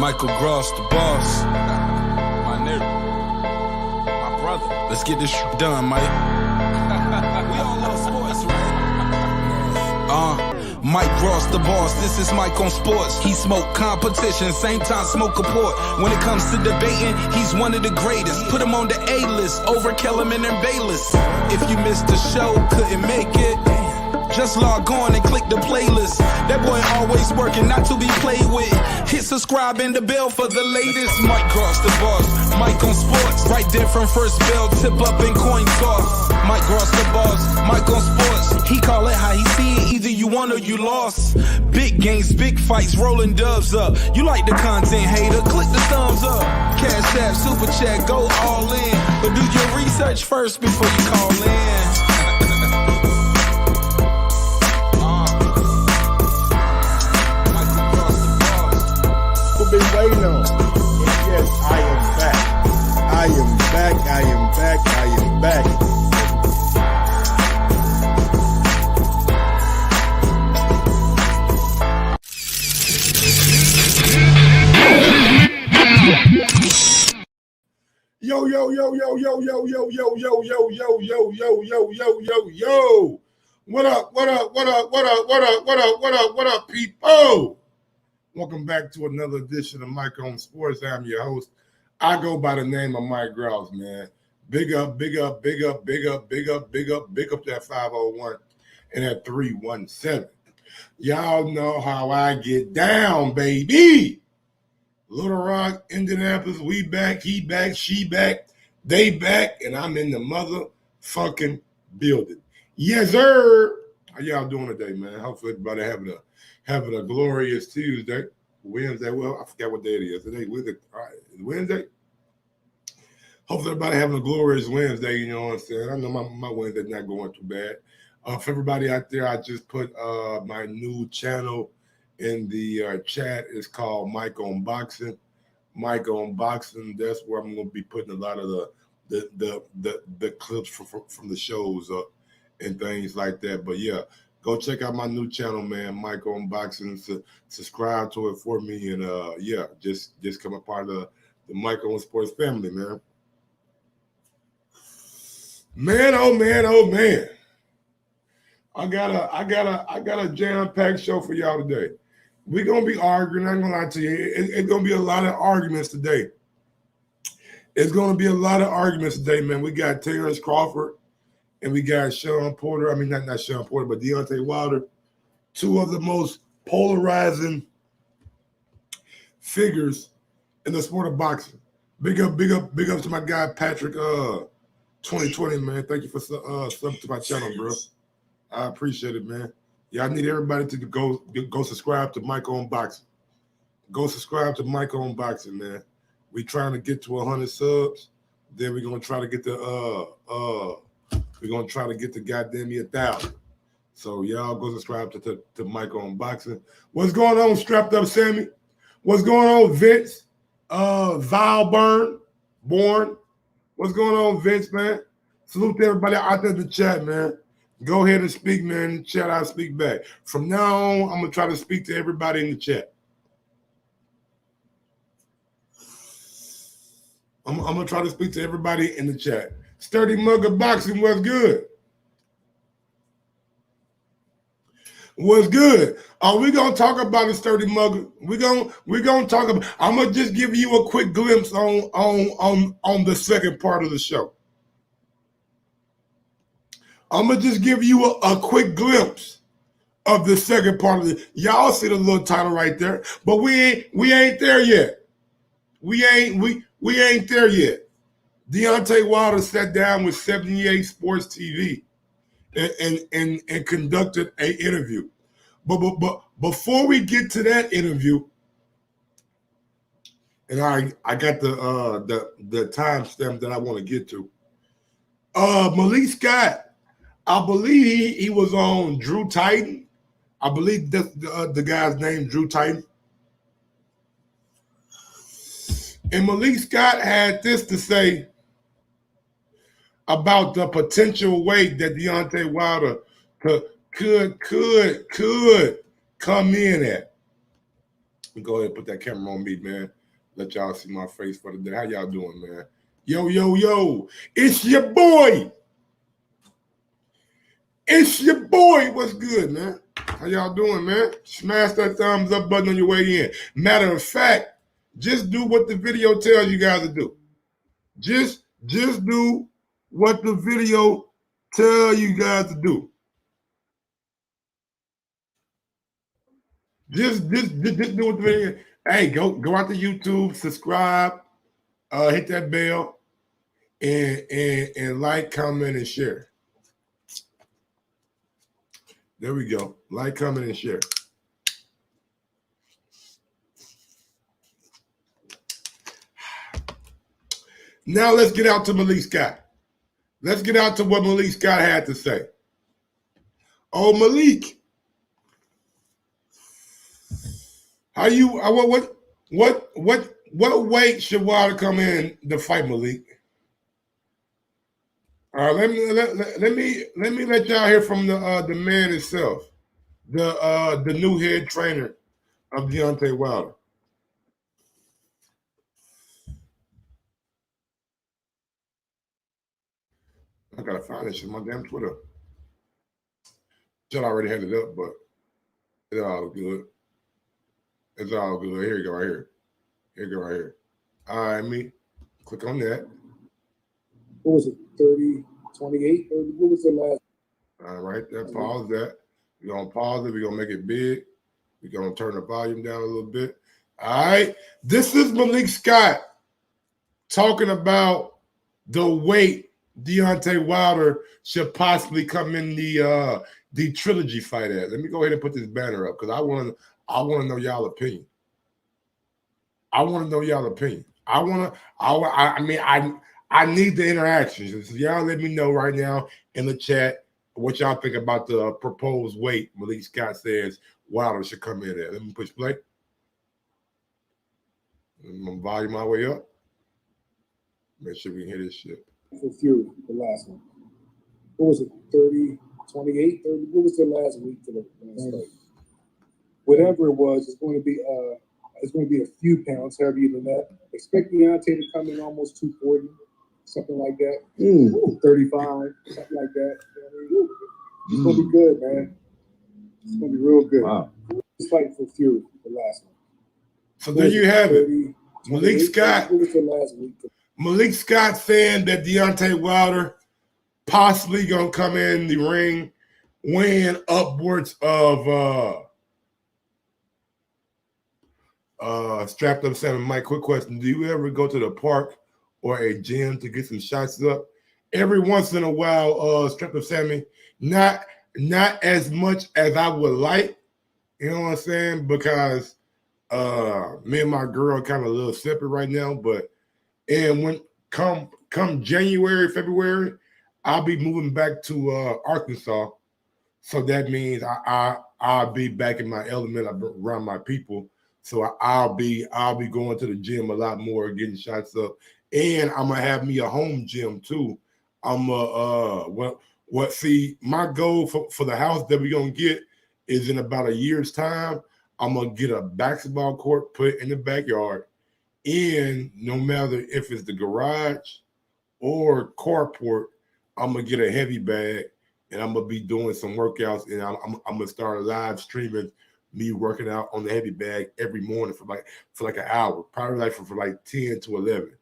Michael Gross, the boss. My nigga. My brother. Let's get this done, Mike. We all love sports, right? Mike Gross, the boss. This is Mike on sports. He smoke competition, same time smoke a port. When it comes to debating, he's one of the greatest. Put him on the A-list over Kellerman and Bayless. If you missed the show, couldn't make it, just log on and click the playlist. That boy always working, not to be played with. Hit subscribe and the bell for the latest. Mike Gross, the boss. Mike on sports. Right there from first bell, tip up and coin toss. Mike Gross, the boss. Mike on sports. He call it how he see it. Either you won or you lost. Big games, big fights, rolling dubs up. You like the content, hater? Click the thumbs up. Cash app, super chat, go all in. But do your research first before you call in. Been waiting on. And yes, I am back. I am back. I am back. I am back. Yo, yo, yo, yo, yo, yo, yo, yo, yo, yo, yo, yo, yo, yo, yo, yo, yo. What up, what up, what up, what up, what up, what up, what up, what up, people? Welcome back to another edition of Mike on Sports. I'm your host. I go by the name of Mike Grouse, man. Big up, big up, big up, big up, big up, big up, big up that 501 and that 317. Y'all know how I get down, baby. Little Rock, Indianapolis, we back, he back, she back, they back, and I'm in the motherfucking building. Yes, sir. How y'all doing today, man? Hopefully everybody having a glorious Tuesday, Wednesday. Well, I forgot what day it is. Today, Wednesday. Hopefully, everybody having a glorious Wednesday. You know what I'm saying? I know my Wednesday's not going too bad. For everybody out there, I just put my new channel in the chat. It's called Mike on Boxing. Mike on Boxing. That's where I'm going to be putting a lot of the clips from the shows up and things like that. But yeah. Go check out my new channel, man, Mike on Boxing. Subscribe to it for me, and yeah, just become a part of the Mike on Sports family, man. Man, oh man, oh man. I got a jam-packed show for y'all today. We're gonna be arguing. I'm gonna lie to you. It's gonna be a lot of arguments today. It's gonna be a lot of arguments today, man. We got Terence Crawford. And we got Shawn Porter. I mean, not Shawn Porter, but Deontay Wilder. Two of the most polarizing figures in the sport of boxing. Big up to my guy, Patrick, 2020, man. Thank you for subbing to my channel, bro. I appreciate it, man. Yeah, I need everybody to go subscribe to Mike on Boxing. Go subscribe to Mike on Boxing, man. We trying to get to 100 subs. Then we're going to try to get we're going to try to get to goddamn 1,000. So y'all go subscribe to Mike on Boxing. What's going on, Strapped Up Sammy? What's going on, Vince? Born. What's going on, Vince, man? Salute to everybody out there in the chat, man. Go ahead and speak, man. In the chat, I'll speak back. From now on, I'm going to try to speak to everybody in the chat. I'm going to try to speak to everybody in the chat. Sturdy Mugger Boxing, what's good? What's good? Are we gonna talk about the Sturdy Mugger? We're gonna talk about. I'm gonna just give you a quick glimpse on the second part of the show. I'm gonna just give you a quick glimpse of the second part of the. Y'all see the little title right there, but we ain't there yet. We ain't there yet. Deontay Wilder sat down with 78 Sports TV and conducted an interview. But before we get to that interview, and I got the timestamp that I want to get to. Malik Scott, I believe he was on Drew Titan. I believe that's the guy's name, Drew Titan. And Malik Scott had this to say about the potential weight that Deontay Wilder could come in at. Go ahead and put that camera on me, man. Let y'all see my face for the day. How y'all doing, man? Yo, yo, yo. It's your boy. It's your boy. What's good, man? How y'all doing, man? Smash that thumbs up button on your way in. Matter of fact, just do what the video tells you guys to do. Just do what the video tells you guys to do. Just do what the video. Hey, go out to YouTube, subscribe, hit that bell, and like, comment, and share. There we go. Like, comment, and share. Now let's get out to Malik Scott. Let's get out to what Malik Scott had to say. Oh, Malik. How you? What weight should Wilder come in to fight Malik? All right, let me let y'all hear from the man himself, the new head trainer of Deontay Wilder. I gotta find this on my damn Twitter. John already had it up, but it's all good. It's all good. Here you go, right here. Here you go, right here. All right, me. Click on that. What was it? 30, 28? What was the last? All right, that pause that. We're gonna pause it. We're gonna make it big. We're gonna turn the volume down a little bit. All right. This is Malik Scott talking about the weight Deontay Wilder should possibly come in the trilogy fight at. Let me go ahead and put this banner up because I want to know y'all opinion. I want to know y'all opinion. I need the interactions. So y'all let me know right now in the chat what y'all think about the proposed weight Malik Scott says Wilder should come in at. Let me push play. I'm gonna volume my way up. Make sure we can hear this shit. For Fury, the last one. What was it? 30, 28? 30? What was the last week for the last fight? Whatever it was, it's going to be a few pounds heavier than that. Expect Deontay to come in almost 240, something like that. 35, something like that. It's going to be good, man. It's going to be real good. Wow. This fight for Fury, the last one. So there you have 30, it. Malik Scott. What was the last week? Malik Scott saying that Deontay Wilder possibly gonna come in the ring weighing upwards of strapped up Sammy. Mike, quick question. Do you ever go to the park or a gym to get some shots up? Every once in a while, strapped up Sammy. Not as much as I would like, you know what I'm saying? Because me and my girl kind of a little separate right now, but and when come January, February, I'll be moving back to Arkansas. So that means I'll be back in my element around my people. So I'll be going to the gym a lot more, getting shots up. And I'm gonna have me a home gym too. See, my goal for the house that we're gonna get is in about a year's time. I'm gonna get a basketball court put in the backyard. And no matter if it's the garage or carport, I'm gonna get a heavy bag and I'm gonna be doing some workouts, and I'm gonna start live streaming me working out on the heavy bag every morning for like an hour, probably like for like 10 to 11.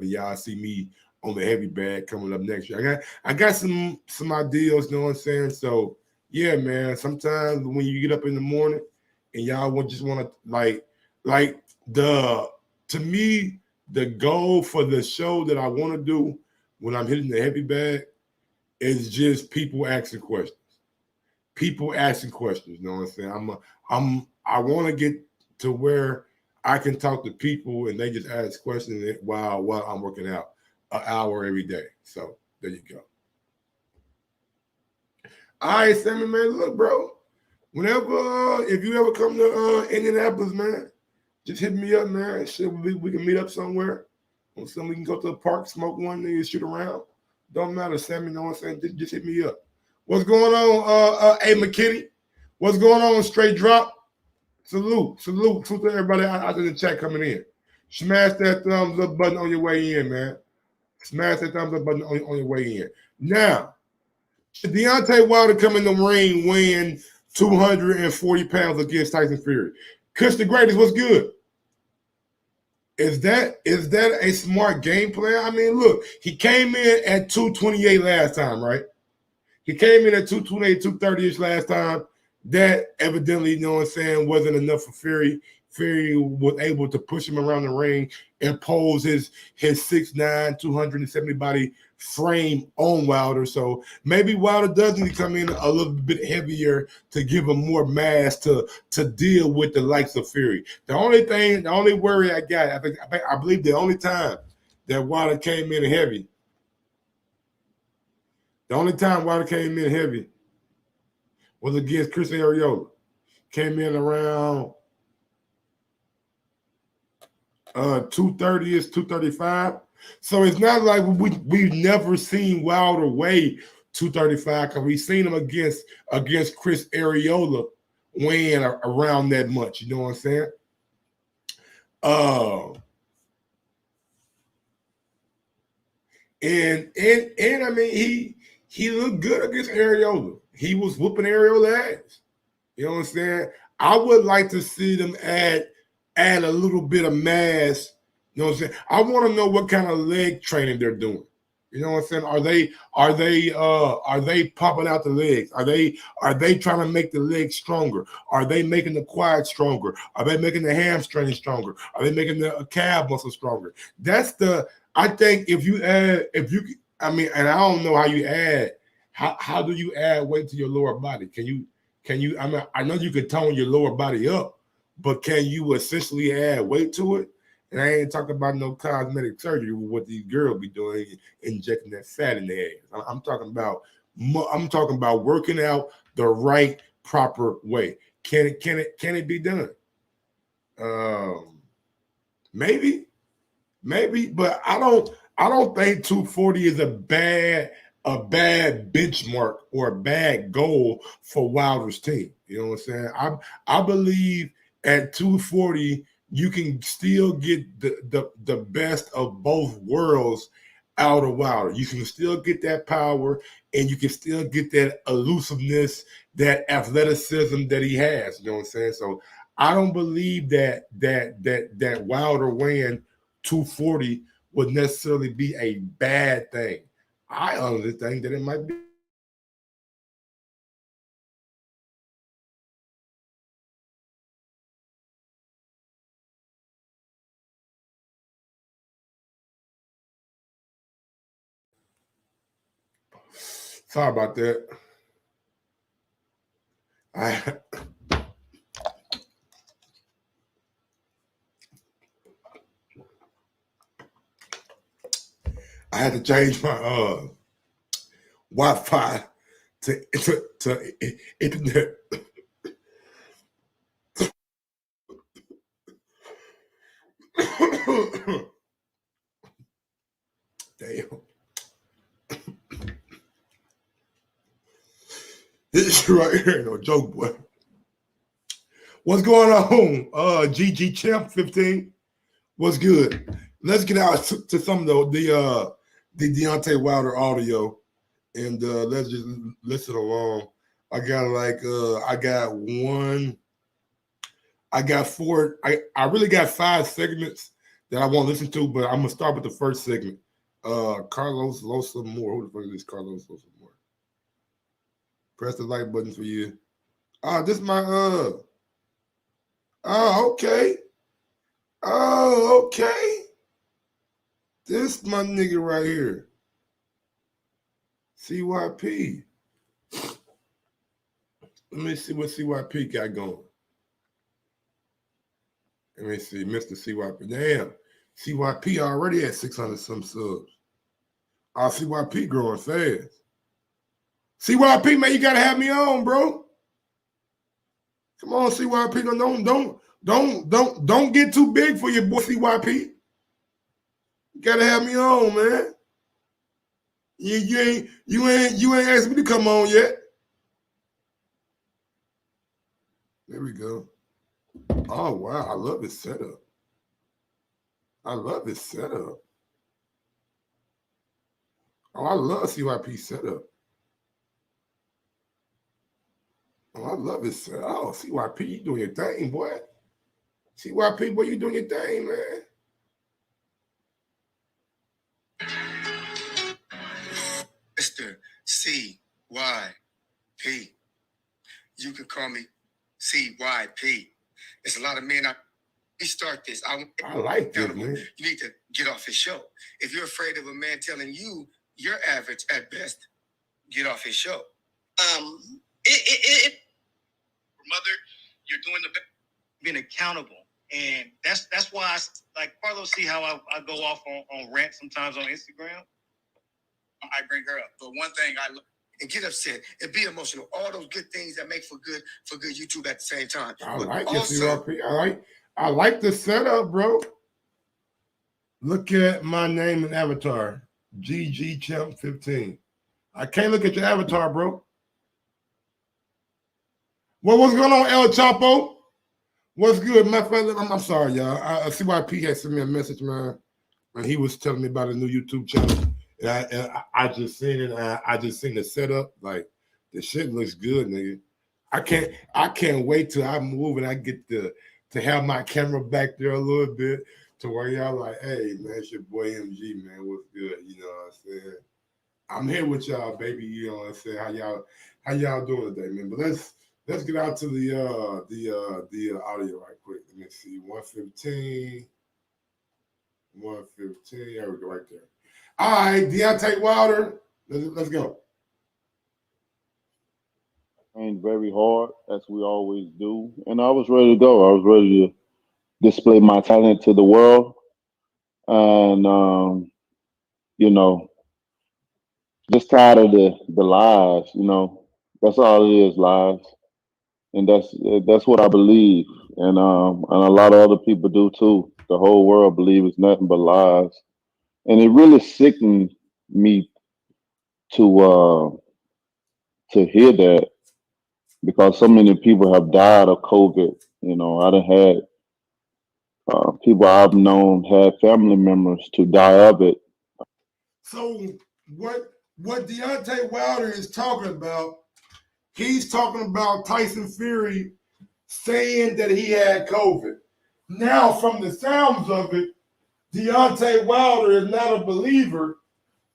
Y'all see me on the heavy bag coming up next year. I got some ideas, you know what I'm saying? So yeah, man. Sometimes when you get up in the morning and y'all just want to like. To me, the goal for the show that I want to do when I'm hitting the heavy bag is just people asking questions. People asking questions, you know what I'm saying? I want to get to where I can talk to people and they just ask questions while I'm working out an hour every day. So there you go. All right, Sammy, man, look, bro. Whenever, if you ever come to Indianapolis, man, just hit me up, man. Shit, we can meet up somewhere. Or we can go to the park, smoke one, and shoot around. Don't matter, Sammy. You know what I'm saying? Just hit me up. What's going on, hey, McKinney? What's going on, Straight Drop? Salute to everybody out in the chat coming in. Smash that thumbs up button on your way in, man. Smash that thumbs up button on your way in. Now, Deontay Wilder come in the ring weighing 240 pounds against Tyson Fury. Kush the Greatest, what's good? Is that a smart game plan? I mean, look, he came in at 228 last time, right? He came in at 228, 230-ish last time. That evidently, you know what I'm saying, wasn't enough for Fury. Fury was able to push him around the ring and pose his 6'9", 270 body frame on Wilder. So maybe Wilder does need to come in a little bit heavier to give him more mass to deal with the likes of Fury. The only worry I got, I believe the only time that Wilder came in heavy, was against Chris Arreola. Came in around 230-ish, 235. So it's not like we've never seen Wilder weigh 235 because we've seen him against Chris Arreola weighing around that much. You know what I'm saying? And I mean he looked good against Arreola. He was whooping Arreola ass. You know what I'm saying? I would like to see them add a little bit of mass. You know what I'm saying? I want to know what kind of leg training they're doing. You know what I'm saying? Are they popping out the legs? Are they trying to make the legs stronger? Are they making the quad stronger? Are they making the hamstring stronger? Are they making the calf muscle stronger? I think and I don't know how you add. How do you add weight to your lower body? Can you? I mean, I know you can tone your lower body up, but can you essentially add weight to it? And I ain't talking about no cosmetic surgery with what these girls be doing, injecting that fat in their ass. I'm talking about working out the right, proper way. Can it be done? Maybe, but I don't think 240 is a bad benchmark or a bad goal for Wilder's team. You know what I'm saying? I believe at 240 you can still get the best of both worlds out of Wilder. You can still get that power and you can still get that elusiveness, that athleticism that he has. You know what I'm saying? So I don't believe that Wilder weighing 240 would necessarily be a bad thing. I honestly think that it might be. Sorry about that. I had to change my Wi-Fi to internet. Damn. This right here, no joke, boy. What's going on? GG Champ 15. What's good? Let's get out to some of the Deontay Wilder audio, and let's just listen along. I got four. I really got 5 segments that I want to listen to, but I'm gonna start with the first segment. Carlos Losa Moore. Who the fuck is this Carlos Losa Moore? Press the like button for you. This is my okay. Oh, okay. This my nigga right here. CYP. Let me see what CYP got going. Let me see, Mr. CYP. Damn, CYP already at 600 some subs. CYP growing fast. CYP, man, you gotta have me on, bro. Come on, CYP. Don't get too big for your boy CYP. You gotta have me on, man. You ain't asked me to come on yet. There we go. Oh wow, I love his setup. I love his setup. Oh, I love CYP setup. Oh, I love his setup. Oh, CYP, you doing your thing, boy. CYP, boy, you doing your thing, man. Mr. CYP. You can call me CYP. There's a lot of men. We start this. I like this, man. You need to get off his show. If you're afraid of a man telling you you're average at best, get off his show. Mother, you're doing the best. Being accountable. And that's why I like Carlos. See how I go off on rant sometimes on Instagram. I bring her up. But one thing I look and get upset and be emotional. All those good things that make for good YouTube at the same time. I like it, CYP. I like the setup, bro. Look at my name and avatar. GG Champ 15. I can't look at your avatar, bro. Well, what's going on, El Chapo? What's good, my friend? I'm sorry, y'all. CYP had sent me a message, man, and he was telling me about a new YouTube channel. And I just seen it. I just seen the setup. Like, the shit looks good, nigga. I can't wait till I move and I get to have my camera back there a little bit to where y'all like, hey, man, it's your boy MG, man. What's good? You know what I'm saying? I'm here with y'all, baby. You know what I'm saying? How y'all doing today, man? But let's get out to the audio right quick. Let me see. 115. 115. There we go, right there. All right, Deontay Wilder. Let's go. Trained very hard, as we always do, and I was ready to go. I was ready to display my talent to the world, and you know, just tired of the lies. You know, that's all it is, lies, and that's what I believe, and a lot of other people do too. The whole world believes it's nothing but lies, and it really sickened me to hear that because so many people have died of COVID. You know, I done had people I've known had family members to die of it. So what Deontay Wilder is talking about, he's talking about Tyson Fury saying that he had COVID. Now, from the sounds of it, Deontay Wilder is not a believer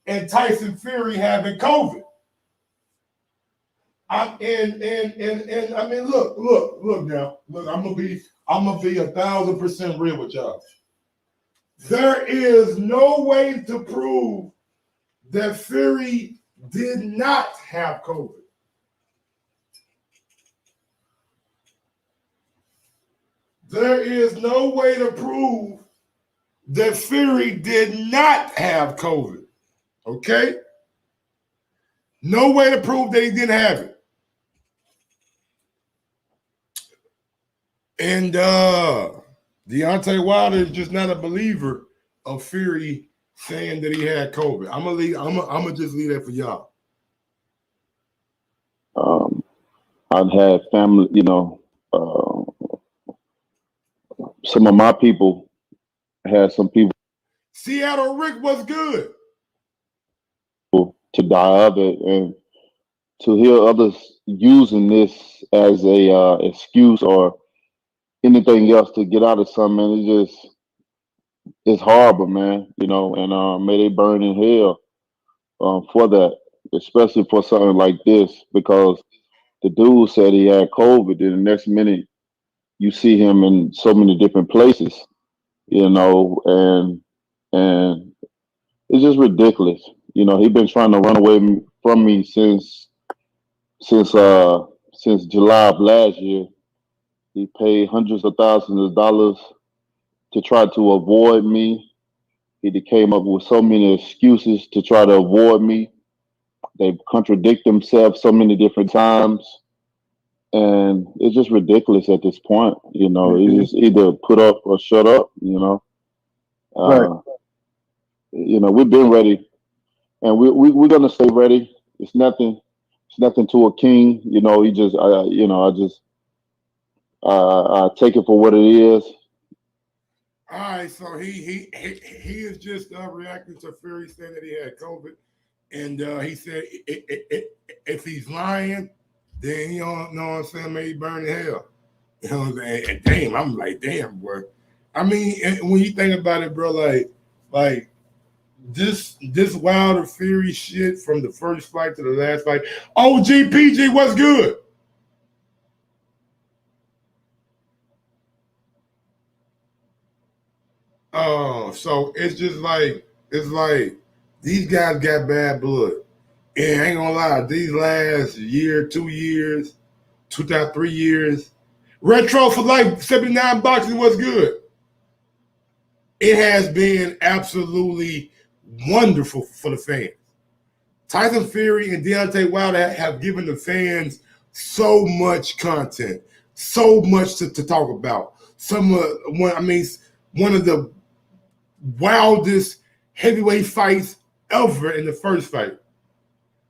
in Tyson Fury having COVID. I mean, look now. Look, I'm gonna be 1,000% real with y'all. There is no way to prove that Fury did not have COVID. There is no way to prove that Fury did not have COVID. Okay? No way to prove that he didn't have it. And Deontay Wilder is just not a believer of Fury saying that he had COVID. I'm gonna just leave that for y'all. I've had family, some of my people had some people Seattle Rick was good to die of it, and to hear others using this as a excuse or anything else to get out of something, it's horrible, man. And may they burn in hell for that, especially for something like this, because the dude said he had COVID, and the next minute you see him in so many different places, and it's just ridiculous. He's been trying to run away from me since July of last year. He paid hundreds of thousands of dollars to try to avoid me. He came up with so many excuses to try to avoid me. They contradict themselves so many different times. And it's just ridiculous at this point. It's just either put up or shut up, Right. We've been ready, and we're gonna stay ready. It's nothing to a king. take it for what it is. All right, so he is just reacting to Fury saying that he had COVID, and he said if he's lying, then you don't know what I'm saying, maybe burn in hell. You know what I'm saying? And damn, I'm like, damn, bro. I mean, when you think about it, bro, like this Wilder Fury shit from the first fight to the last fight. OG PG, what's good? So it's like these guys got bad blood. And I ain't gonna lie, these last year, 2 years, 3 years, Retro for Life 79 boxing was good. It has been absolutely wonderful for the fans. Tyson Fury and Deontay Wilder have given the fans so much content, so much to talk about. One of the wildest heavyweight fights ever in the first fight.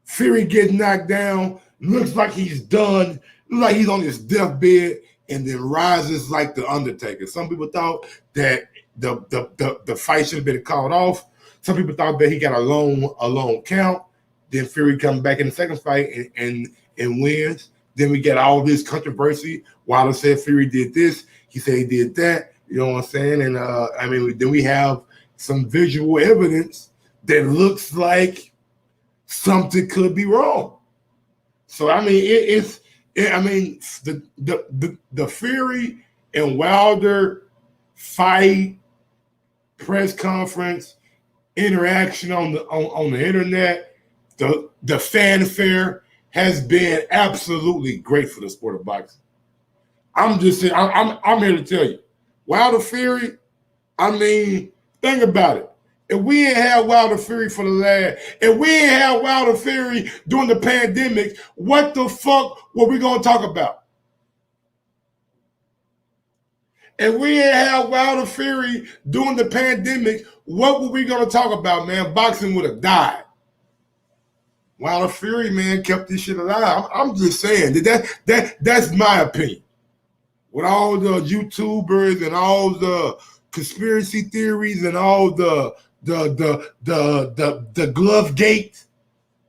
Fury gets knocked down, looks like he's done, looks like he's on his deathbed, and then rises like the Undertaker. Some people thought that the fight should have been called off. Some people thought that he got a long count. Then Fury comes back in the second fight and wins. Then we get all this controversy. Wilder said Fury did this. He said he did that. You know what I'm saying? And then we have some visual evidence that looks like something could be wrong. So I mean, the Fury and Wilder fight, press conference, interaction on the internet, the fanfare has been absolutely great for the sport of boxing. I'm just saying, I'm here to tell you, Wilder Fury. I mean, think about it. If we ain't had Wilder Fury if we ain't had Wilder Fury during the pandemic, what the fuck were we gonna talk about? If we ain't had Wilder Fury during the pandemic, what were we gonna talk about, man? Boxing would have died. Wilder Fury, man, kept this shit alive. I'm just saying that's my opinion. With all the YouTubers and all the conspiracy theories and all the glove gate.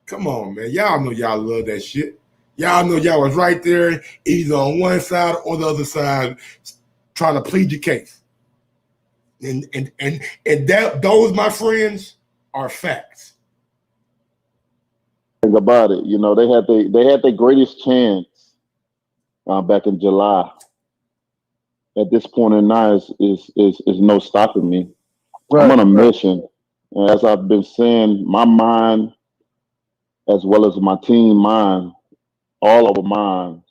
Come on, man. Y'all know y'all love that shit. Y'all know y'all was right there, either on one side or the other side, trying to plead your case. And that those, my friends, are facts. Think about it. You know, they had their greatest chance back in July. At this point in time, is no stopping me. Right. I'm on a mission. And as I've been saying, my mind, as well as my team mind, all of our minds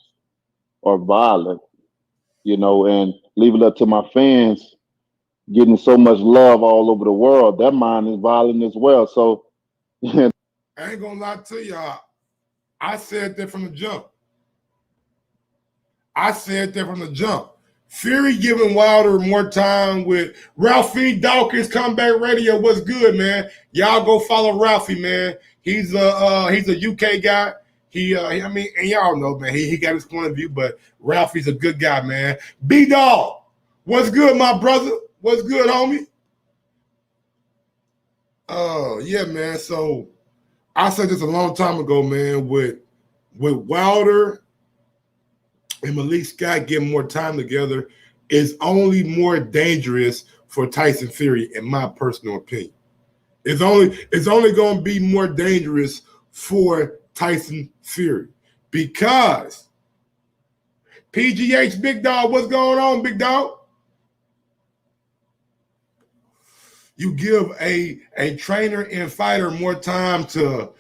are violent, you know, and leave it up to my fans getting so much love all over the world. That mind is violent as well. So I ain't gonna lie to y'all. I said that from the jump. Fury giving Wilder more time with Ralphie Dawkins Comeback Radio. What's good, man? Y'all go follow Ralphie, man. He's a UK guy. And y'all know, man, he got his point of view, but Ralphie's a good guy, man. B-Dog, what's good, my brother? What's good, homie? Yeah, man. So I said this a long time ago, man, with Wilder and Malik Scott getting more time together is only more dangerous for Tyson Fury, in my personal opinion. It's only going to be more dangerous for Tyson Fury because PGH, Big Dog, what's going on, Big Dog? You give a trainer and fighter more time to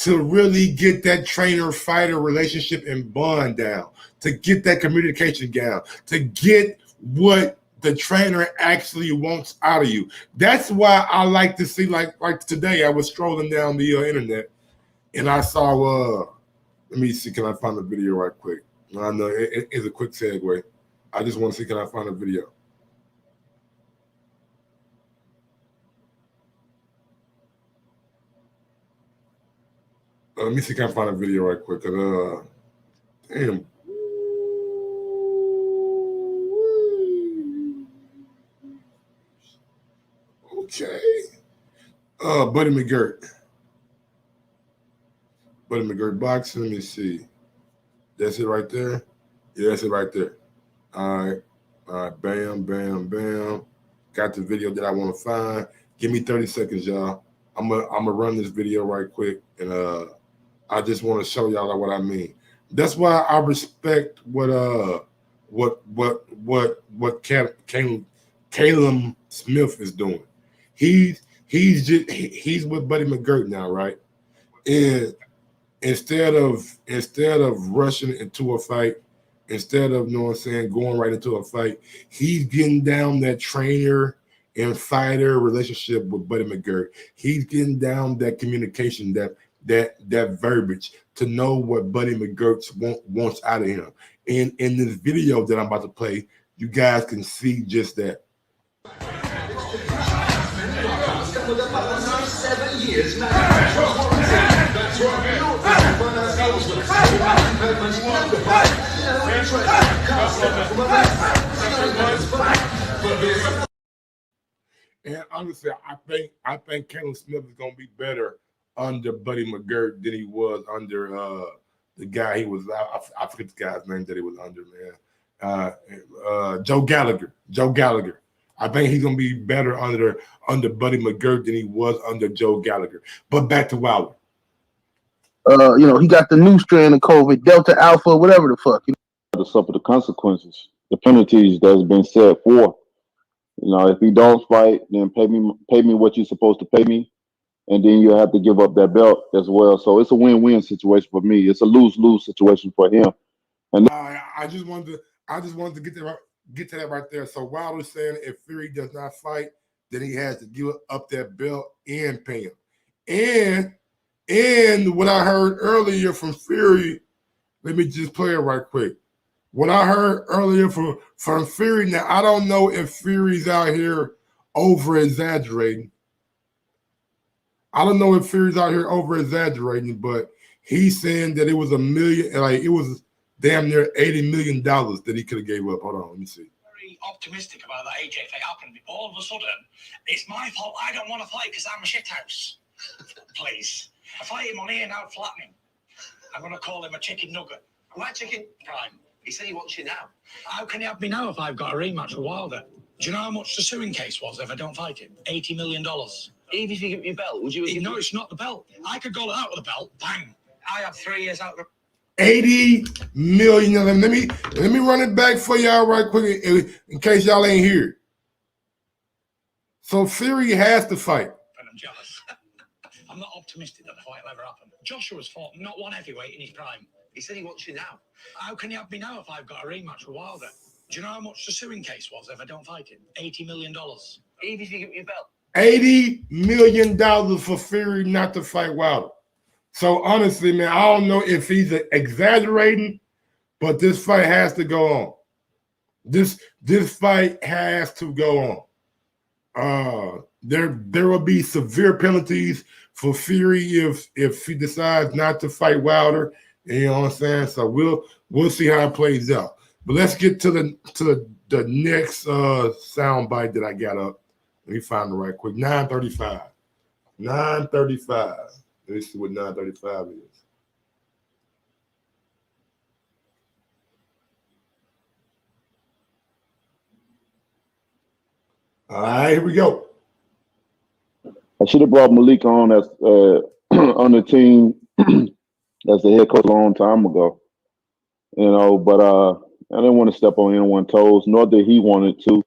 really get that trainer-fighter relationship and bond down, to get that communication down, to get what the trainer actually wants out of you. That's why I like to see, like today, I was strolling down the internet, and I saw, let me see, can I find the video right quick? I know it's a quick segue. I just want to see, can I find a video? Let me see if I can find a video right quick. Damn. Okay. Buddy McGirt. Buddy McGirt boxing. Let me see. That's it right there? Yeah, that's it right there. All right. All right. Bam, bam, bam. Got the video that I want to find. Give me 30 seconds, y'all. I'm gonna run this video right quick, and I just want to show y'all what I mean. That's why I respect what Caleb Smith is doing. He's with Buddy McGirt now, right? And instead of rushing into a fight, instead of, you know what I'm saying, going right into a fight, he's getting down that trainer and fighter relationship with Buddy McGirt. He's getting down that communication, that verbiage to know what Buddy McGirt wants out of him. And in this video that I'm about to play, you guys can see just that. 7 years now. And honestly, I think Caleb Smith is gonna be better under Buddy McGirt than he was under the guy he was. I forget the guy's name that he was under, man. Joe Gallagher. I think he's gonna be better under Buddy McGirt than he was under Joe Gallagher. But back to Wilder. He got the new strand of COVID, Delta Alpha, whatever the fuck. To suffer the consequences, the penalties that's been set for. If he don't fight, then pay me what you're supposed to pay me, and then you have to give up that belt as well. So it's a win-win situation for me. It's a lose-lose situation for him. And I just wanted to get to that right there. So Wilder's saying if Fury does not fight, then he has to give up that belt and pay him. And what I heard earlier from Fury, let me just play it right quick. What I heard earlier from Fury, now I don't know if Fury's out here over-exaggerating. I don't know if Fury's out here over-exaggerating, but he's saying that it was it was damn near $80 million that he could have gave up. Hold on, let me see. Very optimistic about that AJ fight happening. All of a sudden, it's my fault. I don't want to fight because I'm a shithouse. Please. I fight him on here now, flattening. I'm going to call him a chicken nugget. Why chicken? Prime. He said he wants you now. How can he have me now if I've got a rematch with Wilder? Do you know how much the suing case was if I don't fight him? $80 million. Even if you give me your belt, would you? No, it's not the belt. I could go out with the belt. Bang. I have 3 years out of the... 80 million. Let me run it back for y'all right quick in case y'all ain't here. So Fury has to fight. And I'm jealous. I'm not optimistic that the fight will ever happen. Joshua's fought not one heavyweight in his prime. He said he wants you now. How can he have me now if I've got a rematch with Wilder? Do you know how much the suing case was if I don't fight him? $80 million. Even if you give me your belt. $80 million for Fury not to fight Wilder. So honestly, man, I don't know if he's exaggerating, but this fight has to go on. This fight has to go on. There will be severe penalties for Fury if he decides not to fight Wilder. You know what I'm saying? So we'll see how it plays out. But let's get to the next sound bite that I got up. Let me find it right quick. 9:35. 9:35. Let me see what 9:35 is. All right, here we go. I should have brought Malik on as on the team as the head coach a long time ago. But I didn't want to step on anyone's toes, nor did he wanted to.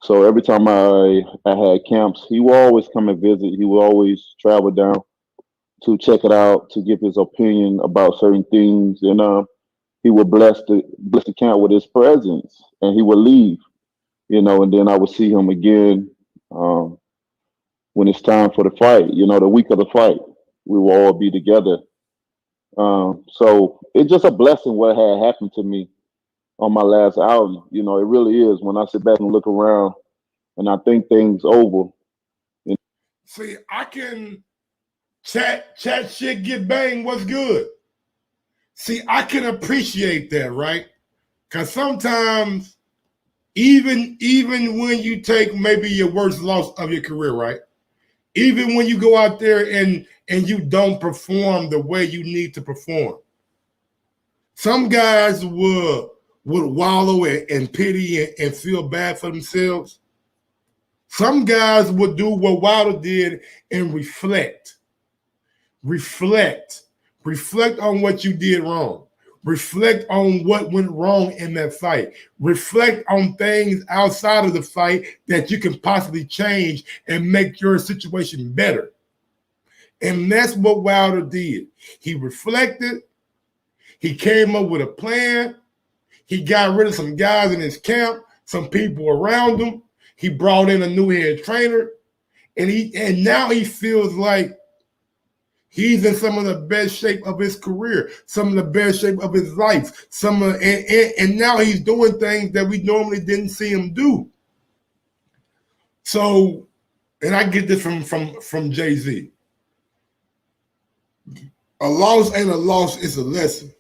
So every time I had camps, he would always come and visit. He would always travel down to check it out, to give his opinion about certain things, and he would bless the camp with his presence, and he would leave, and then I would see him again when it's time for the fight. The week of the fight, we will all be together. So it's just a blessing what had happened to me on my last outing. It really is. When I sit back and look around and I think things over. See, I can chat shit, get bang, what's good? See, I can appreciate that, right? Because sometimes Even when you take maybe your worst loss of your career, right? Even when you go out there and you don't perform the way you need to perform. Some guys would wallow in pity and feel bad for themselves. Some guys would do what Wilder did and reflect. Reflect on what you did wrong. Reflect on what went wrong in that fight. Reflect on things outside of the fight that you can possibly change and make your situation better. And that's what Wilder did. He reflected. He came up with a plan. He got rid of some guys in his camp, some people around him. He brought in a new head trainer. And now he feels like he's in some of the best shape of his career, some of the best shape of his life. And now he's doing things that we normally didn't see him do. So, and I get this from Jay-Z. A loss ain't a loss, it's a lesson.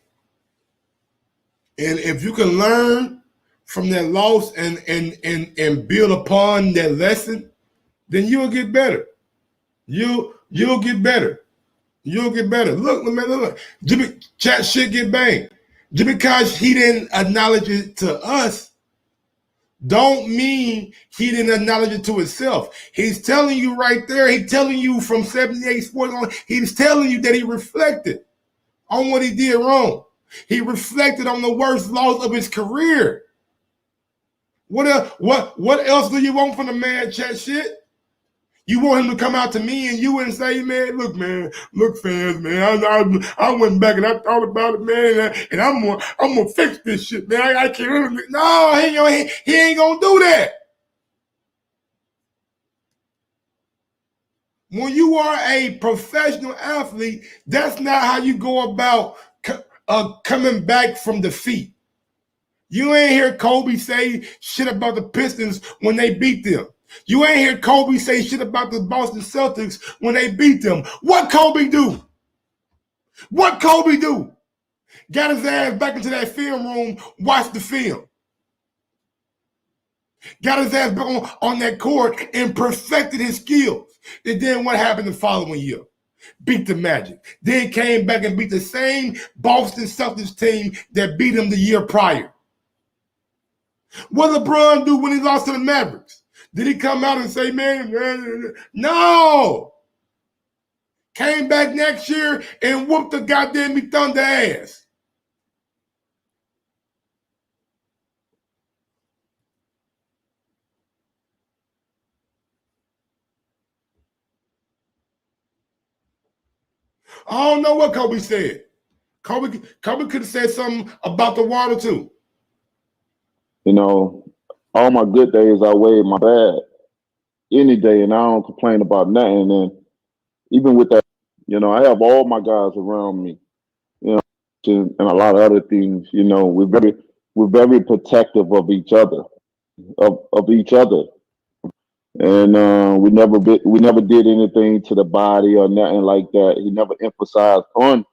And if you can learn from that loss and build upon that lesson, then you'll get better. You'll get better. You'll get better. Look, man, look. Jimmy chat shit get banged. Just because he didn't acknowledge it to us, don't mean he didn't acknowledge it to himself. He's telling you right there, he's telling you from 78 Sports on, he's telling you that he reflected on what he did wrong. He reflected on the worst loss of his career. What else do you want from the man, chat shit? You want him to come out to me and you and say, man, look, fans, man, I went back and I thought about it, man, and I'm gonna fix this shit, man. I can't. No, he ain't gonna do that. When you are a professional athlete, that's not how you go about coming back from defeat. You ain't hear Kobe say shit about the Pistons when they beat them. You ain't hear Kobe say shit about the Boston Celtics when they beat them. What Kobe do? What Kobe do? Got his ass back into that film room, watched the film. Got his ass back on that court and perfected his skills. And then what happened the following year? Beat the Magic. Then came back and beat the same Boston Celtics team that beat him the year prior. What did LeBron do when he lost to the Mavericks? Did he come out and say, man, no. Came back next year and whooped the goddamn Thunder ass. I don't know what Kobe said. Kobe could have said something about the water too. You know, all my good days outweigh my bad any day, and I don't complain about nothing. And even with that, you know, I have all my guys around me, you know, and a lot of other things. You know, we're very protective of each other, of each other, and we never did anything to the body or nothing like that. He never emphasized on.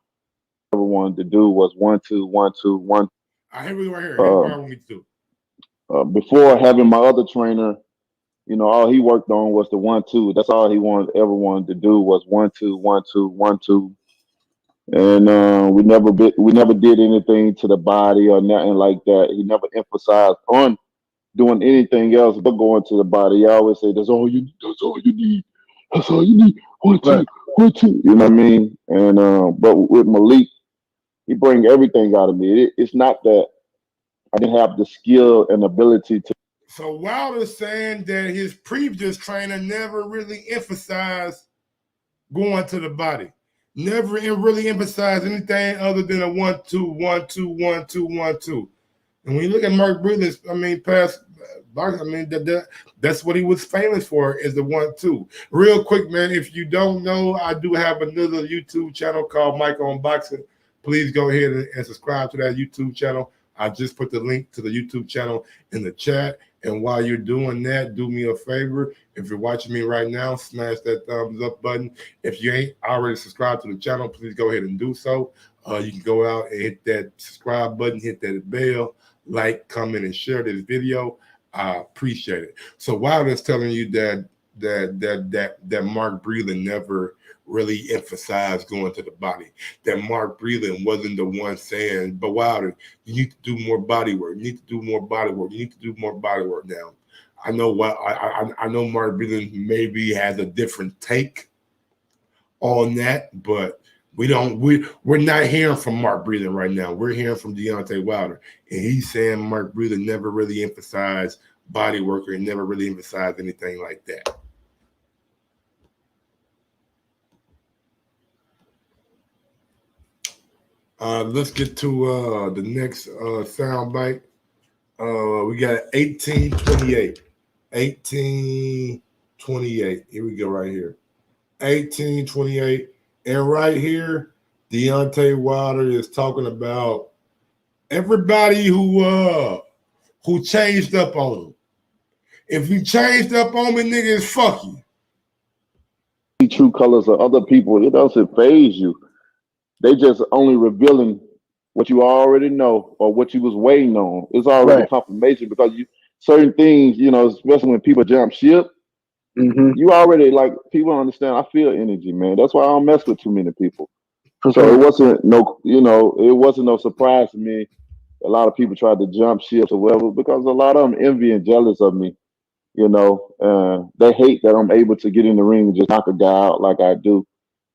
What we wanted to do was 1, 2, 1, 2, 1. I hear you right here. Me too. Before having my other trainer, you know, all he worked on was the 1, 2. That's all he ever wanted to do was 1, 2, 1, 2, 1, 2. And we never did anything to the body or nothing like that. He never emphasized on doing anything else but going to the body. He always say, "That's all you need. That's all you need. That's all you need. 1, 2, 1, 2." You know what I mean? And but with Malik, he bring everything out of me. It's not that I didn't have the skill and ability to. So Wilder's saying that his previous trainer never really emphasized going to the body. Never really emphasized anything other than a 1, 2, 1, 2, 1, 2, 1, 2. And when you look at Mark Breedless, past boxing, that's what he was famous for, is the 1, 2. Real quick, man, if you don't know, I do have another YouTube channel called Mike on Boxing. Please go ahead and subscribe to that YouTube channel. I just put the link to the YouTube channel in the chat. And while you're doing that, do me a favor. If you're watching me right now, smash that thumbs up button. If you ain't already subscribed to the channel, please go ahead and do so. You can go out and hit that subscribe button, hit that bell, like, comment, and share this video. I appreciate it. So Wilder's telling you that Mark Breland never really emphasized going to the body. That Mark Breland wasn't the one saying, but Wilder, you need to do more body work. You need to do more body work. You need to do more body work now. I know what I know Mark Breland maybe has a different take on that, but we're not hearing from Mark Breland right now. We're hearing from Deontay Wilder, and he's saying Mark Breland never really emphasized body work and never really emphasized anything like that. Let's get to the next sound bite. We got 1828. 1828. Here we go right here. 1828. And right here, Deontay Wilder is talking about everybody who changed up on him. If you changed up on me, niggas, fuck you. True colors of other people, it doesn't phase you. They just only revealing what you already know or what you was waiting on. It's already confirmation because certain things, especially when people jump ship, you already like people understand. I feel energy, man. That's why I don't mess with too many people. So it wasn't no surprise to me. A lot of people tried to jump ships or whatever because a lot of them envy and jealous of me. They hate that I'm able to get in the ring and just knock a guy out like I do.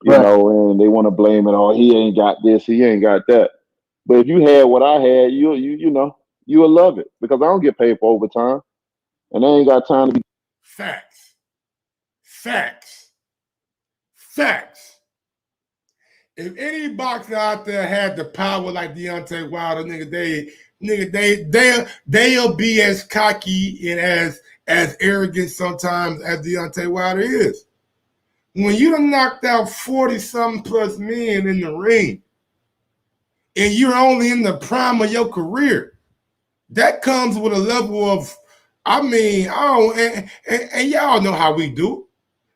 And they want to blame it on he ain't got this, he ain't got that. But if you had what I had, you'll love it because I don't get paid for overtime, and I ain't got time to be. Facts. If any boxer out there had the power like Deontay Wilder, they'll be as cocky and as arrogant sometimes as Deontay Wilder is. When you done knocked out 40-something plus men in the ring, and you're only in the prime of your career, that comes with a level of, and y'all know how we do.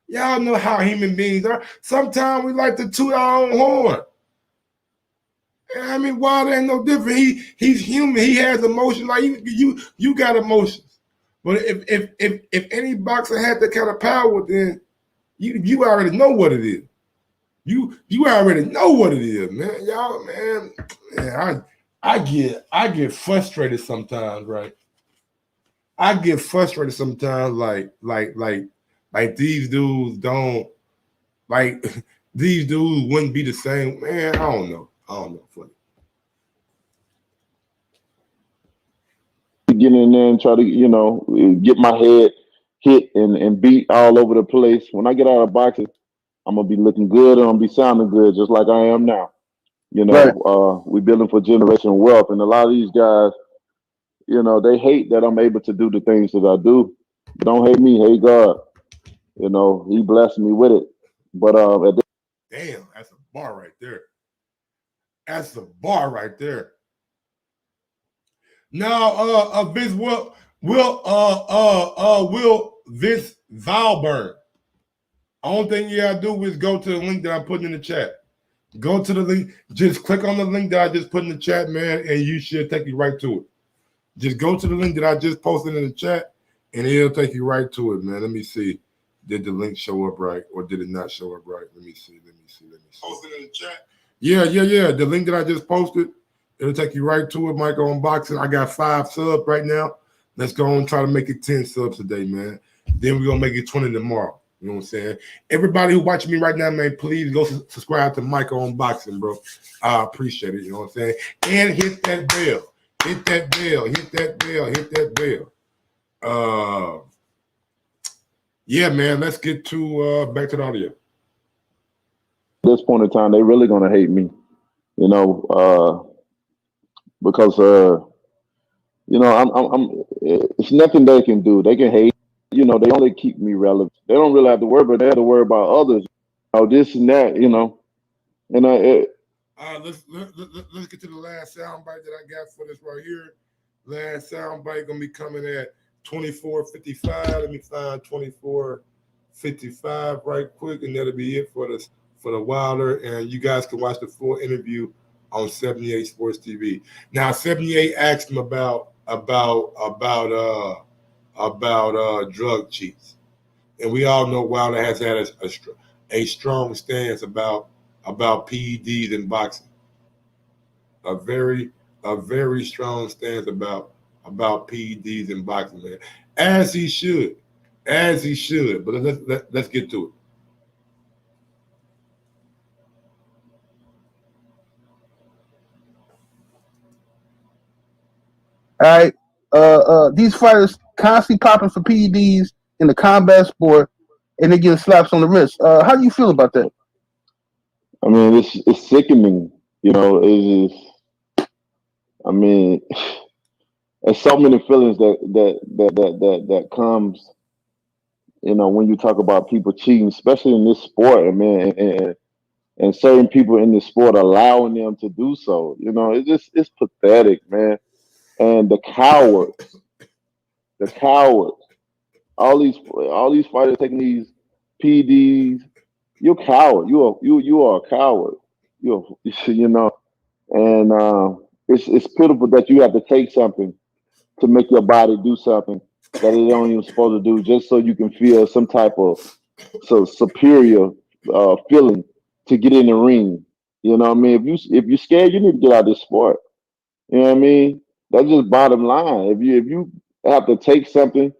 Y'all know how human beings are. Sometimes we like to toot our own horn. Wilder ain't no different. He's human. He has emotions like you got emotions. But if any boxer had that kind of power, then you already know what it is. You already know what it is, man. Y'all, man. I get frustrated sometimes, right? I get frustrated sometimes, like these dudes don't these dudes wouldn't be the same. Man, I don't know. Funny. Get in there and try to, get my head hit and beat all over the place. When I get out of boxing, I'm gonna be looking good and I'm gonna be sounding good, just like I am now. We're building for generational wealth, and a lot of these guys, they hate that I'm able to do the things that I do. Don't hate me, hate God. He blessed me with it. But damn, that's a bar right there. That's a bar right there. Now, Vince will Vince Valburn. Only thing you gotta do is go to the link that I'm putting in the chat. Go to the link. Just click on the link that I just put in the chat, man, and you should take you right to it. Just go to the link that I just posted in the chat, and it'll take you right to it, man. Let me see. Did the link show up right, or did it not show up right? Let me see. Post it in the chat. Yeah. The link that I just posted, it'll take you right to it. Michael Unboxing. I got 5 subs right now. Let's go and try to make it 10 subs today, man. Then we're gonna make it 20 tomorrow. You know what I'm saying? Everybody who watching me right now, man, please go subscribe to Michael Unboxing, bro. I appreciate it. You know what I'm saying? And hit that bell. Hit that bell. Yeah, man. Let's get to back to the audio. At this point in time, they're really gonna hate me, because I'm. It's nothing they can do. They can hate. They only keep me relevant. They don't really have to worry, but they have to worry about others. This and that. And let's get to the last soundbite that I got for this right here. Last soundbite gonna be coming at 24:55. Let me find 24:55 right quick, and that'll be it for the Wilder. And you guys can watch the full interview on 78 Sports TV. Now, 78 asked him about drug cheats, and we all know Wilder has had a strong stance about PEDs in boxing. A very strong stance about PEDs in boxing, man. As he should. But let's get to it. All right. These fighters constantly popping for PEDs in the combat sport, and they getting slaps on the wrist. How do you feel about that? I mean, it's sickening. You know, it's just, I mean, there's so many feelings that comes. You know, when you talk about people cheating, especially in this sport, I mean, and certain people in this sport allowing them to do so. You know, it's pathetic, man. And the cowards, all these fighters taking these PDs. You're a coward. You are a coward. You know, and it's pitiful that you have to take something to make your body do something that it don't even supposed to do, just so you can feel some type of superior feeling to get in the ring. You know what I mean? If you're scared, you need to get out of this sport. You know what I mean? That's just bottom line. If you have to take something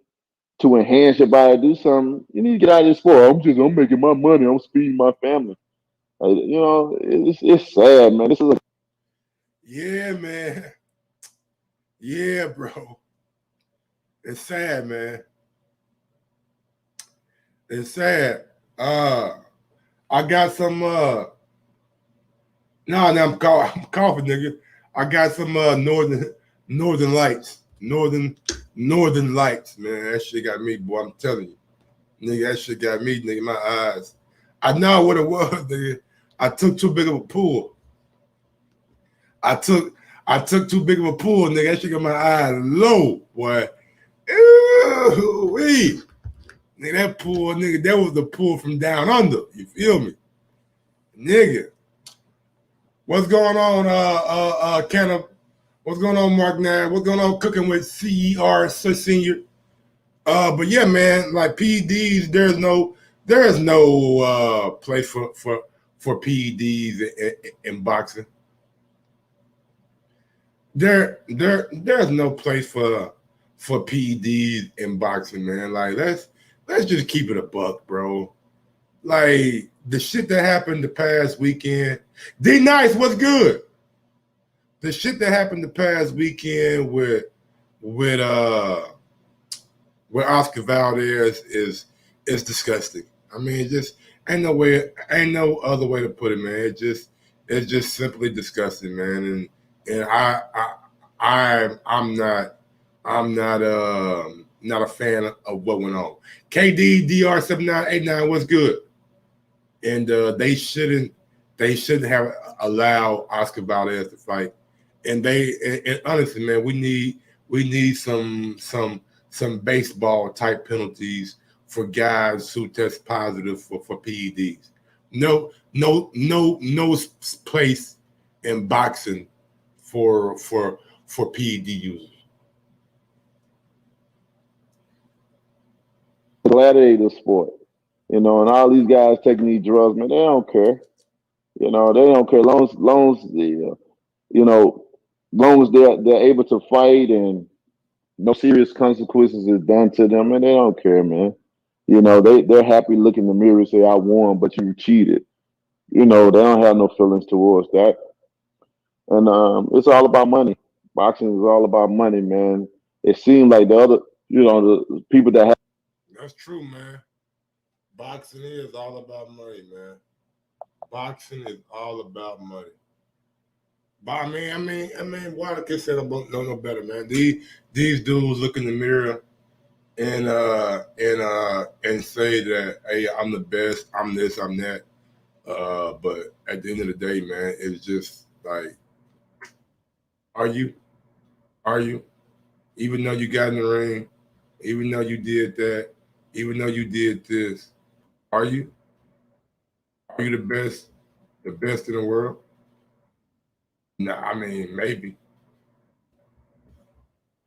to enhance your body, do something, you need to get out of this sport. I'm making my money. I'm feeding my family. You know, it's sad, man. This is a Yeah, man. Yeah, bro. It's sad, man. It's sad. I got some no, I'm coughing, nigga. I got some northern lights. Northern lights, man. That shit got me, boy. I'm telling you. Nigga, that shit got me, nigga, my eyes. I know what it was, nigga. I took too big of a pool. I took too big of a pool, nigga. That shit got my eyes low, boy. Ooh-wee. Nigga, that pool, nigga, that was the pool from down under. You feel me? Nigga. What's going on, Kenneth? What's going on, Mark Nair? What's going on cooking with CER Senior? But yeah, man, like PEDs, there is no place for PEDs in boxing. There's no place for PEDs in boxing, man. Like let's just keep it a buck, bro. Like the shit that happened the past weekend. D Nice, what's good? The shit that happened the past weekend with Oscar Valdez is disgusting. I mean, it just ain't no other way to put it, man. It's just simply disgusting, man. And I'm not a fan of what went on. KD DR7989, what's good? And they shouldn't have allowed Oscar Valdez to fight. And honestly, man, we need some baseball type penalties for guys who test positive for PEDs. No place in boxing for PED users. gladiator sport, you know, and all these guys taking these drugs, man, they don't care. You know, they don't care. Long as you know, long as they're able to fight and no serious consequences is done to them, and they don't care, man. You know, they're happy looking in the mirror and say, "I won," but you cheated. You know, they don't have no feelings towards that, and it's all about money. Boxing is all about money, man. It seems like the other, you know, the people that have. That's true, man. Boxing is all about money, man. Boxing is all about money. But I mean, Wilder can say no better, man. These dudes look in the mirror and say that, hey, I'm the best, I'm this, I'm that. But at the end of the day, man, it's just like, are you? Even though you got in the ring, even though you did that, even though you did this, are you? Are you the best? The best in the world? Nah, I mean, maybe.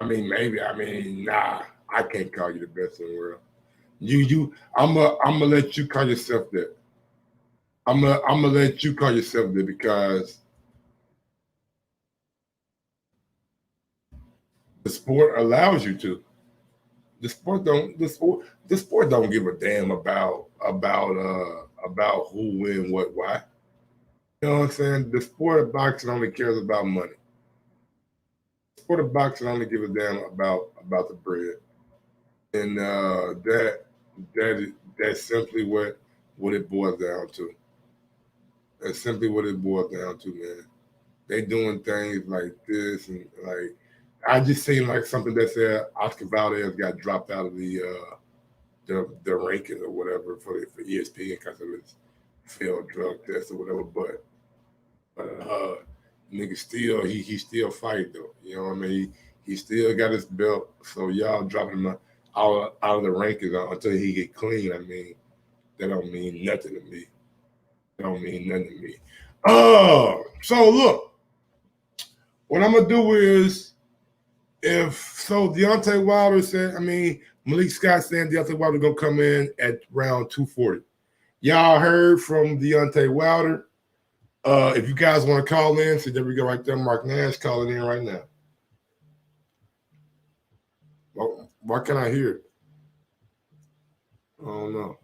I mean, maybe. I mean, nah. I can't call you the best in the world. I'm gonna let you call yourself that. I'm gonna let you call yourself that because the sport allows you to. The sport don't give a damn about who, when, what, why. You know what I'm saying? The sport of boxing only cares about money. The sport of boxing only give a damn about the bread. And that's simply what it boils down to. That's simply what it boils down to, man. They doing things like this, and like I just seen like something that said Oscar Valdez got dropped out of the rankings or whatever for ESPN because of his failed drug test or whatever. But nigga still he still fight though. You know what I mean? He still got his belt. So y'all dropping him out of the rankings until he get clean. I mean, that don't mean nothing to me. That don't mean nothing to me. So look, what I'm gonna do is Deontay Wilder said, Malik Scott saying Deontay Wilder gonna come in at round 240. Y'all heard from Deontay Wilder. If you guys want to call in, see there we go right there. Mark Nash calling in right now. Well, why can't I hear it? I don't know.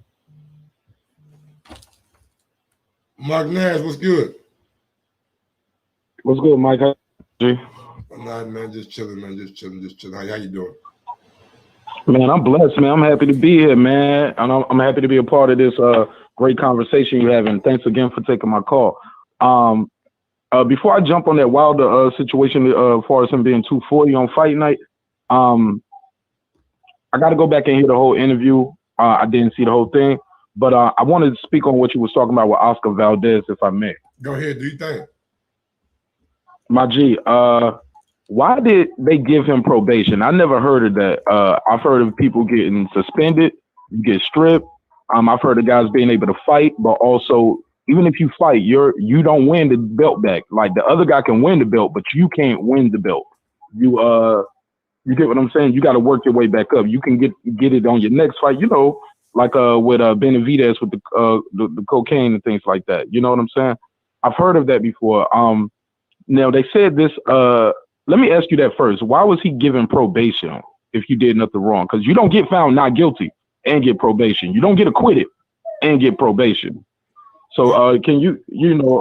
Mark Nash, what's good? What's good, Mike? How you? Nah, man, just chilling, man. Just chilling. How you doing? Man, I'm blessed, man. I'm happy to be here, man. And I'm happy to be a part of this great conversation you're having. Thanks again for taking my call. Before I jump on that Wilder situation, as far as him being 240 on fight night, I got to go back and hear the whole interview. I didn't see the whole thing, but I wanted to speak on what you was talking about with Oscar Valdez, if I may. Go ahead, do you think? My G, why did they give him probation? I never heard of that. I've heard of people getting suspended, you get stripped. I've heard of guys being able to fight, but also even if you fight, you don't win the belt back. Like the other guy can win the belt, but you can't win the belt. You get what I'm saying? You got to work your way back up. You can get it on your next fight, like with Benavidez with the cocaine and things like that. You know what I'm saying? I've heard of that before. Now they said this. Let me ask you that first. Why was he given probation if you did nothing wrong? Because you don't get found not guilty and get probation. You don't get acquitted and get probation. So can you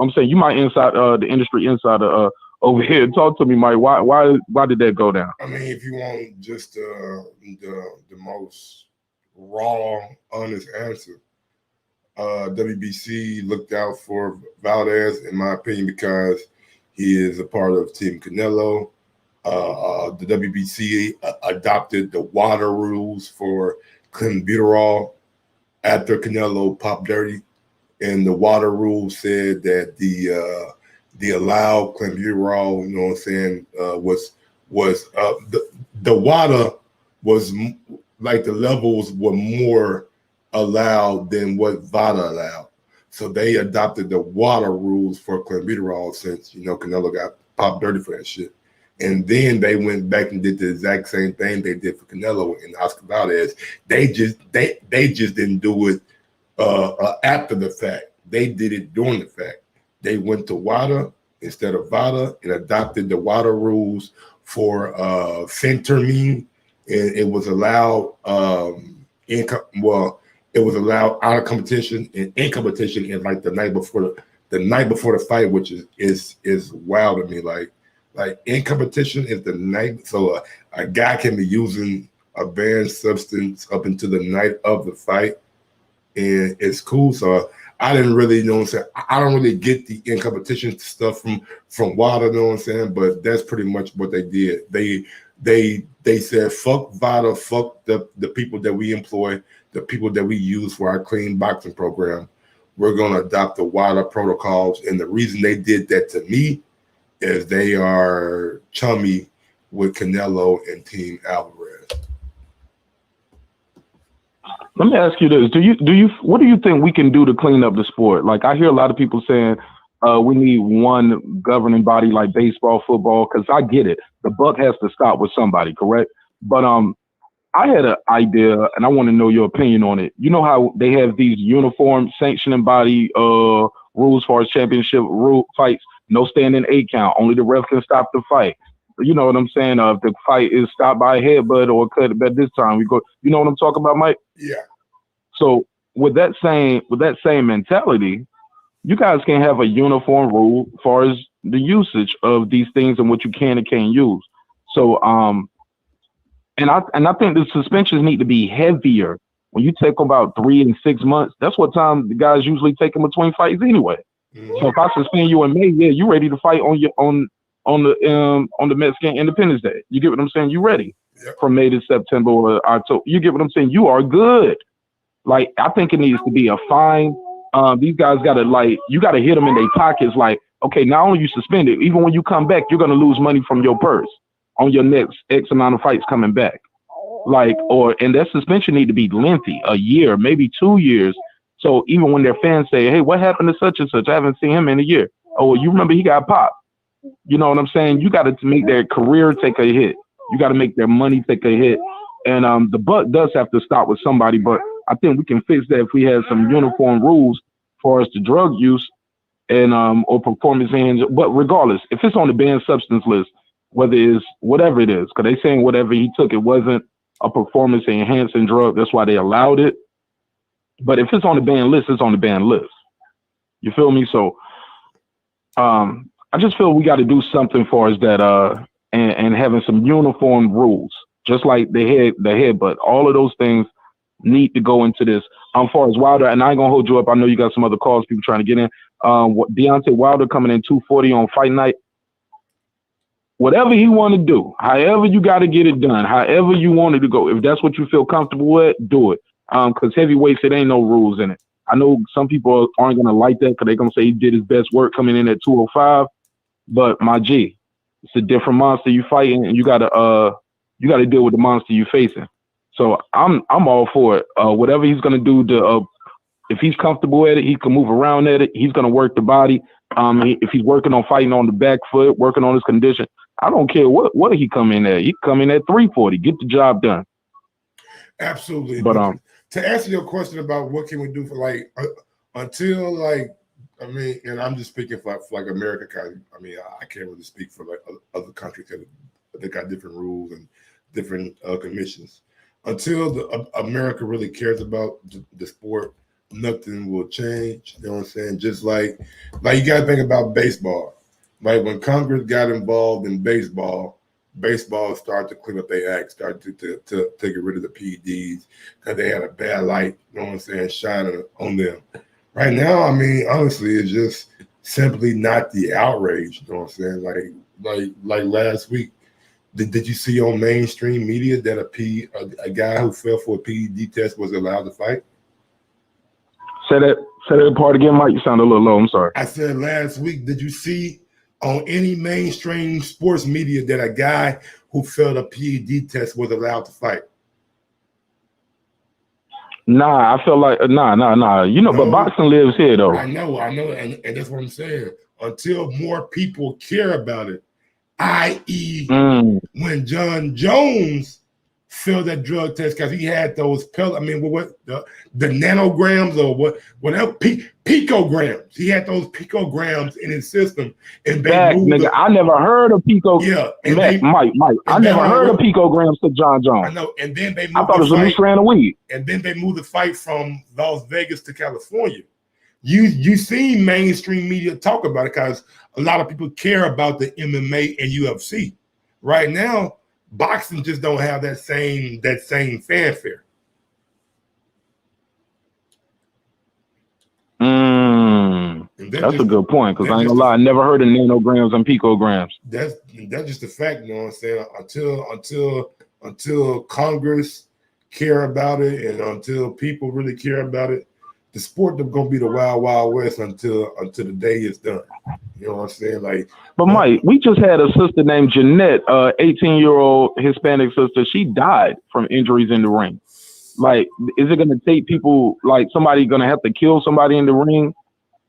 I'm saying you might inside the industry insider over here. Talk to me, Mike. Why did that go down? If you want just the most raw, honest answer, WBC looked out for Valdez, in my opinion, because he is a part of Team Canelo. The WBC adopted the water rules for clenbuterol after Canelo popped dirty, and the water rules said that the allowed clenbuterol, you know what I'm saying, was the water was like the levels were more allowed than what VADA allowed. So they adopted the water rules for clenbuterol since, Canelo got popped dirty for that shit. And then they went back and did the exact same thing they did for Canelo and Oscar Valdez. They just didn't do it after the fact. They did it during the fact. They went to WADA instead of VADA and adopted the WADA rules for phentermine, and it was allowed it was allowed out of competition and in competition in like the night before the fight, which is wild to me. Like in competition is the night, so a guy can be using a banned substance up until the night of the fight, and it's cool. So I didn't really know what I'm saying. I don't really get the in competition stuff from WADA, you know what I'm saying? But that's pretty much what they did. They said fuck VADA, fuck the people that we employ, the people that we use for our clean boxing program. We're gonna adopt the WADA protocols, and the reason they did that to me is they are chummy with Canelo and Team Alvarez. Let me ask you this: what do you think we can do to clean up the sport? Like I hear a lot of people saying we need one governing body like baseball, football. Because I get it, the buck has to stop with somebody, correct? But I had an idea, and I want to know your opinion on it. You know how they have these uniform sanctioning body rules for championship rule fights? No standing 8 count. Only the ref can stop the fight. You know what I'm saying? If the fight is stopped by a headbutt or cut, but this time we go. You know what I'm talking about, Mike? Yeah. So with that same mentality, you guys can have a uniform rule as far as the usage of these things and what you can and can't use. So and I think the suspensions need to be heavier. When you take about 3 and 6 months, that's what time the guys usually take in between fights anyway. So if I suspend you in May, yeah, you ready to fight on the Mexican Independence Day. You get what I'm saying? You ready from May to September or October. You get what I'm saying? You are good. Like, I think it needs to be a fine. These guys gotta you gotta hit them in their pockets. Like, okay, not only you suspended, even when you come back, you're gonna lose money from your purse on your next X amount of fights coming back. And that suspension need to be lengthy, a year, maybe 2 years. So even when their fans say, hey, what happened to such and such? I haven't seen him in a year. Oh, well, you remember he got popped. You know what I'm saying? You got to make their career take a hit. You got to make their money take a hit. And the buck does have to stop with somebody, but I think we can fix that if we have some uniform rules for us to drug use and or performance hands. But regardless, if it's on the banned substance list, whether it's whatever it is, because they saying whatever he took, it wasn't a performance enhancing drug. That's why they allowed it. But if it's on the banned list, it's on the banned list. You feel me? So I just feel we got to do something for us that and having some uniform rules, just like the headbutt. All of those things need to go into this. Far as Wilder, and I ain't gonna hold you up. I know you got some other calls, people trying to get in. Deontay Wilder coming in 240 on fight night. Whatever he want to do, however you got to get it done, however you want it to go. If that's what you feel comfortable with, do it. Because heavyweights, it ain't no rules in it. I know some people aren't gonna like that because they're gonna say he did his best work coming in at 205. But my G, it's a different monster you fighting, and you gotta deal with the monster you facing. So I'm all for it. Whatever he's gonna do to if he's comfortable at it, he can move around at it. He's gonna work the body. If he's working on fighting on the back foot, working on his condition, I don't care what he come in at. He come in at 340. Get the job done. Absolutely. But to answer your question about what can we do for until and I'm just speaking for America. I can't really speak for other countries because they got different rules and different commissions. Until America really cares about the sport, nothing will change. You know what I'm saying? Just like you got to think about baseball. Like when Congress got involved in baseball started to clean up their act, started to get rid of the PEDs because they had a bad light, you know what I'm saying, shining on them. Right now, honestly, it's just simply not the outrage, you know what I'm saying? Like last week, did you see on mainstream media that a guy who fell for a PED test was allowed to fight? Say that part again, Mike. You sound a little low. I'm sorry. I said last week, did you see on any mainstream sports media that a guy who failed a PED test was allowed to fight? Nah, I feel like nah. You know, but boxing lives here though. I know, and that's what I'm saying. Until more people care about it, i.e., when John Jones failed that drug test because he had those the nanograms or whatever picograms. He had those picograms in his system, and I never heard of pico. Yeah, Mike. I never heard of picograms to John Jones. I know, and then they moved I thought it was a new strand of weed. And then they moved the fight from Las Vegas to California. You see mainstream media talk about it because a lot of people care about the MMA and UFC. Right now, boxing just don't have that same fanfare. That's a good point because I ain't gonna lie, I never heard of nanograms and picograms. That's just a fact, you know what I'm saying? Until Congress care about it and until people really care about it, the sport is gonna be the wild, wild west until the day is done. You know what I'm saying? But Mike, we just had a sister named Jeanette, 18-year-old Hispanic sister. She died from injuries in the ring. Is it gonna take people somebody gonna have to kill somebody in the ring?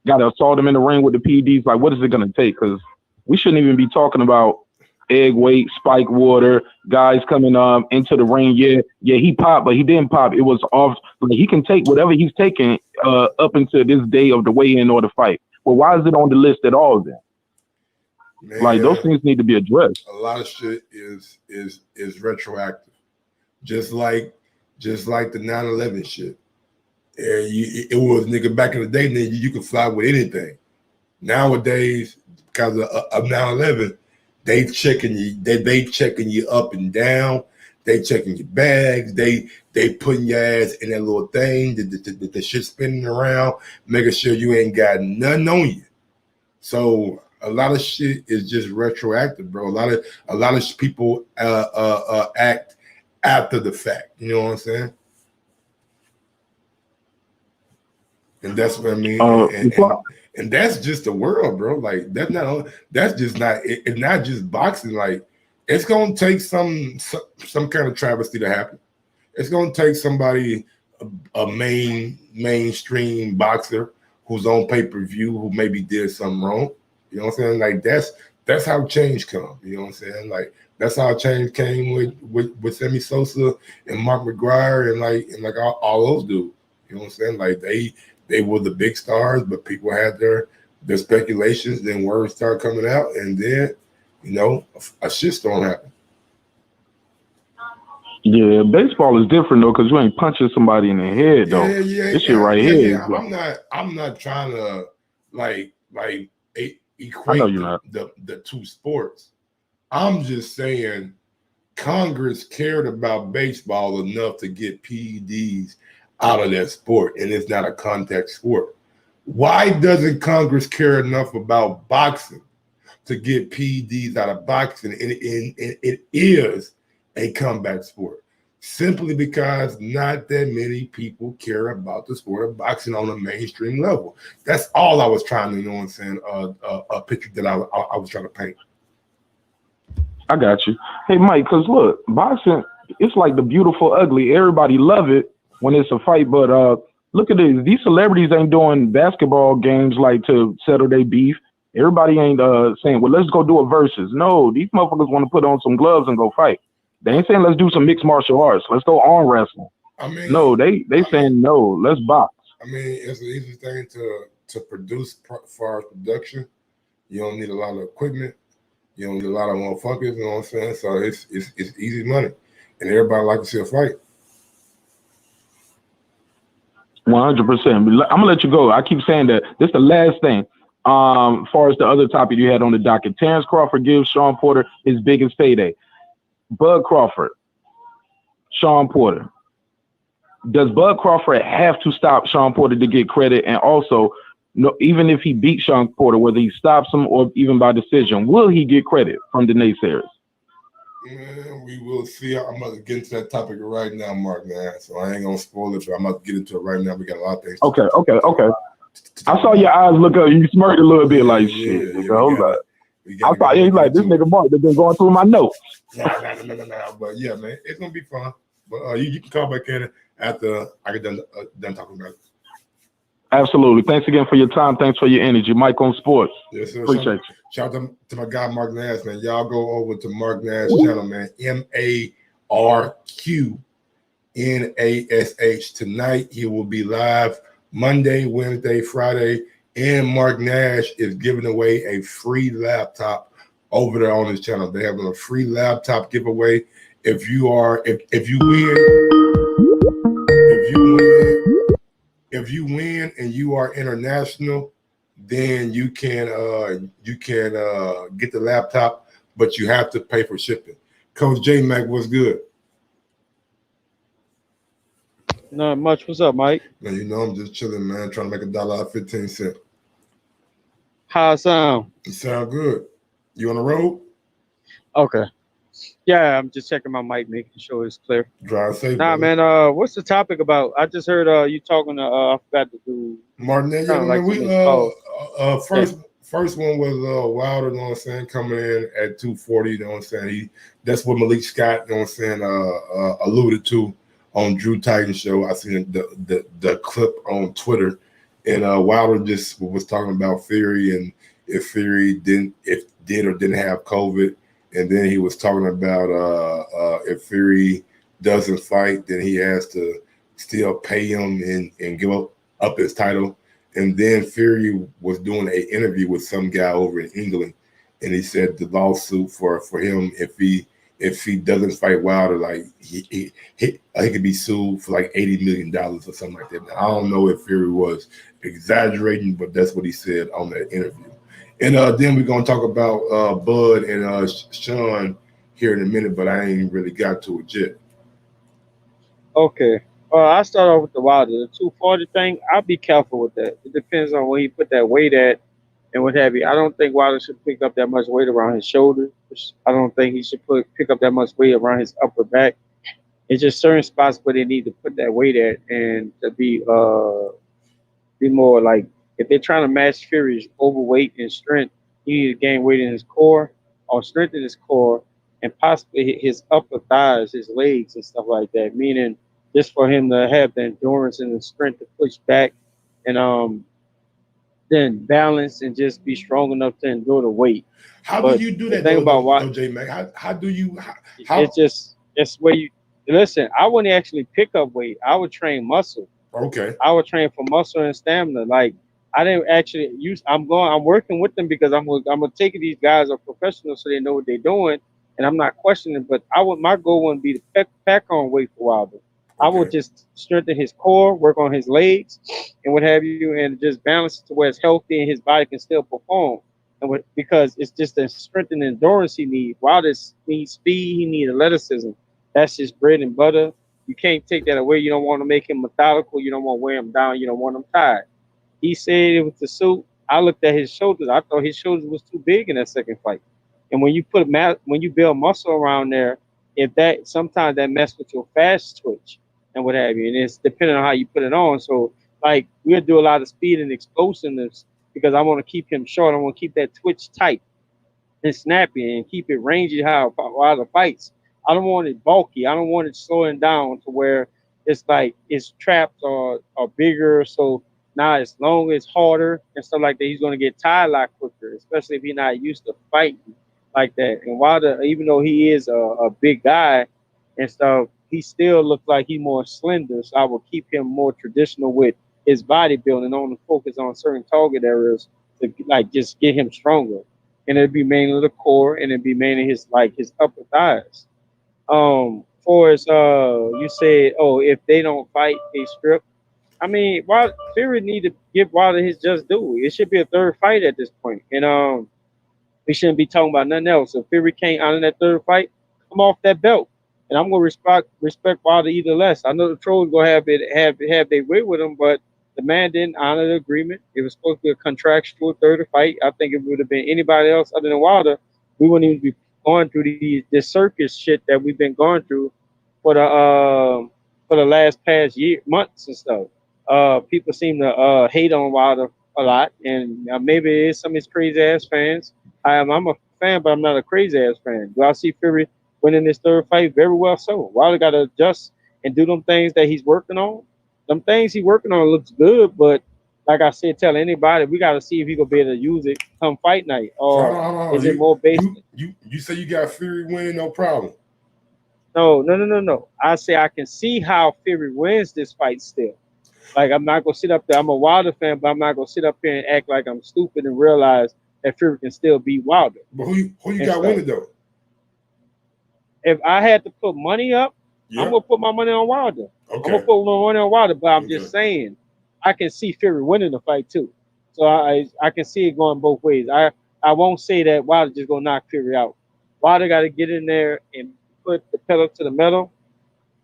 Got to assault them in the ring with the PEDs? What is it gonna take? Because we shouldn't even be talking about egg weight, spike water, guys coming into the ring. Yeah, he popped, but he didn't pop. It was off. Like, he can take whatever he's taking up until this day of the weigh-in or the fight. Well, why is it on the list at all then? Man, like, those things need to be addressed. A lot of shit is retroactive, just like the 9/11 shit. It was, nigga, back in the day, nigga, you could fly with anything. Nowadays, because of 9/11, they checking you up and down. They checking your bags. They putting your ass in that little thing. The shit spinning around, making sure you ain't got nothing on you. So a lot of shit is just retroactive, bro. A lot of people act after the fact. You know what I'm saying? And that's what I mean. And that's just the world, bro. Like, that's just not. It's not just boxing. Like, it's gonna take some kind of travesty to happen. It's gonna take somebody, a mainstream boxer who's on pay-per-view, who maybe did something wrong. You know what I'm saying? Like, that's how change comes. You know what I'm saying? Like, that's how change came with Sammy Sosa and Mark McGuire and like all those dudes. You know what I'm saying? Like, they were the big stars, but people had their speculations. Then words start coming out, and then, you know, a shitstorm happened. Yeah, baseball is different though, because you ain't punching somebody in the head though. This shit right here. Yeah. I'm not trying to like equate the two sports. I'm just saying Congress cared about baseball enough to get PEDs out of that sport, and it's not a contact sport. Why doesn't Congress care enough about boxing to get PEDs out of boxing? And it is a combat sport, simply because not that many people care about the sport of boxing on a mainstream level. That's all I was trying to, you know what I'm saying, a picture that I was trying to paint. I got you. Hey, Mike, because look, boxing, it's like the beautiful ugly. Everybody love it when it's a fight, but look at this. These celebrities ain't doing basketball games like to settle their beef. Everybody ain't saying, well, let's go do a versus. No, these motherfuckers want to put on some gloves and go fight. They ain't saying let's do some mixed martial arts. Let's go arm wrestling. I mean, no, they saying no, let's box. I mean, it's an easy thing to produce for our production. You don't need a lot of equipment. You don't need a lot of motherfuckers. You know what I'm saying? So it's easy money, and everybody like to see a fight. 100%. I'm gonna let you go. I keep saying that this is the last thing. As far as the other topic you had on the docket, Terence Crawford gives Shawn Porter his biggest payday. Bud Crawford, Shawn Porter. Does Bud Crawford have to stop Shawn Porter to get credit? And also, no, even if he beats Shawn Porter, whether he stops him or even by decision, will he get credit from the naysayers? Man, we will see. I'm about to get into that topic right now, Mark, man. So I ain't gonna spoil it, but I'm about to get into it right now. We got a lot of things. Okay. I saw your eyes look up. You smirked a little bit, like shit. Hold up. I thought you like this nigga Mark that's been going through my notes. No. But yeah, man, it's gonna be fun. But you can call back in after I get done talking about it. Absolutely. Thanks again for your time. Thanks for your energy. Mike on Sports. Yes, sir. Appreciate you. Shout out to my guy Mark Nash, man. Y'all go over to Mark Nash channel, man. MarkNash. Tonight he will be live Monday, Wednesday, Friday, and Mark Nash is giving away a free laptop over there on his channel. They're having a free laptop giveaway. If you win and you are international, then you can get the laptop, but you have to pay for shipping. Coach J Mac, what's good? Not much. What's up, Mike? Man, you know I'm just chilling, man, trying to make $1.15. How I sound? You sound good. You on the road? Okay. Yeah, I'm just checking my mic, making sure it's clear. Drive safe. Nah, brother. man. What's the topic about? I just heard you talking to. I forgot to do. Martin, yeah, like we first one was Wilder, you know what I'm saying, coming in at 240, you know what I'm saying. That's what Malik Scott, you know what I'm saying, alluded to on Drew Titan's show. I seen the clip on Twitter, and Wilder just was talking about Fury and if Fury did or didn't have COVID, and then he was talking about if Fury doesn't fight, then he has to still pay him and give up his title. And then Fury was doing an interview with some guy over in England, and he said the lawsuit for him if he doesn't fight Wilder, like he could be sued for like $80 million or something like that. Now, I don't know if Fury was exaggerating, but that's what he said on that interview. And then we're gonna talk about Bud and Shawn here in a minute, but I ain't really got to it yet. Okay. I start off with the Wilder. The 240 thing, I'll be careful with that. It depends on where he put that weight at and what have you. I don't think Wilder should pick up that much weight around his shoulders. I don't think he should pick up that much weight around his upper back. It's just certain spots where they need to put that weight at and to be more like if they're trying to match Fury's overweight and strength, he needs to gain weight in his core or strengthen his core and possibly his upper thighs, his legs and stuff like that. Meaning just for him to have the endurance and the strength to push back and then balance and just be strong enough to endure the weight. How But do you do the that, thing about why J Mac? How do you? it's where you listen. I wouldn't actually pick up weight. I would train muscle. Okay. I would train for muscle and stamina. Like I didn't actually use. I'm working with them because I'm gonna take these guys are professionals, so they know what they're doing, and I'm not questioning. But my goal wouldn't be to pack on weight for Wilder. I would just strengthen his core, work on his legs, and what have you, and just balance it to where it's healthy and his body can still perform. And because it's just the strength and endurance he needs. Wilder needs speed, he needs athleticism. That's his bread and butter. You can't take that away. You don't want to make him methodical. You don't want to wear him down. You don't want him tired. He said it was the suit. I looked at his shoulders. I thought his shoulders was too big in that second fight. And when you build muscle around there, if that sometimes that mess with your fast twitch and what have you, and it's depending on how you put it on. So like we'll do a lot of speed and explosiveness because I want to keep him short. I want to keep that twitch tight and snappy and keep it rangy how the fights. I don't want it bulky. I don't want it slowing down to where it's like its traps are bigger. So now it's longer, it's harder and stuff like that. He's gonna get tired a lot quicker, especially if he's not used to fighting like that. And Wilder, even though he is a big guy and stuff, he still looks like he's more slender. So I will keep him more traditional with his bodybuilding, on to focus on certain target areas to like just get him stronger. And it'd be mainly the core and it'd be mainly his upper thighs. For as you said, oh, if they don't fight, they strip. I mean, Fury need to give Wilder his just due. It should be a third fight at this point. And we shouldn't be talking about nothing else. If Fury can't honor that third fight, come off that belt. And I'm gonna respect Wilder either less. I know the trolls gonna have their way with him, but the man didn't honor the agreement. It was supposed to be a contractual third fight. I think if it would have been anybody else other than Wilder, we wouldn't even be going through this circus shit that we've been going through for the last past months and stuff. People seem to hate on Wilder a lot, and maybe it is some of his crazy ass fans. I'm a fan, but I'm not a crazy ass fan. Do I see Fury winning this third fight? Very well so. Wilder got to adjust and do them things that he's working on. Them things he's working on looks good, but like I said, tell anybody, we got to see if he gonna be able to use it come fight night, or So hold on. is it more based? You say you got Fury winning, no problem. No. I say I can see how Fury wins this fight still. Like I'm not gonna sit up there. I'm a Wilder fan, but I'm not gonna sit up here and act like I'm stupid and realize that Fury can still beat Wilder. But who you got winning though? If I had to put money up, I'm gonna put my money on Wilder. Okay. I'm gonna put my money on Wilder, but I'm just saying I can see Fury winning the fight too. So I can see it going both ways. I won't say that Wilder just gonna knock Fury out. Wilder got to get in there and put the pedal to the metal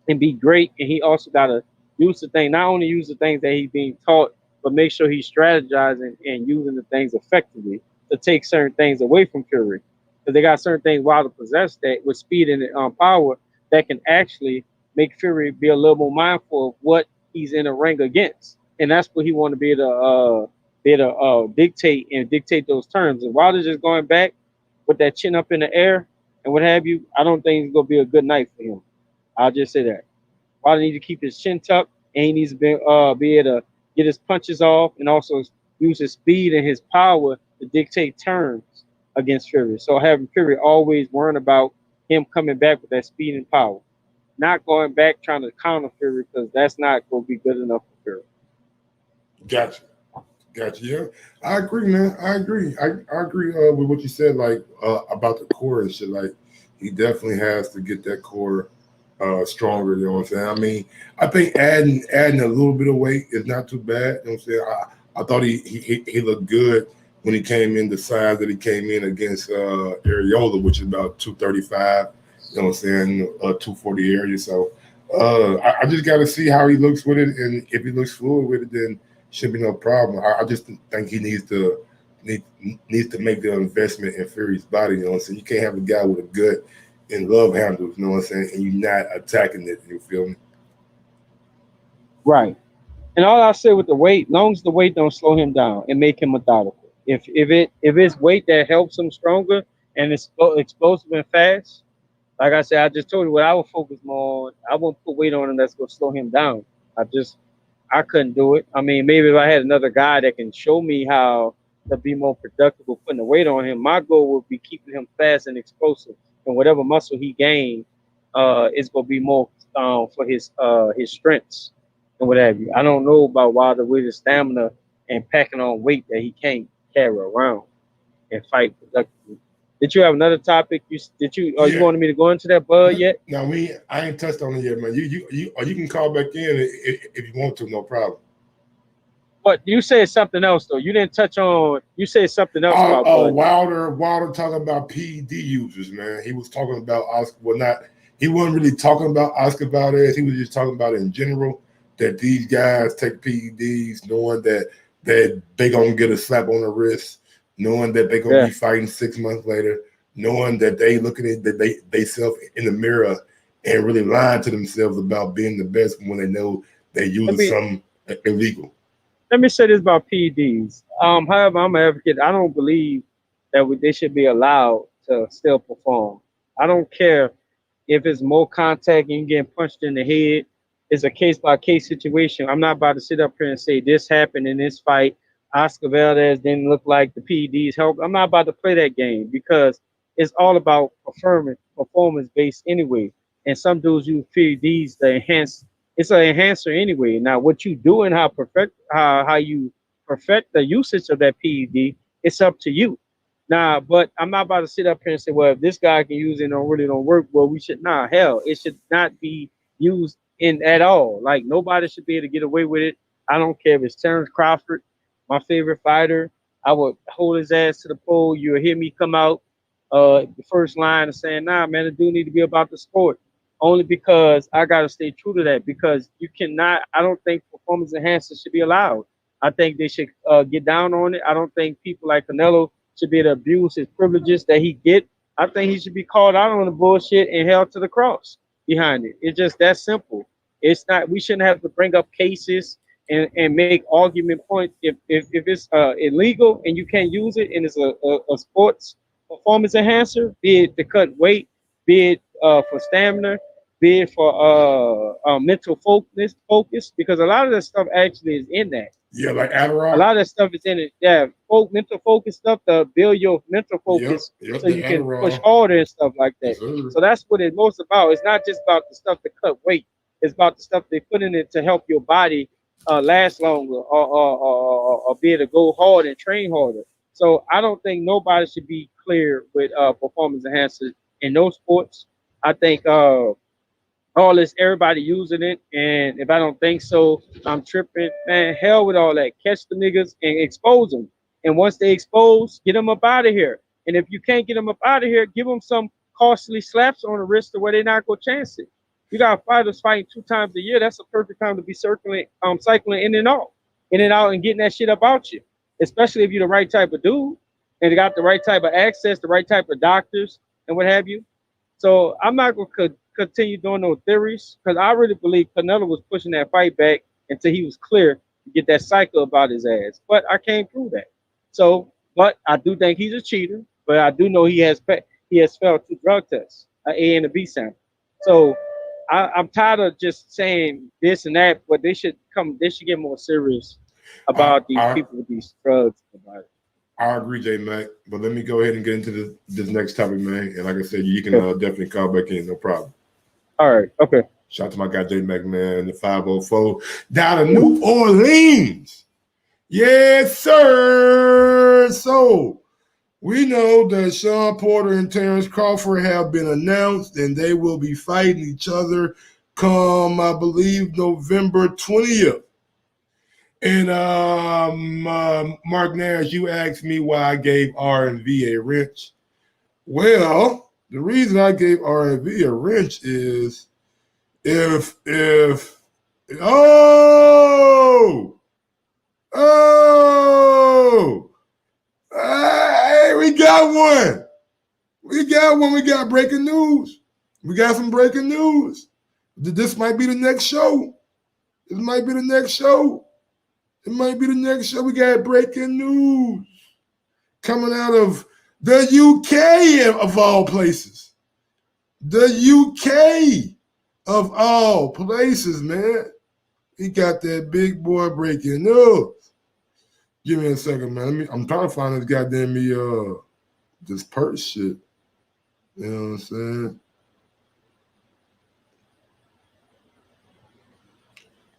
and be great, and he also got to use the thing. Not only use the things that he's being taught, but make sure he's strategizing and using the things effectively to take certain things away from Fury. Because they got certain things Wilder possessed that with speed and power that can actually make Fury be a little more mindful of what he's in the ring against, and that's what he want to be able to dictate those terms. And Wilder's just going back with that chin up in the air and what have you, I don't think it's gonna be a good night for him. I'll just say that. Wilder needs to keep his chin tucked, and he needs to be able to get his punches off and also use his speed and his power to dictate terms against Fury. So having Fury always worrying about him coming back with that speed and power, not going back trying to counter Fury because that's not going to be good enough for Fury. Gotcha. Gotcha. Yeah, I agree, man. I agree. I agree with what you said, like about the core and shit. Like he definitely has to get that core stronger. You know what I'm saying? I mean, I think adding a little bit of weight is not too bad. You know what I'm saying? I thought he looked good when he came in the size that he came in against Areola, which is about 235. You know what I'm saying? 240 area. So I just got to see how he looks with it, and if he looks fluid with it, then should be no problem. I just think he needs to make the investment in Fury's body. You know what I'm saying? You can't have a guy with a gut and love handles, you know what I'm saying, and you're not attacking it. You feel me? Right. And all I say with the weight, long as the weight don't slow him down and make him methodical. If it's weight that helps him stronger and it's explosive and fast, like I said, I just told you what I would focus more on. I won't put weight on him that's gonna slow him down. I couldn't do it. I mean, maybe if I had another guy that can show me how to be more productive with putting the weight on him, my goal would be keeping him fast and explosive. And whatever muscle he gained, is gonna be more for his strengths and what have you. I don't know about Wilder with his stamina and packing on weight that he can't carry around and fight productively. Did you have another topic? You Yeah. wanted me to go into that, Bud, yet? No, I ain't touched on it yet, man. You can call back in if you want to, no problem. But you said something else though. You didn't touch on. You said something else about Bud. Wilder talking about PED users, man. He was talking about Oscar. Well, not he wasn't really talking about Oscar Valdez. He was just talking about it in general that these guys take PEDs, knowing that they gonna get a slap on the wrist, knowing that they gonna be fighting 6 months later, knowing that they looking at they self in the mirror and really lying to themselves about being the best when they know they using something illegal. Let me say this about PEDs. However, I'm an advocate. I don't believe that they should be allowed to still perform. I don't care if it's more contact and you getting punched in the head. It's a case by case situation. I'm not about to sit up here and say this happened in this fight. Oscar Valdez didn't look like the PEDs helped. I'm not about to play that game because it's all about performance based anyway. And some dudes use PEDs to enhance. It's an enhancer anyway. Now, what you do and how you perfect the usage of that PED, it's up to you. Nah, but I'm not about to sit up here and say, well, if this guy can use it and it really don't work, well, we should not. Hell, it should not be used in at all. Like nobody should be able to get away with it. I don't care if it's Terence Crawford, my favorite fighter. I would hold his ass to the pole. You'll hear me come out the first line and saying, nah, man, the dude need to be about the sport. Only because I gotta stay true to that because you cannot. I don't think performance enhancers should be allowed. I think they should get down on it. I don't think people like Canelo should be able to abuse his privileges that he get. I think he should be called out on the bullshit and held to the cross behind it. It's just that simple. It's not. We shouldn't have to bring up cases and make argument points if it's illegal and you can't use it and it's a sports performance enhancer, be it to cut weight, be it for stamina, be it for mental focus, because a lot of that stuff actually is in that. Yeah, like Adderall. A lot of that stuff is in it. Yeah, mental focus stuff to build your mental focus so you can push harder and stuff like that. So that's what it's most about. It's not just about the stuff to cut weight. It's about the stuff they put in it to help your body last longer or be able to go hard and train harder. So I don't think nobody should be clear with performance enhancers in those sports. I think all this everybody using it, and if I don't think so, I'm tripping. Man, hell with all that. Catch the niggas and expose them. And once they expose, get them up out of here. And if you can't get them up out of here, give them some costly slaps on the wrist to where they're not gonna chance it. You got fighters fighting 2 times a year. That's a perfect time to be cycling in and out, and getting that shit up out you. Especially if you're the right type of dude and they got the right type of access, the right type of doctors and what have you. So I'm not gonna continue doing no theories because I really believe Canelo was pushing that fight back until he was clear to get that cycle about his ass. But I can't prove that. So, but I do think he's a cheater. But I do know he has failed 2 drug tests, an A and a B sample. So I'm tired of just saying this and that. But they should get more serious about these people with these drugs. About it. I agree, J Mac. But let me go ahead and get into this next topic, man. And like I said, you can definitely call back in, no problem. All right. Okay. Shout out to my guy J Mac, man, the 504 down to New Orleans. Yes, sir. So we know that Shawn Porter and Terence Crawford have been announced, and they will be fighting each other come, I believe, November 20th. And Mark Nash, you asked me why I gave R&V a wrench. Well, the reason I gave R&V a wrench is if hey, we got one. We got breaking news. We got some breaking news. This might be the next show. It might be the next show. We got breaking news coming out of the UK of all places. The UK of all places, man. He got that big boy breaking news. Give me a second, man. I'm trying to find this goddamn this purse shit. You know what I'm saying?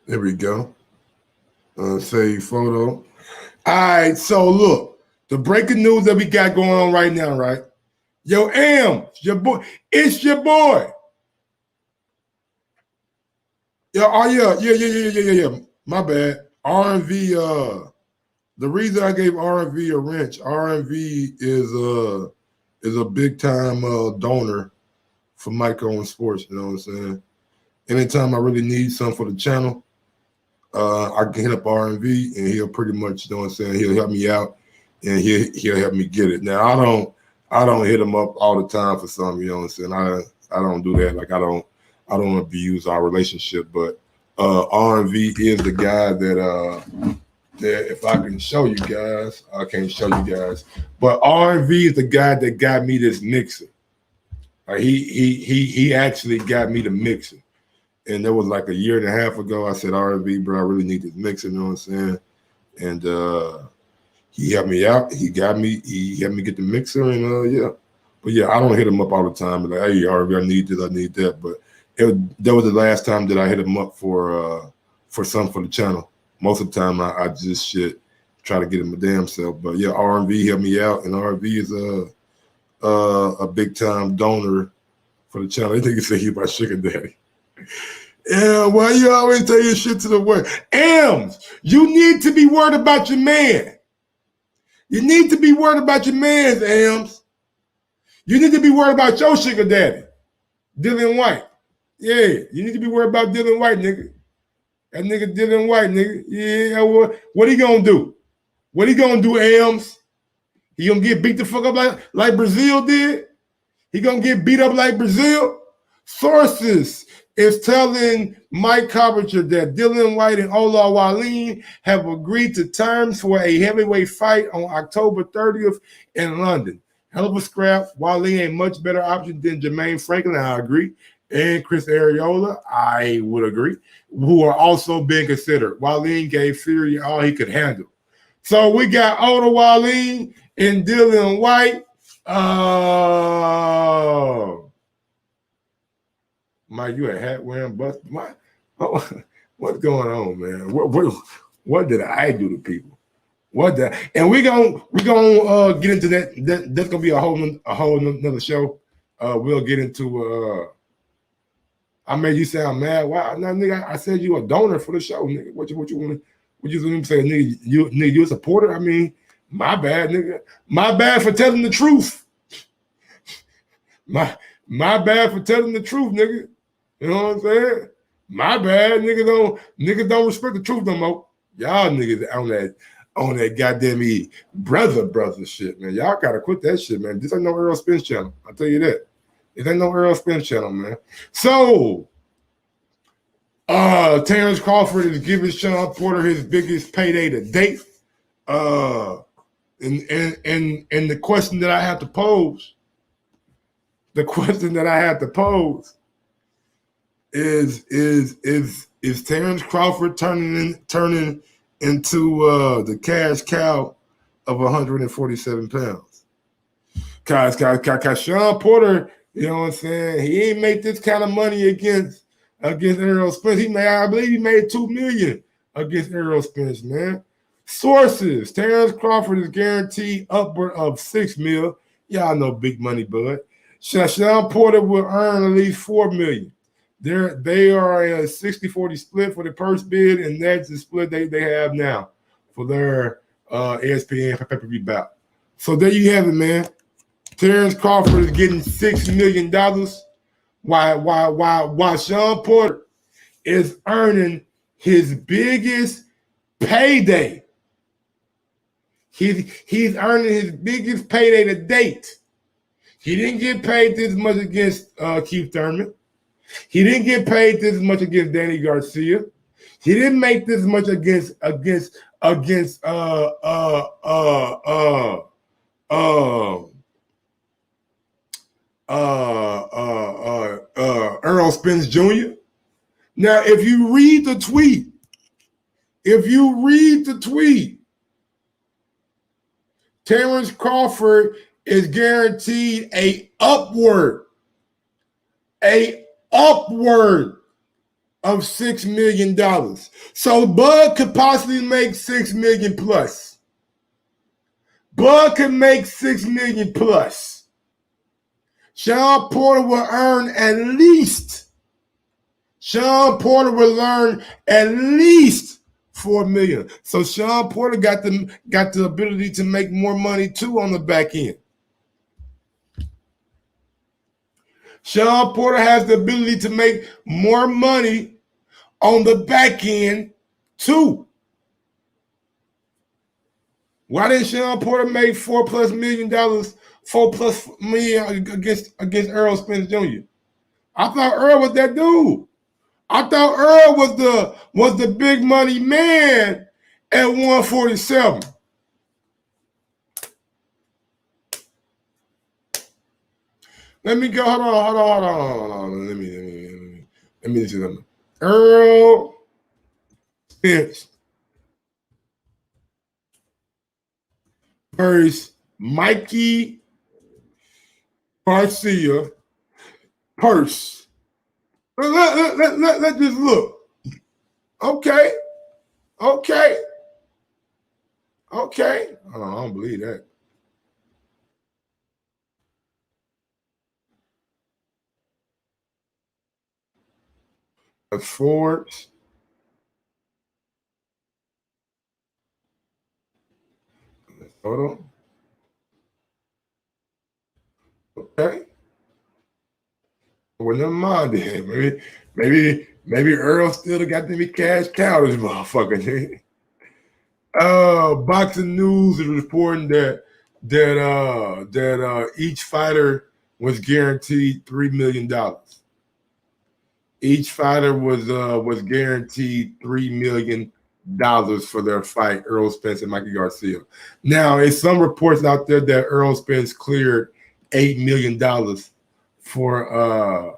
There we go. Save photo. All right, so look, the breaking news that we got going on right now, right? Yo, your boy, it's your boy. Yeah. My bad. R&V. The reason I gave R&V a wrench, R&V is a big time donor for Mike Owen Sports. You know what I'm saying? Anytime I really need something for the channel, I can hit up R&V and he'll pretty much, you know what I'm saying, he'll help me out and he'll help me get it. Now I don't hit him up all the time for something, you know what I'm saying. I don't do that. Like I don't abuse our relationship, but R&V is the guy that if I can show you guys, I can't show you guys, but R&V is the guy that got me this mixer. He actually got me the mixer. And that was like a year and a half ago. I said, R&V, bro, I really need this mixer, you know what I'm saying? And he helped me out. He helped me get the mixer, and yeah. But yeah, I don't hit him up all the time. But like, hey, R&V, I need this, I need that. But that was the last time that I hit him up for something for the channel. Most of the time, I just try to get him a damn self. But yeah, R&V helped me out, and R&V is a big time donor for the channel. I think he said he's my sugar daddy. Yeah, why you always tell your shit to the world? Ams, you need to be worried about your man. You need to be worried about your man's, Ams. You need to be worried about your sugar daddy, Dylan White. Yeah, you need to be worried about Dylan White, nigga. That nigga Dylan White, nigga. Yeah, what he gonna do? What he gonna do, Ams? He gonna get beat the fuck up like Brazil did? He gonna get beat up like Brazil? Sources is telling Mike Carpenter that Dylan White and Ola Wallin have agreed to terms for a heavyweight fight on October 30th in London. Hell of a scrap. Wallin a much better option than Jermaine Franklin, I agree, and Chris Arreola, I would agree, who are also being considered. Wallin gave Fury all he could handle. So we got Ola Wallin and Dylan White. Mike, you a hat wearing bust? What's going on, man? What did I do to people? And we're gonna get into that. That's gonna be a whole another show. We'll get into. I made you sound mad. Wow, now nigga, I said you a donor for the show, nigga. What you want to? What you want to say, nigga? You a supporter? I mean, my bad, nigga. My bad for telling the truth. My bad for telling the truth, nigga. You know what I'm saying? My bad, niggas don't respect the truth no more. Y'all niggas on that goddamn brother shit, man. Y'all gotta quit that shit, man. This ain't no Earl Spence channel. I'll tell you that. It ain't no Earl Spence channel, man. So Terence Crawford is giving Shawn Porter his biggest payday to date. And the question that I have to pose. Is Terence Crawford turning into the cash cow of 147 pounds. Cause Shawn Porter, you know what I'm saying? He ain't make this kind of money against Errol Spence. I believe he made $2 million against Errol Spence, man. Sources: Terence Crawford is guaranteed upward of $6 million. Y'all know big money, bud. Shawn Porter will earn at least $4 million. They are a 60-40 split for the purse bid, and that's the split they have now for their ESPN pay-per-view bout. So there you have it, man. Terence Crawford is getting $6 million, while Shawn Porter is earning his biggest payday. He's earning his biggest payday to date. He didn't get paid this much against Keith Thurman. He didn't get paid this much against Danny Garcia. He didn't make this much against Errol Spence Jr. Now, if you read the tweet, Terence Crawford is guaranteed a upward of $6 million. So Bud could possibly make $6 million plus. Bud could make $6 million plus. Shawn Porter will earn at least $4 million. So Shawn Porter got the ability to make more money too on the back end. Shawn Porter has the ability to make more money on the back end too. Why didn't Shawn Porter make $4+ million against Errol Spence Jr.? I thought Earl was that dude. I thought Earl was the big money man at 147. Let me go. Hold on. Let me see something. Errol Spence versus Mikey Garcia purse. Let's just look. Okay. Hold on, I don't believe that. That's Forbes. Hold on. Okay. Well, never mind then. Maybe Earl still got to be cash cow this motherfucker. Boxing News is reporting that each fighter was guaranteed $3 million. Each fighter was guaranteed $3 million for their fight, Errol Spence and Mikey Garcia. Now, there's some reports out there that Errol Spence cleared $8 million for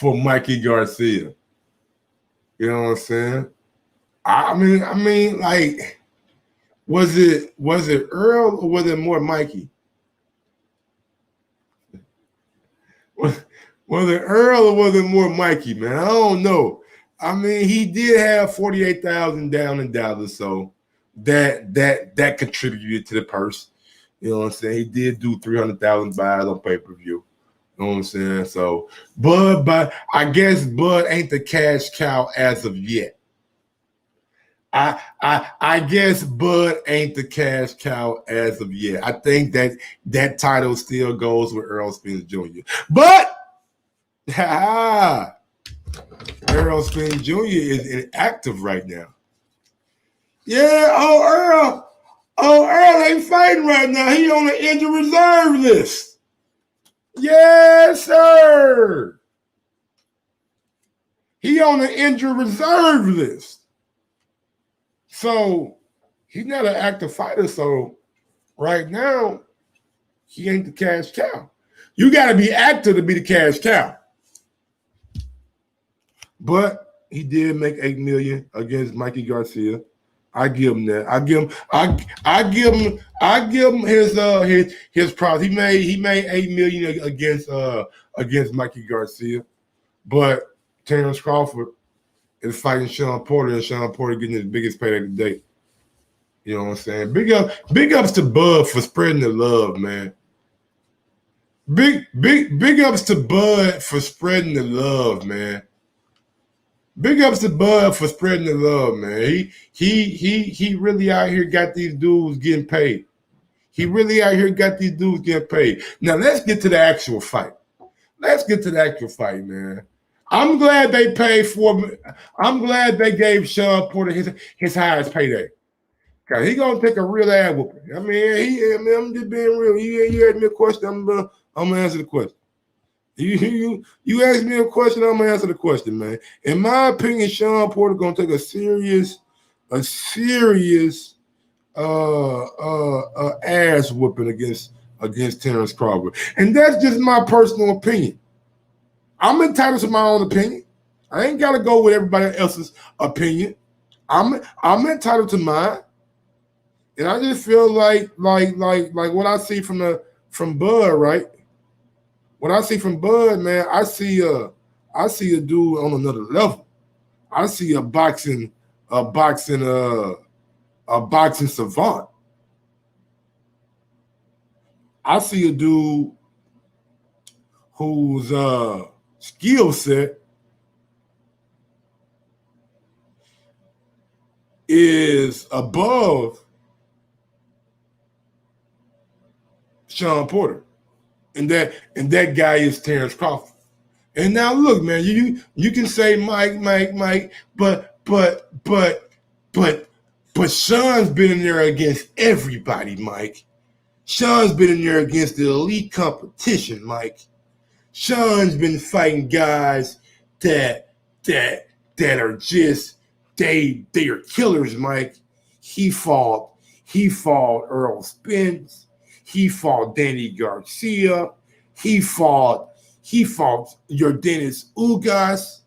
Mikey Garcia. You know what I'm saying? I mean, like, was it Earl or was it more Mikey? Was it Earl or was it more Mikey, man? I don't know. I mean, he did have 48,000 down in Dallas, so that contributed to the purse. You know what I'm saying? He did do 300,000 buys on pay-per-view. You know what I'm saying? So, but I guess Bud ain't the cash cow as of yet. I guess Bud ain't the cash cow as of yet. I think that title still goes with Errol Spence Jr. But Errol Spence Jr. is inactive right now. Yeah, Earl ain't fighting right now. He on the injured reserve list. Yes, sir. He on the injured reserve list. So he's not an active fighter. So right now, he ain't the cash cow. You got to be active to be the cash cow. But he did make $8 million against Mikey Garcia. I give him that. I give him his props. He made $8 million against Mikey Garcia, but Terence Crawford is fighting Shawn Porter, and Shawn Porter getting his biggest payday today. You know what I'm saying? Big ups to Bud for spreading the love, man. Big ups to Bud for spreading the love, man. Big ups to Bud for spreading the love, man. He really out here got these dudes getting paid. He really out here got these dudes getting paid. Now let's get to the actual fight. Man. I'm glad they paid for. I'm glad they gave Shawn Porter his highest payday. Cause he gonna take a real ass whooping. I mean, I'm just being real. You asked me a question. I'm gonna answer the question. You asked me a question, I'm gonna answer the question, man. In my opinion, Shawn Porter gonna take a serious ass whooping against Terence Crawford. And that's just my personal opinion. I'm entitled to my own opinion. I ain't gotta go with everybody else's opinion. I'm entitled to mine. And I just feel like what I see from Bud, right? What I see from Bud, man, I see a dude on another level. I see a boxing savant. I see a dude whose skill set is above Shawn Porter. And that guy is Terence Crawford. And now look, man, you can say Mike, but Shawn's been in there against everybody, Mike. Shawn's been in there against the elite competition, Mike. Shawn's been fighting guys that are just they are killers, Mike. He fought Earl Spence. He fought Danny Garcia. He fought your Dennis Ugas.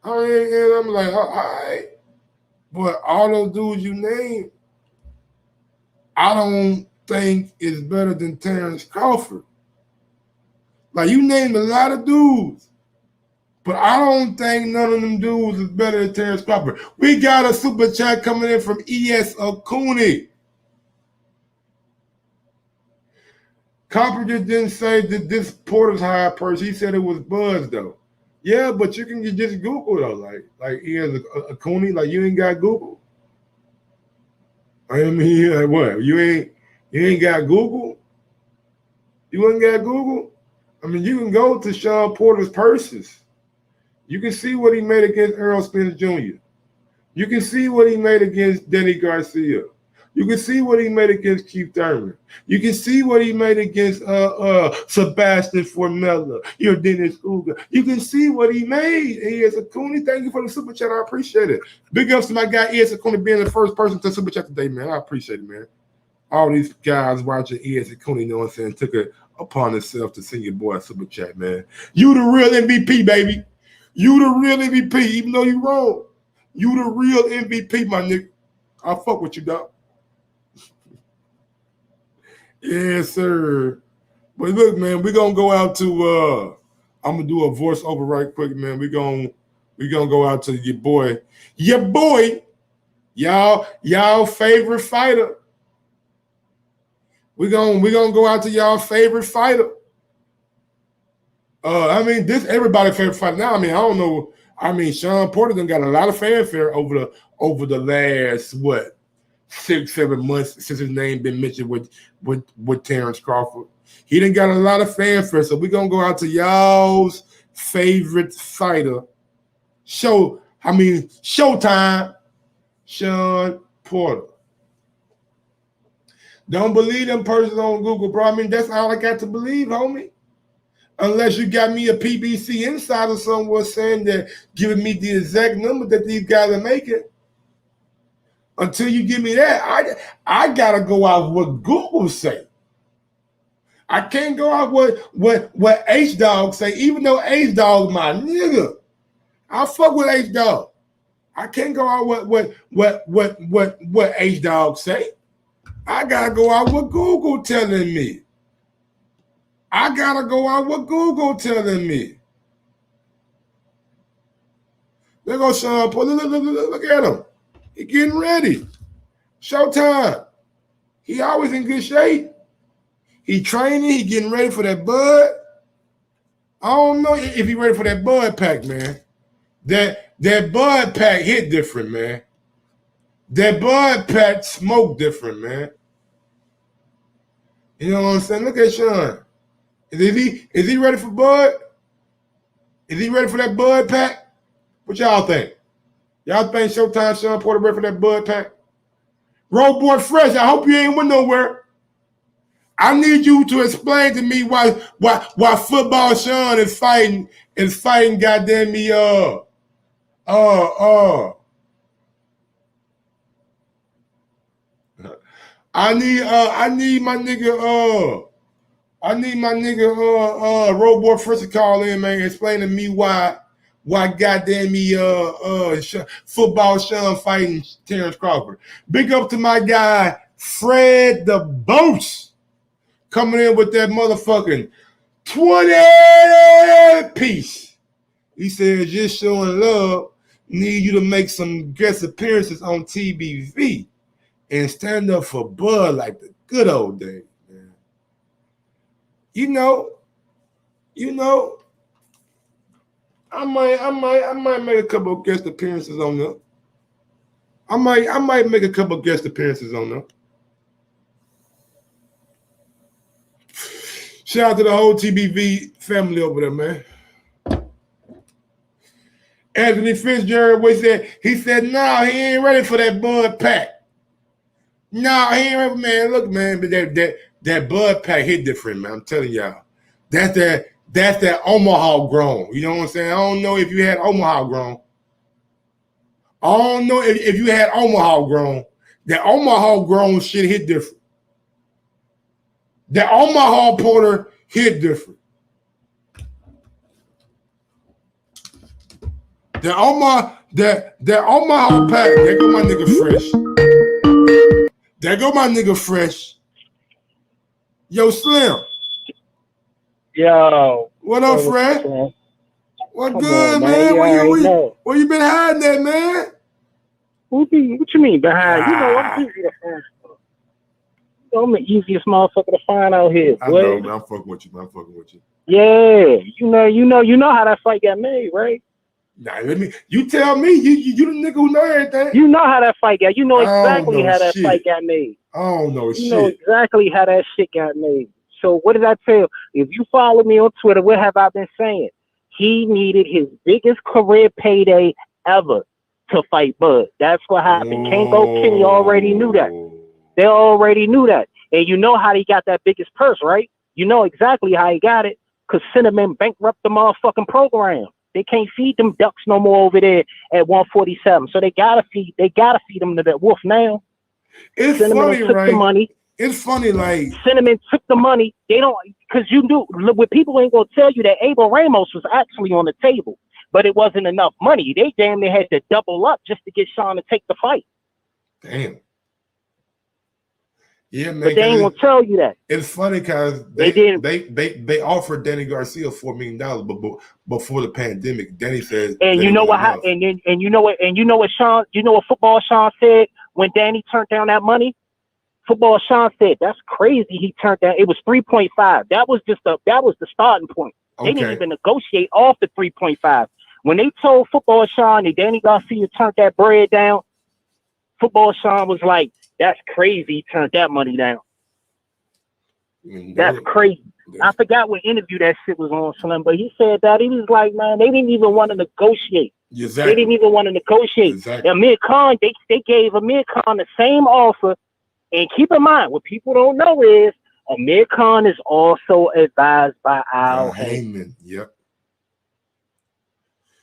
And I'm like, all right. But all those dudes you named, I don't think is better than Terence Crawford. Like, you named a lot of dudes, but I don't think none of them dudes is better than Terence Crawford. We got a super chat coming in from E.S. Okuni. Crawford just didn't say that this Porter's high person. He said it was Buzz, though. Yeah, but you can just Google, though. Like E.S. Okuni, like you ain't got Google. I mean, like what? You ain't got Google? You ain't got Google? I mean, you can go to Shawn Porter's purses. You can see what he made against Earl Spence Jr. You can see what he made against Danny Garcia. You can see what he made against Keith Thurman. You can see what he made against Sebastian Formella, your Dennis Uga. You can see what he made. E.S. Akuni, thank you for the super chat. I appreciate it. Big ups to my guy E.S. Akuni being the first person to super chat today, man. I appreciate it, man. All these guys watching E.S. Akuni, you know what I'm saying, took it upon themselves to send your boy a super chat, man. You the real MVP, baby. You the real MVP, even though you wrong. You the real MVP, my nigga. I fuck with you, dog. Yes, sir. But look, man, we're gonna go out to I'm gonna do a voiceover right quick, man. We're gonna go out to your boy, y'all favorite fighter. We're gonna go out to y'all favorite fighter. I mean, this everybody's favorite fighter now. I mean, I don't know. I mean, Shawn Porter done got a lot of fanfare over the last 6-7 months since his name been mentioned with Terence Crawford. He done got a lot of fanfare. So we're gonna go out to y'all's favorite fighter. Showtime, Shawn Porter. Don't believe them persons on Google, bro. I mean, that's all I got to believe, homie. Unless you got me a PBC insider somewhere saying that, giving me the exact number that these guys are making. Until you give me that, I gotta go out what Google say. I can't go out what H-Dog say, even though H-Dog my nigga. I fuck with H Dog. I can't go out what H Dog say. I gotta go out what Google telling me. I gotta go out what Google telling me. There goes Shawn Paul. Look at him. He getting ready. Showtime. He always in good shape. He training. He getting ready for that bud. I don't know if he ready for that bud pack, man. That bud pack hit different, man. That bud pack smoke different, man. You know what I'm saying? Look at Shawn. Is he ready for bud? Is he ready for that bud pack? What y'all think? Y'all think Showtime Shawn Porter ready for that bud pack? Road boy Fresh, I hope you ain't went nowhere. I need you to explain to me why football Shawn is fighting goddamn me I need my nigga Road boy Fresh to call in, man, explain to me why goddamn me football Shawn fighting Terence Crawford. Big up to my guy Fred the Boast coming in with that motherfucking 20 piece. He said, just showing love, need you to make some guest appearances on TBV and stand up for Bud like the good old days, man. You know, I might make a couple of guest appearances on them. I might make a couple of guest appearances on them. Shout out to the whole TBV family over there, man. Anthony Fitzgerald he said, no, he ain't ready for that Bud pack. No, he ain't ready, man. Look, man, but that Bud pack hit different, man. I'm telling y'all. That's that Omaha grown. You know what I'm saying? I don't know if you had Omaha grown. I don't know if you had Omaha grown. That Omaha grown shit hit different. The Omaha Porter hit different. The Omaha pack. There go my nigga Fresh. There go my nigga Fresh. Yo, Slim. Yo. What up, Fred? What good, man? Where you been hiding at, man? What you mean behind? You know I'm easy to find. I'm the easiest motherfucker to find out here. I know, man. I'm fucking with you. Yeah, you know how that fight got made, right? Nah, you tell me. You the nigga who know everything. You know how that fight got. You know exactly how that fight got made. I don't know shit. You know exactly how that shit got made. So what did I tell you? If you follow me on Twitter, what have I been saying? He needed his biggest career payday ever to fight Bud. That's what happened. Kango Kenny already knew that. They already knew that. And you know how he got that biggest purse, right? You know exactly how he got it. Because Cinnamon bankrupted the motherfucking program. They can't feed them ducks no more over there at 147. So they gotta feed them to that wolf now. It's Cinnamon funny, took right? the money. It's funny, like Cinnamon took the money. They don't, because you do. What people ain't gonna tell you that Abel Ramos was actually on the table, but it wasn't enough money. They damn near had to double up just to get Shawn to take the fight. Damn. Yeah, man. But they ain't gonna tell you that. It's funny because they offered Danny Garcia $4 million, but before the pandemic, Danny says. And you know what happened? And you know what Shawn? You know what football Shawn said when Danny turned down that money? Football Shawn said that's crazy. He turned down. It was 3.5. That was the starting point. They didn't even negotiate off the 3.5. When they told football Shawn that Danny Garcia turned that bread down, football Shawn was like, "That's crazy. He turned that money down. That's crazy." I forgot what interview that shit was on, Slim, but he said that. He was like, "Man, they didn't even want to negotiate. Exactly. They didn't even want to negotiate." Exactly. Amir Khan, they gave Amir Khan the same offer. And keep in mind, what people don't know is Amir Khan is also advised by Al Heyman. Yep.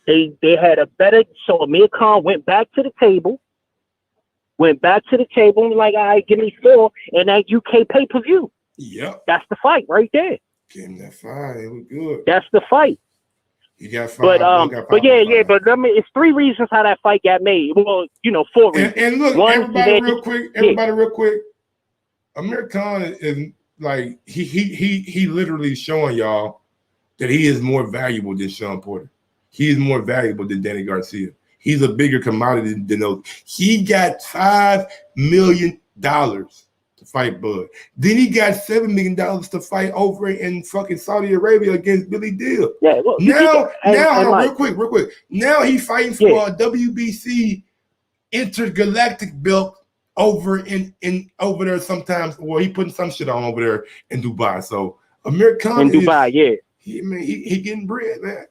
They had a better, so Amir Khan went back to the table and was like, all right, give me 4 and that UK pay-per-view. Yep. That's the fight right there. Give him that fight. It was good. That's the fight. He got five. But it's 3 reasons how that fight got made. Well, 4 reasons. And look, One, everybody, real quick. Amir Khan is like he literally showing y'all that he is more valuable than Shawn Porter. He is more valuable than Danny Garcia. He's a bigger commodity than those. He got $5 million to fight Bud. Then he got $7 million to fight over in fucking Saudi Arabia against Billy Deal. Yeah, well, real quick. Now he's fighting for a WBC intergalactic belt over over there sometimes. Well, he putting some shit on over there in Dubai. So Amir Khan in Dubai, he getting bread, man.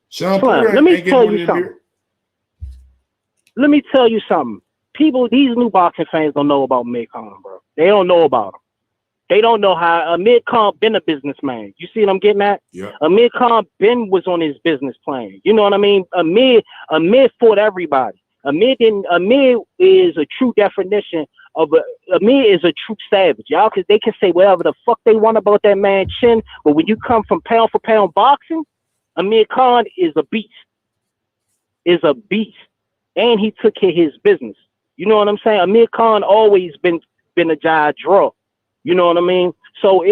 Shawn Porter let me tell you something. Let me tell you something. These new boxing fans don't know about Amir Khan, bro. They don't know about him. They don't know how Amir Khan been a businessman. You see what I'm getting at? Yeah. Amir Khan was on his business plan. You know what I mean? Amir fought everybody. Amir is a true definition of Amir is a true savage. Y'all, because they can say whatever the fuck they want about that man's chin, but when you come from pound for pound boxing, Amir Khan is a beast. And he took care of his business. You know what I'm saying? Amir Khan always been a giant draw. You know what I mean? So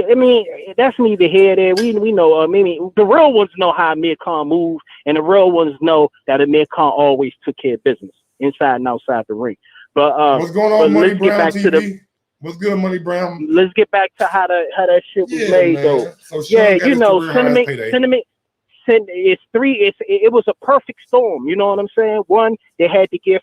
that's neither here nor there. We know. The real ones know how Amir Khan moves, and the real ones know that Amir Khan always took care of business inside and outside the ring. But what's going on, Money Brown TV? What's good, Money Brown? Let's get back to how that shit was made, man. Though. So sentiment. It's 3. It was a perfect storm. You know what I'm saying? One, they had to give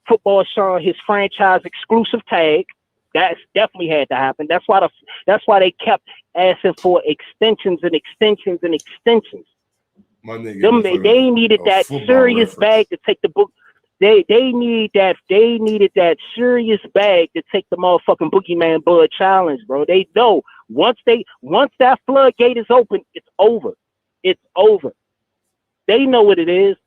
Football Shawn his franchise exclusive tag. That's definitely had to happen. That's why they kept asking for extensions and extensions and extensions. They needed that serious bag to take the book. They needed that serious bag to take the motherfucking Boogeyman Bud challenge, bro. They know once that floodgate is open, it's over. It's over. They know what it is.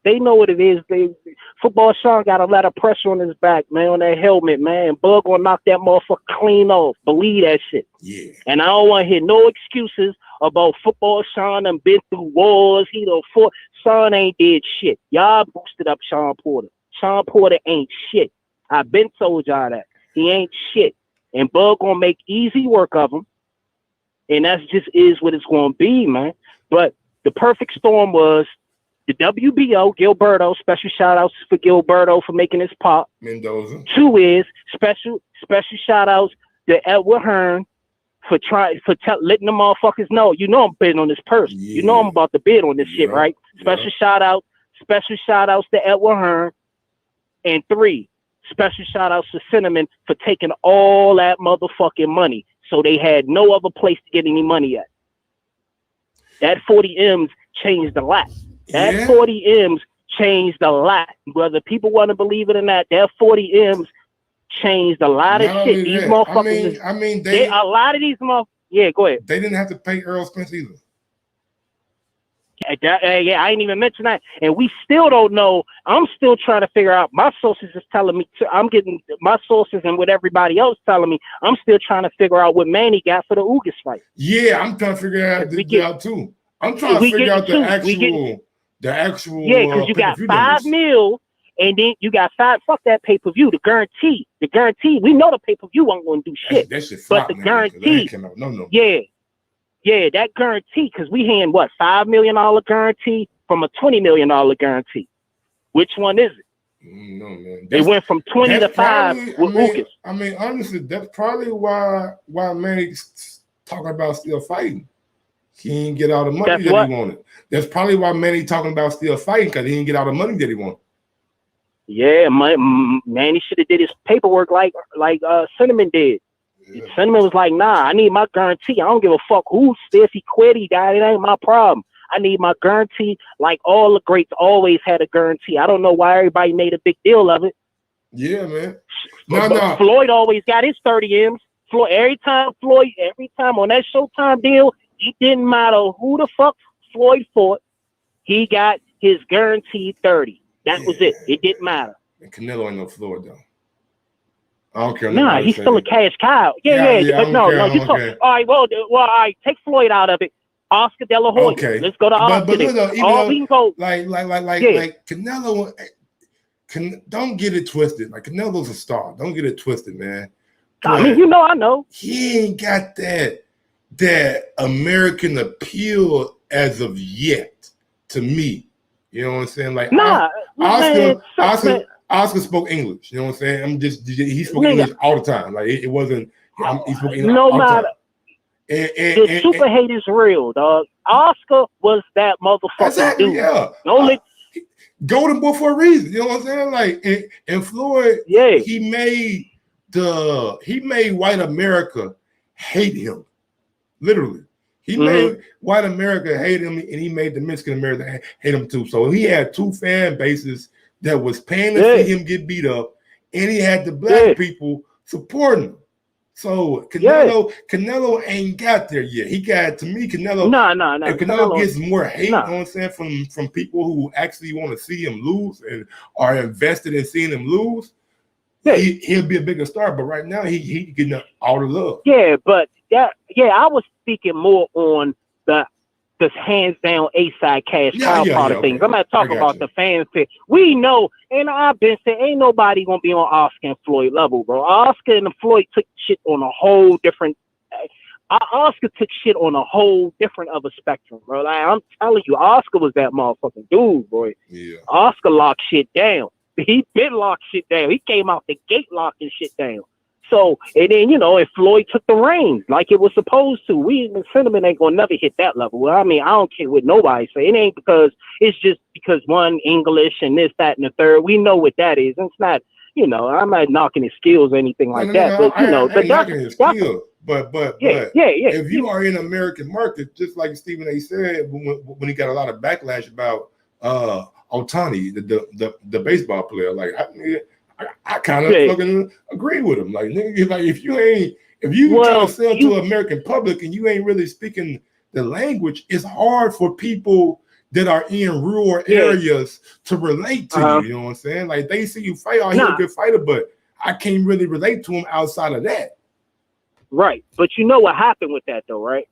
Football Shawn got a lot of pressure on his back, man, on that helmet, man. Bud gonna knock that motherfucker clean off. Believe that shit. Yeah. And I don't want to hear no excuses about Football Shawn and been through wars. He done fought. Shawn ain't did shit. Y'all boosted up Shawn Porter. Shawn Porter ain't shit. I've been told y'all that. He ain't shit. And Bud gonna make easy work of him. And that's just is what it's gonna be, man. But the perfect storm was the WBO, Gilberto, special shout outs for Gilberto for making his pop. Mendoza. 2 is special shout outs to Edward Hearn for letting the motherfuckers know. You know I'm bidding on this purse. Yeah. You know I'm about to bid on this shit, right? Special shout outs to Edward Hearn. And 3, special shout outs to Cinnamon for taking all that motherfucking money. So they had no other place to get any money at. That 40 M's changed a lot. That 40 M's changed a lot. Whether people want to believe it or not, that 40 M's changed a lot of shit. These motherfuckers. A lot of these motherfuckers. Yeah, go ahead. They didn't have to pay Earl Spence either. Yeah, I ain't even mention that. And we still don't know. I'm still trying to figure out. My sources is telling me. I'm getting my sources and what everybody else telling me. I'm still trying to figure out what Manny got for the Ugas fight. Yeah, I'm trying to figure out too. I'm trying to figure out the actual. Yeah, because you got $5 million, and then you got 5. Fuck that pay-per-view. The guarantee. We know the pay-per-view ain't going to do shit. That shit but the guarantee. No. Yeah, that guarantee, because we hand what, $5 million guarantee from a $20 million guarantee. Which one is it? No, man. They went from 20 to 5 with Lucas. I mean, honestly, that's probably why Manny's talking about still fighting. He didn't get all the money he wanted. That's probably why Manny talking about still fighting, because he didn't get all the money that he wanted. Yeah, Manny should have did his paperwork like Cinnamon did. Yeah. Cinnamon was like, nah, I need my guarantee. I don't give a fuck who says he quit. He died. It ain't my problem. I need my guarantee. Like all the greats always had a guarantee. I don't know why everybody made a big deal of it. Yeah, man. No. Floyd always got his 30 M's. Floyd, every time on that Showtime deal, it didn't matter who the fuck Floyd fought. He got his guaranteed 30. That was it. It didn't matter. And Canelo ain't no Floyd though. I don't care. Nah, he's still a cash cow. Yeah. But no, you talk. All right, well, all right. Take Floyd out of it. Oscar De La Hoya. Okay. Let's go to Oscar. But look, though, even All though, we can go. like Canelo, don't get it twisted. Like Canelo's a star. Don't get it twisted, man. I mean, I know. He ain't got that American appeal as of yet, to me. You know what I'm saying? Like Oscar spoke English. You know what I'm saying? He spoke English all the time. Like it wasn't. He spoke English all the time. The super hate is real, dog. Oscar was that motherfucker dude. Yeah. Only Golden Boy for a reason. You know what I'm saying? Like and Floyd, he made white America hate him. Literally. He made white America hate him, and he made the Mexican America hate him too. So he had two fan bases that was paying to see him get beat up, and he had the black people supporting him. So Canelo ain't got there yet. He got, to me, Canelo. No. If Canelo gets more hate, you know what I'm saying, from people who actually want to see him lose and are invested in seeing him lose, he'll be a bigger star. But right now, he getting all the love. Yeah, but I was speaking more on the hands down A-side cash cow part of things. I'm not talking about the fans. We know, and I've been saying, ain't nobody gonna be on Oscar and Floyd level, bro. Oscar and Floyd took shit on a whole different. Oscar took shit on a whole different of a spectrum, bro. Like, I'm telling you, Oscar was that motherfucking dude, boy. Yeah. Oscar locked shit down. He been locked shit down. He came out the gate locking shit down. So, and then, and Floyd took the reins like it was supposed to. Cinnamon ain't gonna never hit that level. I mean, I don't care what nobody say. It ain't because it's just because one English and this, that, and the third. We know what that is. It's not, I'm not knocking his skills or anything like that. But but knocking his skills. But if you are in the American market, just like Stephen A. said when he got a lot of backlash about Otani, the baseball player, like I kind of fucking agree with him. Like, nigga, if you trying to sell to an American public and you ain't really speaking the language, it's hard for people that are in rural areas to relate to you. You know what I'm saying? Like, they see you fight, you're a good fighter, but I can't really relate to him outside of that. Right, but you know what happened with that though, right?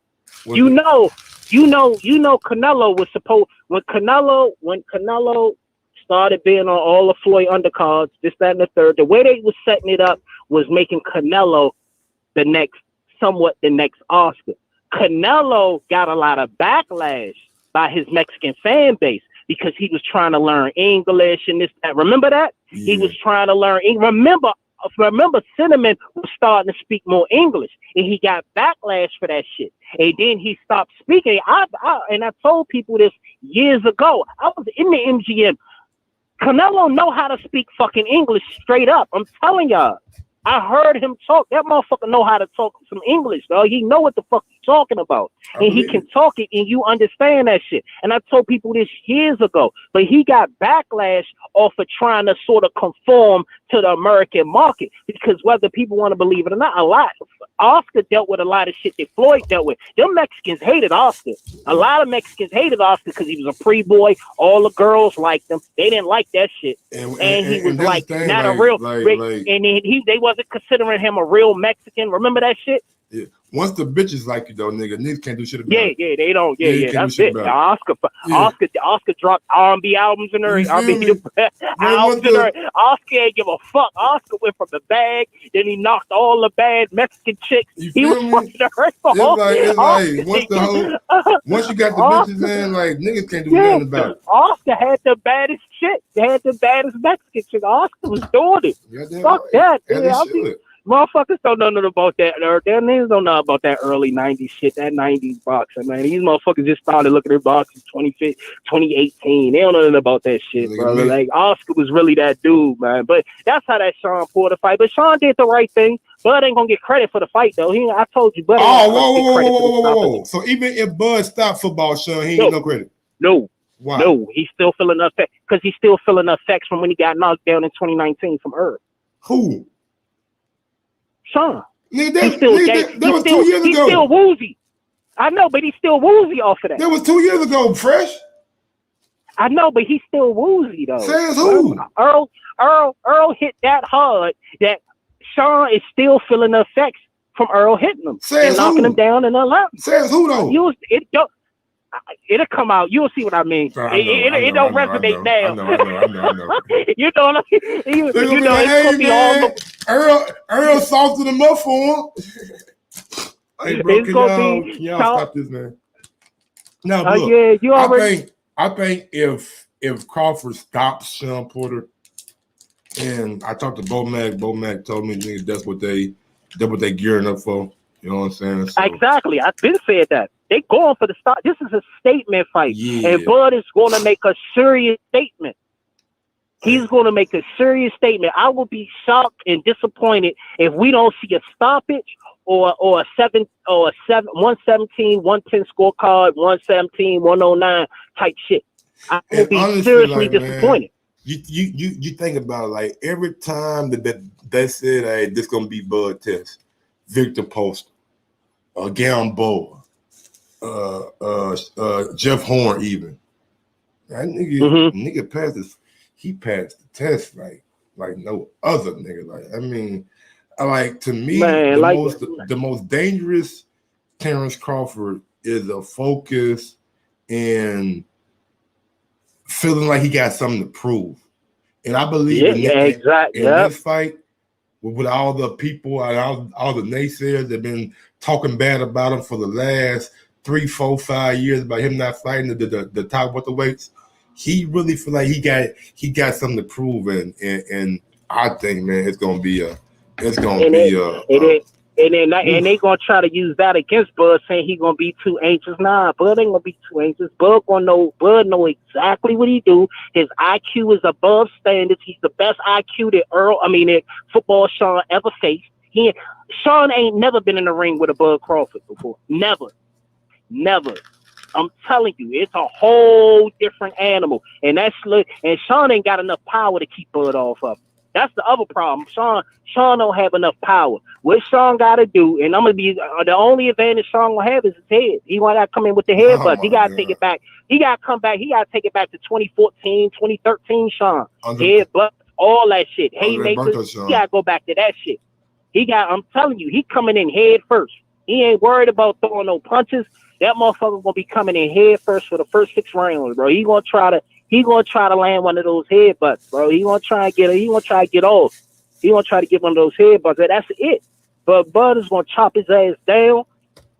You know, Canelo was supposed when Canelo started being on all the Floyd undercards, this, that, and the third. The way they was setting it up was making Canelo the next Oscar. Canelo got a lot of backlash by his Mexican fan base because he was trying to learn English and this, that. Remember that? Yeah. He was trying to learn English. Remember, Cinnamon was starting to speak more English, and he got backlash for that shit. And then he stopped speaking. I told people this years ago. I was in the MGM. Canelo know how to speak fucking English straight up. I'm telling y'all. I heard him talk. That motherfucker know how to talk some English, dog. He know what the fuck he's talking about. And he can talk it, and you understand that shit. And I told people this years ago. But he got backlash off of trying to sort of conform to the American market. Because whether people want to believe it or not, Oscar dealt with a lot of shit that Floyd dealt with. Them Mexicans hated Oscar. A lot of Mexicans hated Oscar because he was a pretty boy. All the girls liked him. They didn't like that shit. And he was like not a real. And they wasn't considering him a real Mexican. Remember that shit? Yeah. Once the bitches like you though, niggas can't do shit about it. Yeah, they don't. Yeah, that's it. Oscar dropped R&B albums and everything. Oscar ain't give a fuck. Oscar went from the bag, then he knocked all the bad Mexican chicks. He was fucking her. It's like once you got the bitches in, like, niggas can't do nothing about it. Oscar had the baddest chick. They had the baddest Mexican chick. Oscar was doing it. Fuck that. Motherfuckers don't know nothing about that. Their niggas don't know about that early 90s shit, that 90s boxing, man. These motherfuckers just started looking at boxing 2018. They don't know nothing about that shit, brother. Like, Oscar was really that dude, man. But that's how that Shawn Porter fight. But Shawn did the right thing. Bud ain't gonna get credit for the fight, though. I told you, Bud. Whoa. So even if Bud stopped football, Shawn, he ain't get no credit? No. Why? No, he's still feeling effects because he's still feeling effects from when he got knocked down in 2019 from Earth. Who? Shawn. Nigga, that was 2 years ago. He's still woozy. I know, but he's still woozy off of that. That was 2 years ago, fresh. I know, but he's still woozy though. Says who? Earl hit that hard that Shawn is still feeling the effects from Earl hitting him and knocking him down in the lap. Says who though? It'll come out. You'll see what I mean. It don't resonate now. I know. You know what I mean? They're gonna be know, like, it's hey gonna be man, all Earl softened them up for him. Hey bro, it's can y'all stop this, man? Now look, yeah, you already. I think if Crawford stops Shawn Porter, and I talked to Bo Mac told me nigga, that's what they gearing up for. You know what I'm saying? So, exactly. I've been saying that. They going for the stop. This is a statement fight. Yeah. And Bud is going to make a serious statement. He's going to make a serious statement. I will be shocked and disappointed if we don't see a stoppage or a 117, 110 scorecard, 117, 109 type shit. I will be honestly, seriously disappointed. Man, you think about it, like every time that they said, hey, this gonna be Bud Test, Victor Poster, Gamboa, Jeff Horn, even that nigga passed this. He passed the test like no other nigga. Like I mean, to me, man, the most dangerous Terence Crawford is a focus and feeling like he got something to prove. And I believe in this fight, with all the people and all the naysayers that have been talking bad about him for the last 3, 4, 5 years about him not fighting the top welterweights, he really feel like he got something to prove, and I think, man, and they gonna try to use that against Bud, saying he gonna be too anxious. Nah, Bud ain't gonna be too anxious. Bud know exactly what he do. His IQ is above standards. He's the best IQ that football Shawn ever faced. Shawn ain't never been in the ring with a Bud Crawford before. Never. I'm telling you, it's a whole different animal. And Shawn ain't got enough power to keep Bud off of him. That's the other problem. Shawn don't have enough power. What Shawn got to do, and I'm gonna be the only advantage Shawn will have is his head. He want to come in with the headbutts. He got to take it back. He got to come back. He got to take it back to 2014, 2013. Shawn headbutts, all that shit. Haymakers. He got to go back to that shit. I'm telling you, he coming in head first. He ain't worried about throwing no punches. That motherfucker gonna be coming in head first for the first 6 rounds, bro. He gonna try to land one of those headbutts, bro. He gonna try to get off. He gonna try to get one of those headbutts. That's it. But Bud is gonna chop his ass down.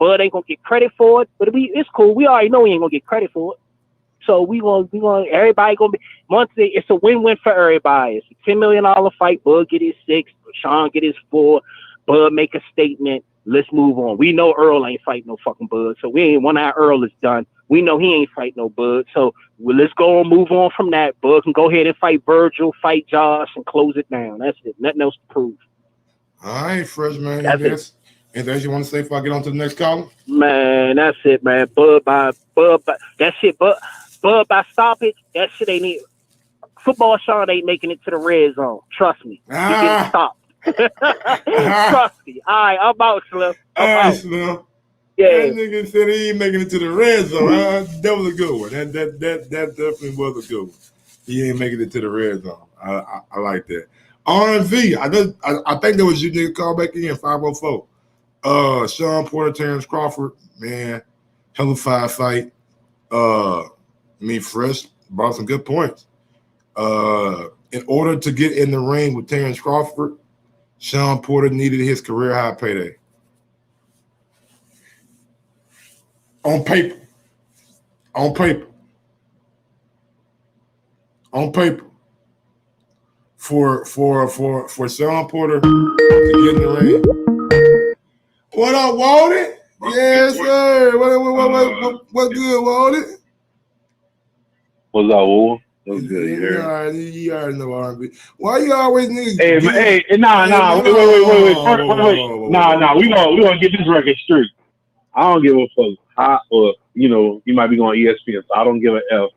Bud ain't gonna get credit for it. But it's cool. We already know he ain't gonna get credit for it. So we gonna everybody gonna be monthly. It's a win-win for everybody. It's a $10 million fight. Bud get his 6. Shawn get his 4. Bud make a statement. Let's move on. We know Earl ain't fighting no fucking Bud, so we ain't one eye Earl is done. We know he ain't fighting no Bud, so let's go and move on from that. Bud can go ahead and fight Virgil, fight Josh, and close it down. That's it. Nothing else to prove. All right, fresh man. Anything else you want to say before I get on to the next caller? Man, that's it, man. Bud by that shit. Bud by stoppage. That shit ain't it. Football Shawn ain't making it to the red zone. Trust me. He getting stopped. Trust me. All right, I'm out, Slim. Slim. Yeah. That nigga said he ain't making it to the red zone. That was a good one. That definitely was a good one. He ain't making it to the red zone. I like that. R&V. I think that was you nigga call back in 504. Shawn Porter, Terence Crawford, man, hell of a fight. Fresh brought some good points. In order to get in the ring with Terence Crawford, Shawn Porter needed his career high payday. On paper. For Shawn Porter to get in the ring. What up, Walden? Yes, sir. What good, Walden? What's up, Woo? What's good? You already know R&B. Why you always need? Wait. Nah. We gonna get this record straight. I don't give a fuck how, or you might be going ESPN, so I don't give a F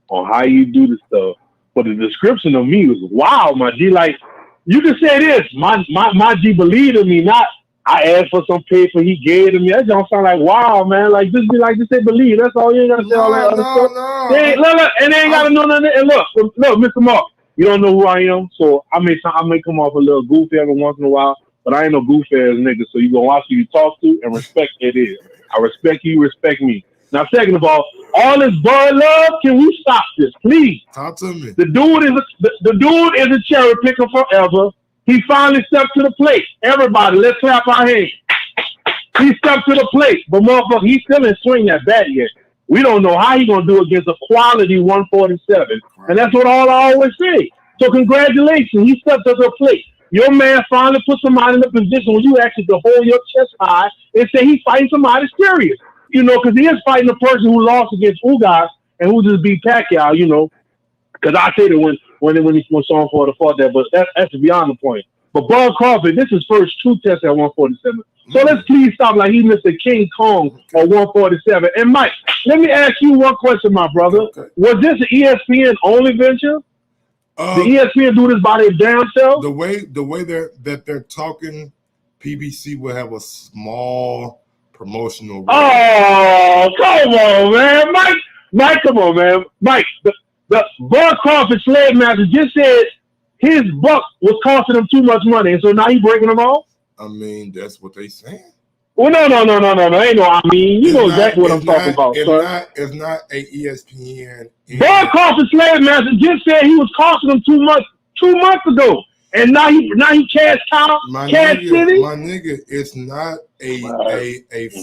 on how you do this stuff. But the description of me was wow, my G. Like you can say this, my G believed in me, not I asked for some paper, he gave it to me. That don't sound like wow, man. Like just say believe. That's all. You ain't gotta say all that other stuff. Look, and they ain't gotta know nothing. And look, Mr. Mark, you don't know who I am, so I may come off a little goofy every once in a while, but I ain't no goofy ass nigga. So you gonna watch who you talk to and respect it is. I respect you, respect me. Now, second of all this Bud Love, can we stop this, please? Talk to me. The dude is a cherry picker forever. He finally stepped to the plate. Everybody, let's clap our hands. He stepped to the plate, but motherfucker, he still didn't swing that bat yet. We don't know how he's gonna do against a quality 147, and that's what I always say. So congratulations, he stepped to the plate. Your man finally put somebody in a position where you actually can hold your chest high and say he's fighting somebody serious. You know, because he is fighting a person who lost against Ugas and who just beat Pacquiao. You know, because I said it when Shawn fought that, but that's beyond the point. But Bud Crawford, this is his first true test at 147. So let's please stop like he missed a King Kong at 147. And Mike, let me ask you one question, my brother. Okay. Was this an ESPN only venture? The ESPN do this by their damn self? The way they're talking, PBC will have a small promotional. Oh, come on, man, Mike, come on, man, Mike. The Bud Crawford slave master just said his buck was costing him too much money, and so now he's breaking them off. I mean, that's what they saying. Well, no. Ain't no. I mean, you know exactly what I'm talking about, sir. It's not a ESPN. Bud Crawford slave master just said he was costing him too much 2 months ago, and now he cash cow, cash city. My nigga, it's not a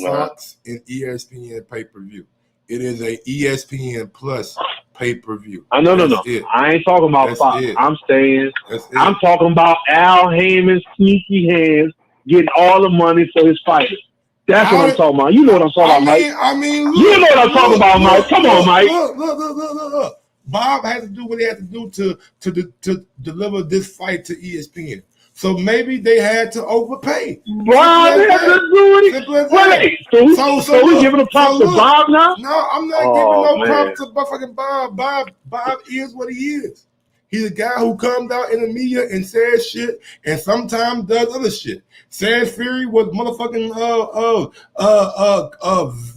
Fox and ESPN pay-per-view. It is a ESPN Plus pay-per-view. No. I ain't talking about Fox. I'm talking about Al Heyman's sneaky hands getting all the money for his fighters. That's what I'm talking about. You know what I'm talking about, Mike. You know what I'm talking about, Mike. Come on, Mike. Look. Bob had to do what he had to do to deliver this fight to ESPN. So maybe they had to overpay. Bob had to do it. Wait, so we giving a props to Bob now? No, I'm not giving no props to fucking Bob. Bob is what he is. He's a guy who comes out in the media and says shit and sometimes does other shit. Sans Fury was motherfucking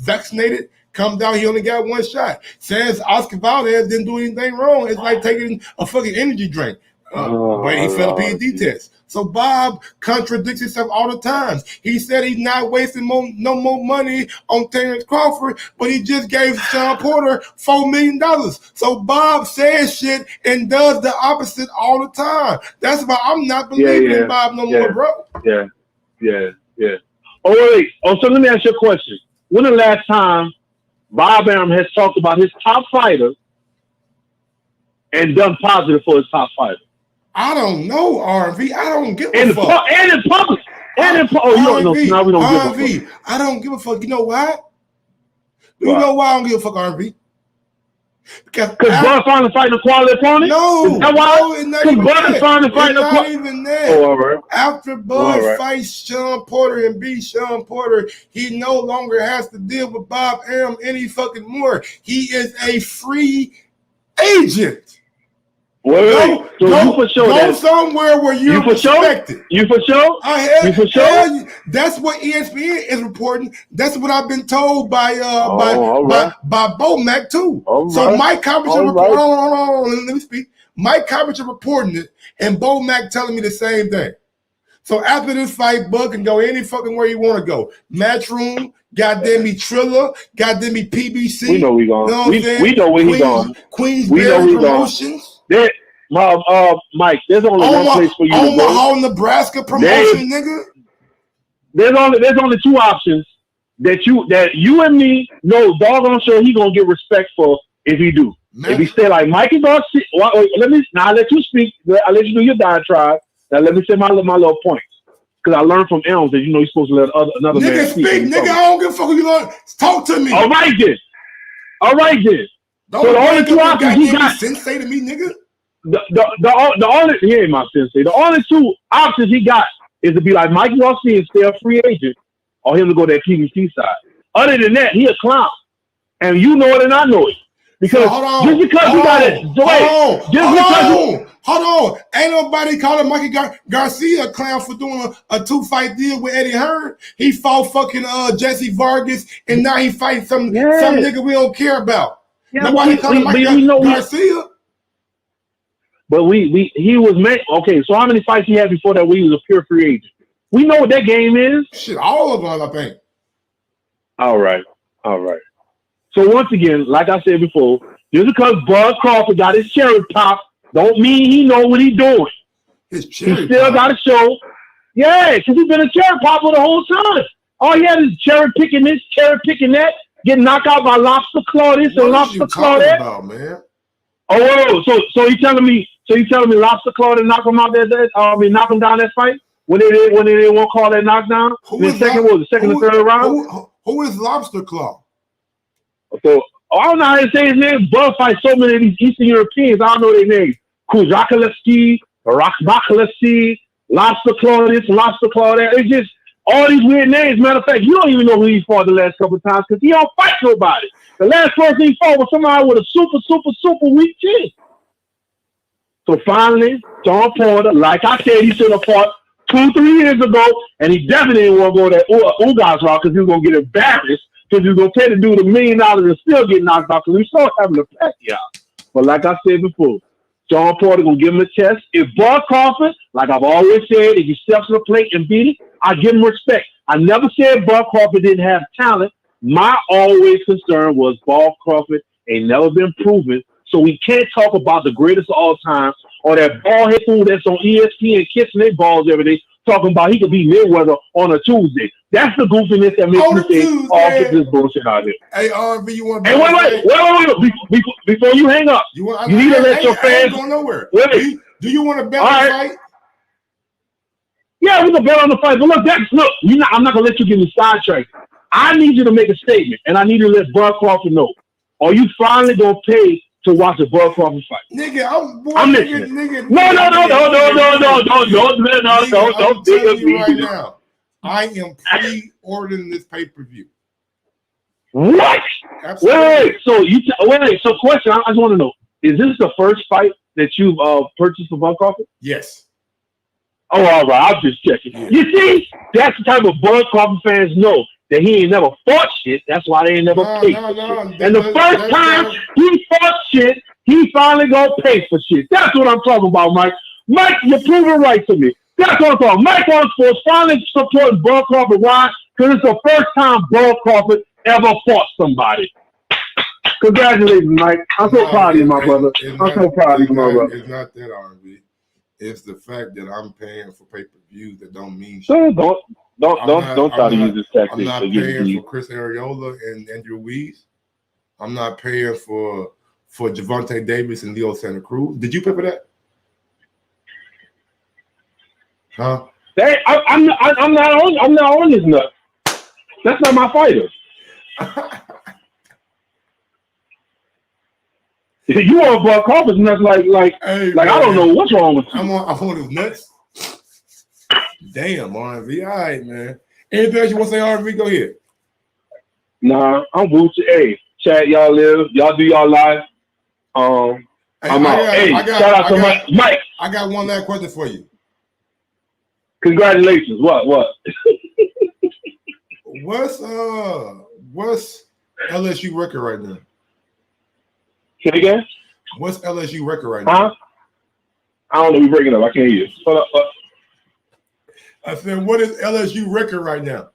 vaccinated. Comes out, he only got one shot. Says Oscar Valdez didn't do anything wrong. It's like taking a fucking energy drink. But he failed a PED test. So Bob contradicts himself all the time. He said he's not wasting no more money on Terence Crawford, but he just gave Shawn Porter $4 million. So Bob says shit and does the opposite all the time. That's why I'm not believing in Bob no more, bro. Yeah. Oh, wait. So let me ask you a question. When the last time Bob Arum has talked about his top fighter and done positive for his top fighter? I don't know, RV. I don't give a fuck. And in public. Now we don't give a fuck. I don't give a fuck. You know why? You know why I don't give a fuck, RV? Because Bud finally fighting a quality opponent? No. Is that why? Because Bud is finally fighting a quality opponent. Not even that. Oh, all right. After Bud fights Shawn Porter and beats Shawn Porter, he no longer has to deal with Bob Arum any fucking more. He is a free agent. Wait. Go somewhere where you're respected. You for sure? You for sure? That's what ESPN is reporting. That's what I've been told by Bo Mac too. So Mike Coppinger, let me speak. Mike Coppinger reporting it, and Bo Mac telling me the same thing. So after this fight, Bud can go any fucking where you want to go. Matchroom, goddamn me Triller, goddamn me PBC. We know we going. We know where he going. Queensberry Promotions. Mike, there's only one place for you to go. Omaha, Nebraska promotion, nigga. There's only two options that you and me know doggone sure he gonna get respect for if he do. Man. If he stay like Mikey Garcia, I'll let you speak. I'll let you do your diatribe. Now let me say my little points. Because I learned from Elms that you're supposed to let another man speak. Nigga, I don't give a fuck who you learn. Talk to me. All right then. So the only two options he got. Sensei to me, nigga. The only he ain't my sensei. The only two options he got is to be like Mikey Garcia and stay a free agent, or him to go to that PBC side. Other than that, he a clown, and you know it and I know it. Because just because you got it, hold on. Ain't nobody calling Mikey Garcia a clown for doing a 2-fight deal with Eddie Hearn. He fought fucking Jesse Vargas, and now he fighting some nigga we don't care about. Nobody calling Mikey Garcia. But he was made. Okay, so how many fights he had before that where he was a pure free agent? We know what that game is. Shit, all of them, I think. All right. So once again, like I said before, just because Bud Crawford got his cherry pop, don't mean he know what he's doing. His He cherry still pop. got to show. Yeah, because he's been a cherry popper the whole time. All he had is cherry picking this, cherry picking that, getting knocked out by lobster claw this and What are lobster you claw talking that. about, man? Oh, so you telling me lobster claw to knock him out knock him down that fight when they didn't want to call that knockdown? Who is second or third round? Who is Lobster Claw? So I don't know how to say his name. Bud fight so many of these Eastern Europeans. I don't know their names. Kuzakalevsky, Rakbakalevsky, Lobster Claw this, Lobster Claw that. It's just all these weird names. Matter of fact, you don't even know who he fought the last couple of times because he don't fight nobody. The last person he fought was somebody with a super weak chin. So finally, Shawn Porter, like I said, he should have fought 2-3 years ago, and he definitely didn't want to go that Ugas route because he was going to get embarrassed because he was going to pay the dude $1 million and still get knocked out because we saw having a pack out. But like I said before, Shawn Porter going to give him a test. If Bud Crawford, like I've always said, if he steps to the plate and beat it, I give him respect. I never said Bud Crawford didn't have talent. My always concern was Bud Crawford ain't never been proven. So we can't talk about the greatest of all time or that ball head fool that's on ESPN kissing their balls every day, talking about he could beat Mayweather on a Tuesday. That's the goofiness that makes me say, oh, get this bullshit out of here. Hey, RB, you want to? Hey, wait. Before you hang up, you need to let your fans. I ain't going nowhere. Wait. Do you want to bet on the fight? Yeah, we can bet on the fight. But look, I'm not gonna let you get me sidetracked. I need you to make a statement, and I need you to let Bud Crawford know. Are you finally gonna pay to watch a Bud Crawford fight? Nigga, I'm listening. Nigga, No. I'm telling you right now, I am pre-ordering this pay-per-view. What? Absolutely. Wait. So, question. I just want to know: is this the first fight that you've purchased for Bud Crawford? Yes. Oh, all right. I'm just checking. Yeah. You see, that's the type of Bud Crawford fans know that he ain't never fought shit. That's why they ain't never paid for shit. And the first time he fought shit, he finally gonna pay for shit. That's what I'm talking about, Mike. Mike, you're proving right to me. That's what I'm talking about. Mike on Sports finally supporting Bud Crawford. Why? Because it's the first time Bud Crawford ever fought somebody. Congratulations, Mike. I'm so proud of you, my brother. I'm so proud of you, my brother. It's not that, R&B. It's the fact that I'm paying for pay-per-views that don't mean shit. Don't try to use this tactic. I'm not paying for Chris Arreola and Andrew Weese. I'm not paying for Javante Davis and Leo Santa Cruz. Did you pay for that? Huh? I'm not on this nut. That's not my fighter. You on Bud Crawford's nuts like hey, I don't know what's wrong with you. I'm on his nuts. Damn, RV. All right, man. Anything else you want to say, RV? Go ahead. Nah, I'm Gucci. Hey, chat, y'all live. Y'all do y'all live. I'm out. Shout out to Mike. I got one last question for you. Congratulations. What? What's LSU record right now? Say it again? What's LSU record right now? I don't know. We're breaking up. I can't hear you. Hold up. I said, what is LSU record right now?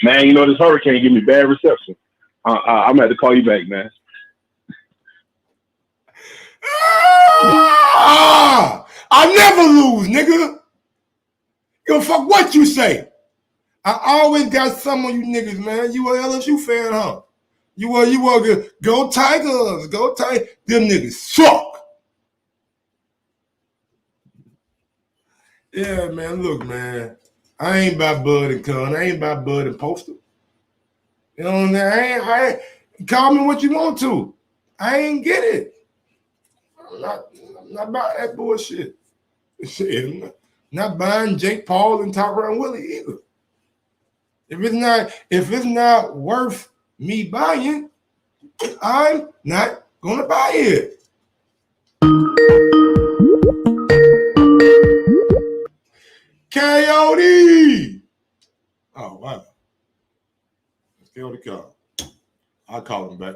Man, you know, this hurricane give me bad reception. I'm going to have to call you back, man. I never lose, nigga. Yo, fuck what you say. I always got some of you niggas, man. You a LSU fan, huh? You were good. Go Tigers. Go Tigers. Them niggas suck. Yeah, man. Look, man. I ain't about Bud and Con. I ain't about Bud and Poster. You know what I ain't call me what you want to. I ain't get it. I'm not about that bullshit. Shit, not buying Jake Paul and Tyron Willie either. If it's not worth me buying, I'm not gonna buy it. Coyote. Oh wow. Coyote call. I'll call him back.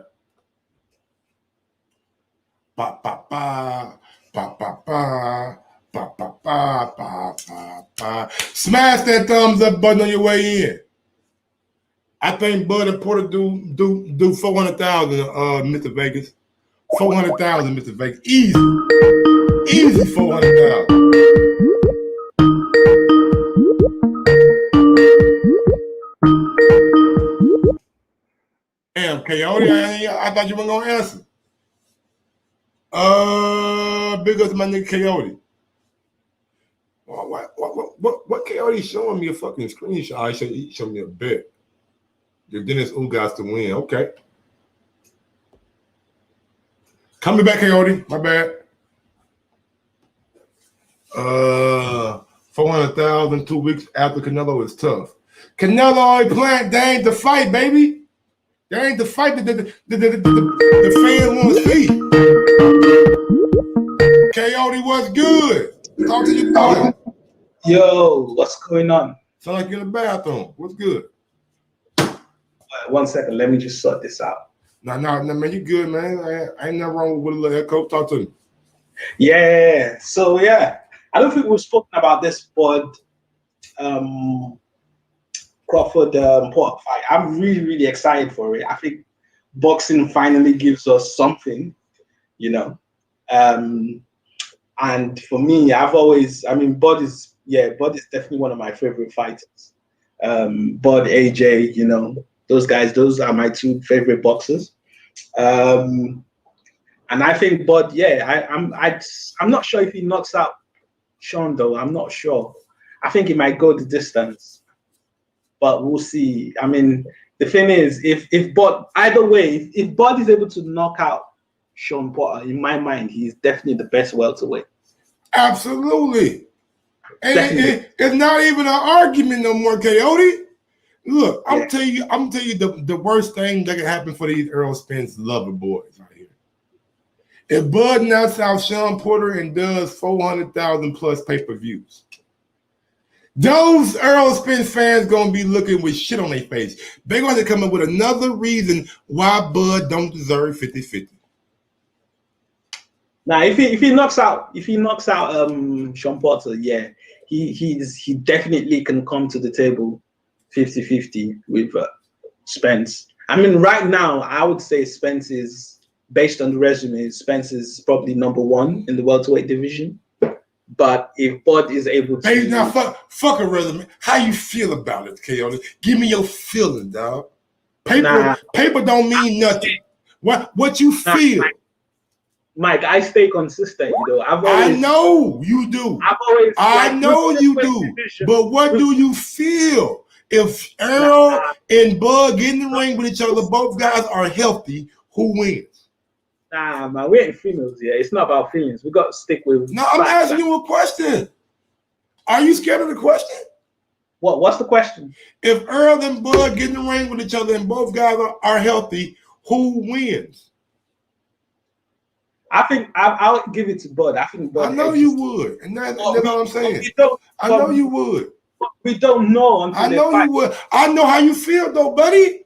Ba ba ba ba ba ba ba ba ba ba ba ba. Smash that thumbs up button on your way in. I think Bud and Porter do 400,000, Mr. Vegas. 400,000, Mr. Vegas. Easy 400,000. Damn, Coyote, I thought you weren't gonna answer. Big up to my nigga Coyote. What Coyote showing me a fucking screenshot? He showed me a bet. The Dennis Ugas to win. Okay. Coming back, Coyote. My bad. 400,000 2 weeks after Canelo is tough. Canelo ain't playing. They ain't the fight, baby. They ain't the fight that the fan want to see. Coyote, what's good? Talk to your boy. Yo, what's going on? Sound like you're in the bathroom. What's good? 1 second, let me just sort this out. No, man, you good, man. I ain't nothing wrong with a little echo. Talk to me. Yeah, so yeah, I don't think we've spoken about this, but Crawford Pork fight. I'm really, really excited for it. I think boxing finally gives us something, you know. And for me, Bud is definitely one of my favorite fighters. Bud, AJ, you know, those guys, those are my two favorite boxers. And I think Bud, I'm not sure if he knocks out Shawn though. I'm not sure. I think he might go the distance, but we'll see. I mean, the thing is, if Bud, either way, if Bud is able to knock out Shawn Porter, in my mind, he's definitely the best welterweight. Absolutely. And it's not even an argument no more, Coyote. Look, I'm telling you the worst thing that can happen for these Earl Spence lover boys out here. If Bud knocks out Shawn Porter and does 400,000 plus pay-per-views, those Earl Spence fans gonna be looking with shit on their face. They're going to come up with another reason why Bud don't deserve 50-50. Now, if he knocks out Shawn Porter, yeah, he definitely can come to the table 50-50 with Spence. I mean, right now, I would say Spence is, based on the resume, Spence is probably number one in the welterweight division. But if Bud is able to... Hey, now, fuck a resume. How you feel about it, Coyote? Give me your feeling, dog. Paper don't mean nothing. What you feel? Mike, I stay consistent, you know. I know you do. I know you do. But what do you feel? If Earl and Bud get in the ring with each other, both guys are healthy, who wins? Nah, man, we ain't females here. It's not about feelings. We got to stick with... No, I'm asking you a question. Are you scared of the question? What's the question? If Earl and Bud get in the ring with each other and both guys are healthy, who wins? I think I'll give it to Bud. I think Bud. I know you would, and that's what I'm saying. I know you would. We don't know until I know you would. I know how you feel though, buddy.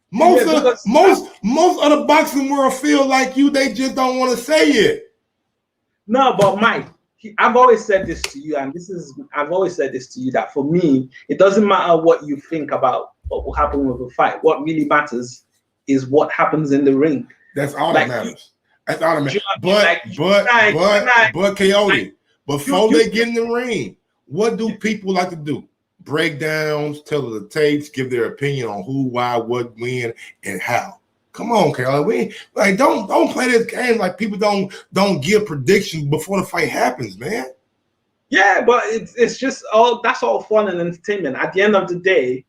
Most of the boxing world feel like you. They just don't want to say it. No, but Mike, I've always said this to you, and I've always said this to you, that for me, it doesn't matter what you think about what will happen with a fight. What really matters is what happens in the ring. That's all that matters. That's all that matters. But Coyote, before they get in the ring, what do people like to do? Breakdowns, tell the tapes, give their opinion on who, why, what, when, and how. Come on, Coyote. Don't play this game like people don't give predictions before the fight happens, man. Yeah, but it's just that's all fun and entertainment. At the end of the day,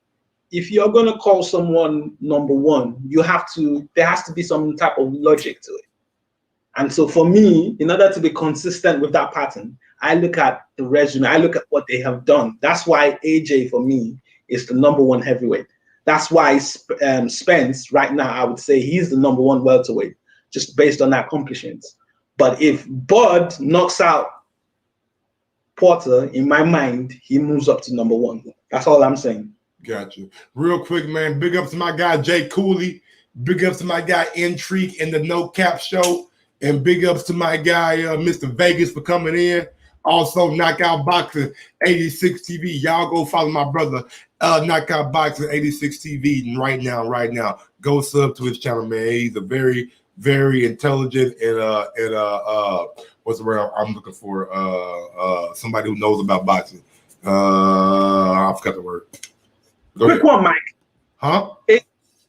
if you're gonna call someone number one, there has to be some type of logic to it. And so for me, in order to be consistent with that pattern, I look at the resume, I look at what they have done. That's why AJ for me is the number one heavyweight. That's why Spence right now, I would say he's the number one welterweight, just based on accomplishments. But if Bud knocks out Porter, in my mind, he moves up to number one. That's all I'm saying. Got you. Real quick, man. Big up to my guy, Jay Cooley. Big ups to my guy, Intrigue in the No Cap Show. And big ups to my guy, Mr. Vegas, for coming in. Also, Knockout Boxing 86 TV. Y'all go follow my brother Knockout Boxing 86 TV right now. Go sub to his channel, man. He's a very, very intelligent and what's the word I'm looking for? Somebody who knows about boxing. I forgot the word. Quick one, Mike. Huh?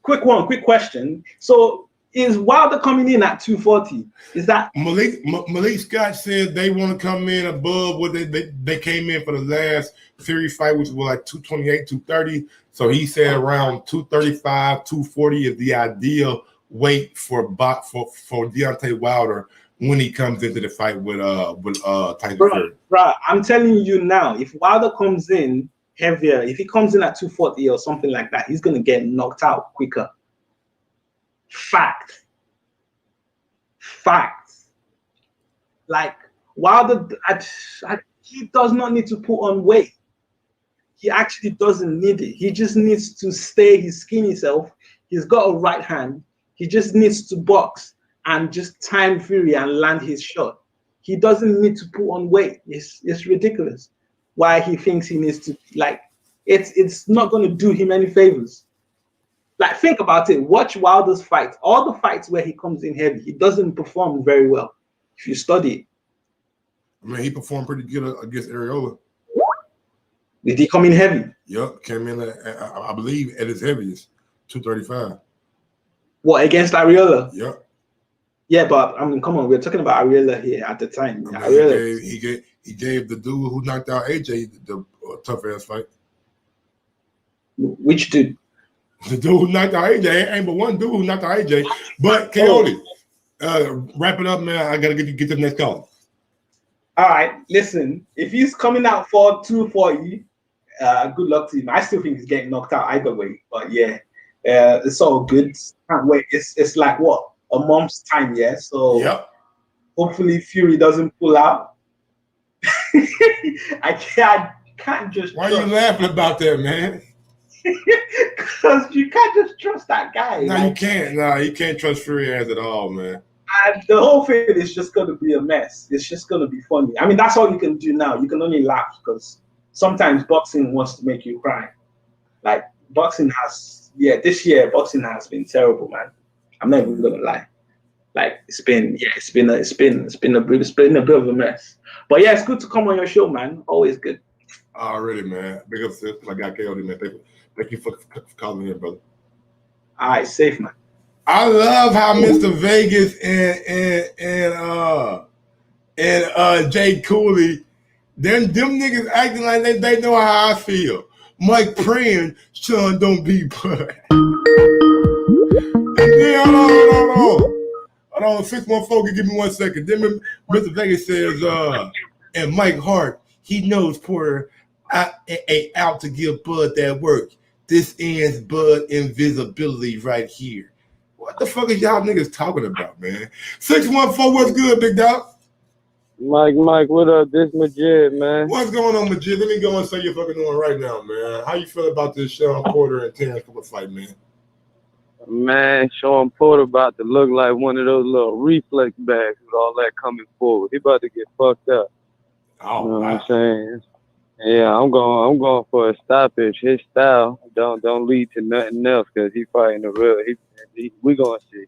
Quick question. So is Wilder coming in at 240? Is that Malik Scott said they want to come in above what they came in for the last series fight, which was like 228, 230. So he said around 235, 240 is the ideal weight for Deontay Wilder when he comes into the fight with Tyson Fury. Bro, I'm telling you now, if Wilder comes in heavier, if he comes in at 240 or something like that, he's gonna get knocked out quicker. Fact. Like Wilder, he does not need to put on weight. He actually doesn't need it. He just needs to stay his skinny self. He's got a right hand. He just needs to box and just time Fury and land his shot. He doesn't need to put on weight. It's ridiculous. Why he thinks he needs to, like, it's not going to do him any favors. Like, think about it. Watch Wilder's fights. All the fights where he comes in heavy, he doesn't perform very well. If you study it. I mean, he performed pretty good against Areola. Did he come in heavy? Yep, came in, I believe, at his heaviest, 235. What, against Areola? Yep. Yeah, but I mean, come on, we're talking about Areola here at the time. I mean, he gave the dude who knocked out AJ the tough ass fight. Which dude? The dude who knocked out AJ. Ain't but one dude who knocked out AJ. But Coyote, wrap it up, man. I gotta get to the next call. All right, listen. If he's coming out for 240, good luck to him. I still think he's getting knocked out either way. But yeah, it's all good. Can't wait. It's like what, a month's time, yeah. So yep. Hopefully Fury doesn't pull out. I can't just. Why are you laughing about that, man? Because you can't just trust that guy. No, you can't. No, you can't trust Fury at all, man. And the whole thing is just going to be a mess. It's just going to be funny. I mean, that's all you can do now. You can only laugh because sometimes boxing wants to make you cry. Like boxing has, this year boxing has been terrible, man. I'm not even going to lie. Like it's been a bit of a mess. But yeah, it's good to come on your show, man. Always good. Already, man. Big up to my guy KOD, man. Thank you for calling in, brother. All right, safe, man. I love how Mr. Vegas and Jay Cooley, them niggas acting like they know how I feel. Mike praying, Shawn, don't be put. And then, hold on. 614, give me 1 second. Then Mr. Vegas says, and Mike Hart, he knows Porter ain't out to give Bud that work. This ends Bud invisibility right here. What the fuck is y'all niggas talking about, man? 614, what's good, big dog? Mike, what up? This Majid, man. What's going on, Majid? Let me go and say you're fucking doing right now, man. How you feel about this Shawn Porter and Terence fight, man? Man, Shawn Porter about to look like one of those little reflex bags with all that coming forward. He about to get fucked up. Oh, you know what I'm saying? Yeah, I'm going for a stoppage. His style don't lead to nothing else because he fighting the real. We gonna see.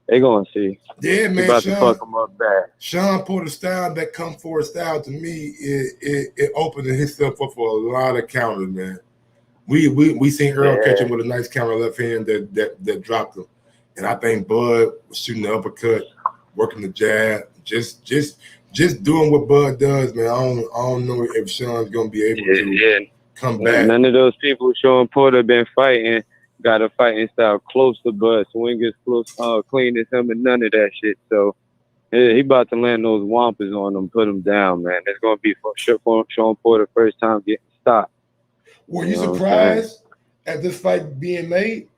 They gonna see. Yeah, man. He about to fuck him up bad. Shawn Porter's style, that come forward style, to me, it opened himself up for a lot of counters, man. We seen Earl catch him with a nice counter left hand that dropped him, and I think Bud was shooting the uppercut, working the jab, just doing what Bud does, man. I don't know if Shawn's gonna be able to come back. None of those people Shawn Porter been fighting got a fighting style close to Bud. Swing as close, clean as him, and none of that shit. So he about to land those whompers on him, put him down, man. It's gonna be for Shawn Porter first time getting stopped. Were you surprised at this fight being made?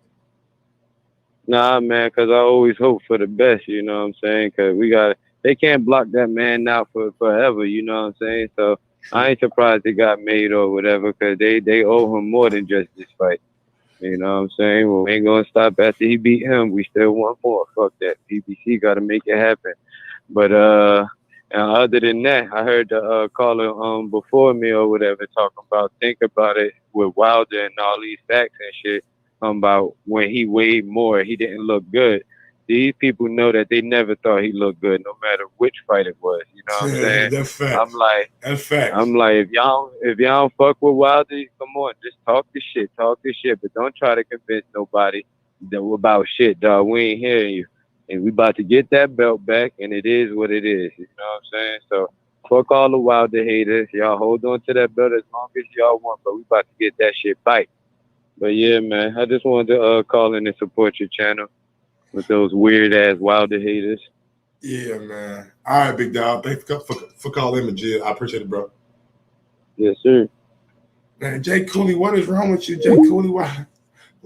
Nah, man, because I always hope for the best. You know what I'm saying? Because they can't block that man out for forever, you know what I'm saying? So I ain't surprised it got made or whatever, because they owe him more than just this fight. You know what I'm saying? Well, we ain't going to stop after he beat him. We still want more. Fuck that. PBC got to make it happen. But And other than that, I heard the caller before me or whatever talking about think about it with Wilder and all these facts and shit about when he weighed more, he didn't look good. These people know that they never thought he looked good, no matter which fight it was. You know what I'm saying? That's I'm facts. like, That's facts. I'm like, if y'all don't fuck with Wilder, come on, just talk this shit, but don't try to convince nobody about shit, dog. We ain't hearing you, and we about to get that belt back, and it is what it is. You know what I'm saying? So fuck all the Wilder haters. Y'all hold on to that belt as long as y'all want, but we about to get that shit back. But yeah, man, I just wanted to call in and support your channel with those weird ass Wilder haters. Yeah, man. All right, big dog. Thanks for calling in, Jill. I appreciate it, bro. Yes, sir. Man, Jay Cooley, what is wrong with you, Jay Cooley? Why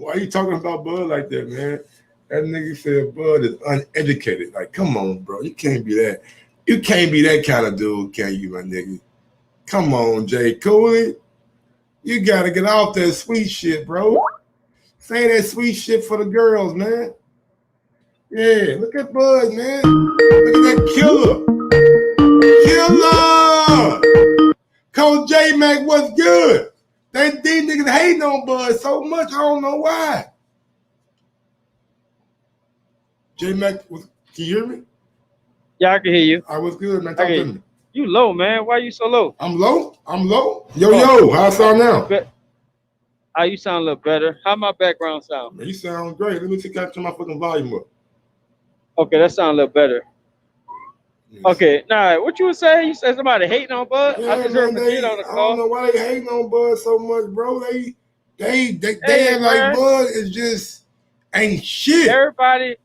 are you talking about Bud like that, man? That nigga said Bud is uneducated. Like, come on, bro. You can't be that. You can't be that kind of dude, can you, my nigga? Come on, Jay Cooley. You gotta get off that sweet shit, bro. Say that sweet shit for the girls, man. Yeah, look at Bud, man. Look at that killer. Killer! Coach J Mac was good. These niggas hating on Bud so much, I don't know why. J Mac, can you hear me? Yeah, I can hear you. I was good, man. Talk to me. You low, man. Why you so low? I'm low? Yo, how I sound now? You sound a little better. How my background sound? Man, you sound great. Let me see if I can turn my fucking volume up. Okay, that sound a little better. Okay, now what you were saying? You said somebody hating on Bud? Yeah, I just heard Majid on the I call. don't know why they hating on Bud so much, bro. They act like Bud is just ain't shit. Everybody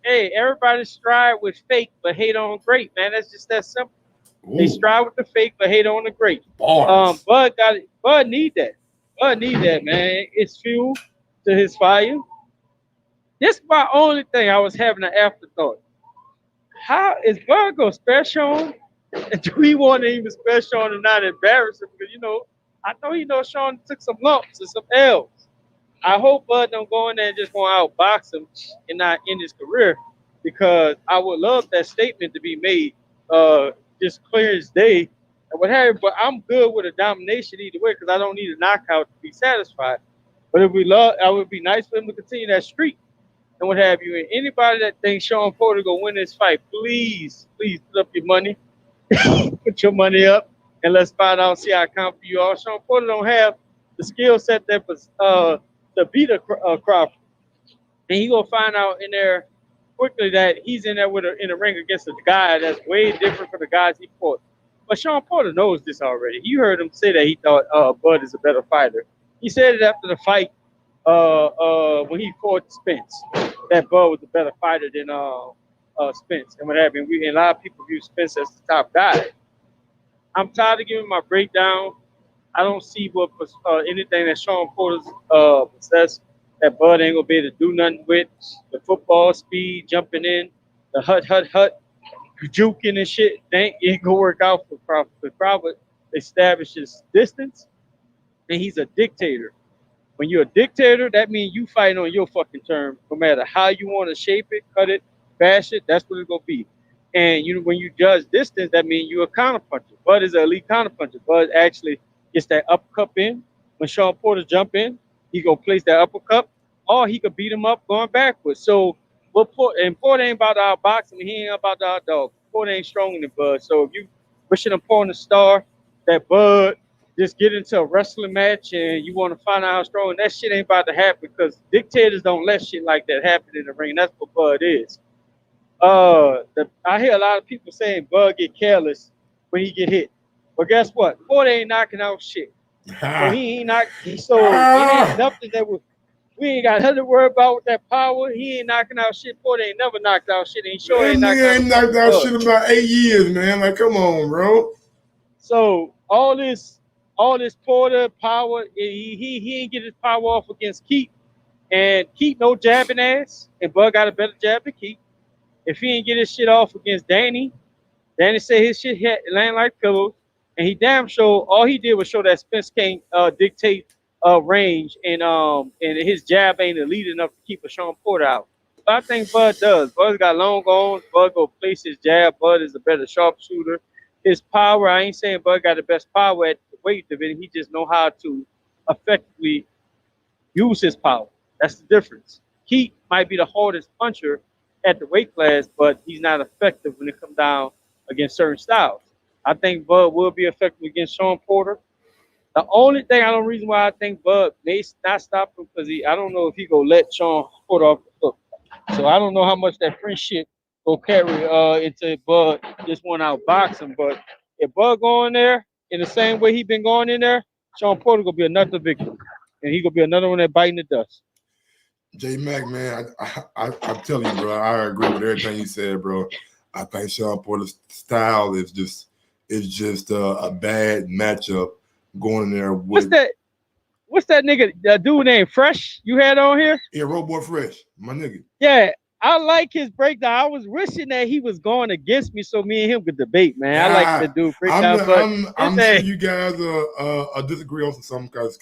strive with fake but hate on great, man. That's just that simple. Ooh. They strive with the fake but hate on the great. Bars. Bud need that. Bud need that, man. It's fuel to his fire. This is my only thing I was having an afterthought. How is Bud gonna spare Shawn? And do we want to even spare Shawn and not embarrass him? Because I know Shawn took some lumps and some L's. I hope Bud don't go in there and just want to outbox him and not end his career, because I would love that statement to be made just clear as day and what have you. But I'm good with a domination either way, because I don't need a knockout to be satisfied. But I would be nice for him to continue that streak and what have you. And anybody that thinks Shawn Porter gonna win this fight, please put up your money. Put your money up and let's find out, see how I count for you all. Shawn Porter don't have the skill set that was to beat a Crawford. And he gonna find out in there quickly that he's in there in a ring against a guy that's way different from the guys he fought. But Shawn Porter knows this already. You heard him say that he thought Bud is a better fighter. He said it after the fight when he fought Spence, that Bud was a better fighter than Spence and what happened. And a lot of people view Spence as the top guy. I'm tired of giving my breakdown. I don't see what anything that Shawn Porter's possessed that Bud ain't gonna be able to do nothing with. The football speed, jumping in, the hut, juking and shit. It ain't gonna work out for Crawford. But Crawford establishes distance, and he's a dictator. When you're a dictator, that means you fight on your fucking terms, no matter how you want to shape it, cut it, bash it. That's what it's gonna be. And when you judge distance, that means you're a counterpuncher. Bud is an elite counterpuncher. Bud actually gets that uppercut in. When Shawn Porter jump in, he gonna place that uppercut, or he could beat him up going backwards. So Porter ain't about our boxing. He ain't about our dog. Porter ain't stronger than Bud. So if you wishing upon a star that Bud just get into a wrestling match and you want to find out how strong, that shit ain't about to happen, because dictators don't let shit like that happen in the ring. That's what Bud is. I hear a lot of people saying Bud get careless when he get hit. But guess what? Porter ain't knocking out shit. So he ain't not. So it ain't nothing we ain't got nothing to worry about with that power. He ain't knocking out shit. Porter ain't never knocked out shit. He sure ain't knocked out shit about 8 years, man. Like, come on, bro. So all this Porter power, he ain't get his power off against Keith. And Keith no jabbing ass, and Bud got a better jab than Keith. If he ain't get his shit off against Danny said his shit land like pillows, and he damn sure all he did was show that Spence can't dictate range, and his jab ain't elite enough to keep a Shawn Porter out. But I think Bud does. Bud's got long arms. Bud go place his jab. Bud is a better sharpshooter. his power. I ain't saying Bud got the best power at the weight division. He just know how to effectively use his power. That's the difference. He might be the hardest puncher at the weight class, but he's not effective when it comes down against certain styles. I think Bud will be effective against Shawn Porter. The only thing I don't reason why I think Bud may not stop him because I don't know if he gonna let Shawn Porter off the hook. So I don't know how much that friendship will carry into Bud just one out boxing. But if Bud going there in the same way he been going in there, Shawn Porter gonna be another victim, and he gonna be another one that biting the dust. J Mac, man, I'm telling you, bro, I agree with everything you said, bro. I think Shawn Porter's style is just a bad matchup going in there with What's that nigga? That dude named Fresh you had on here? Yeah, Robo Fresh, my nigga. Yeah, I like his breakdown. I was wishing that he was going against me so me and him could debate, man. I like the dude breakdown. I'm sure you guys disagree on some because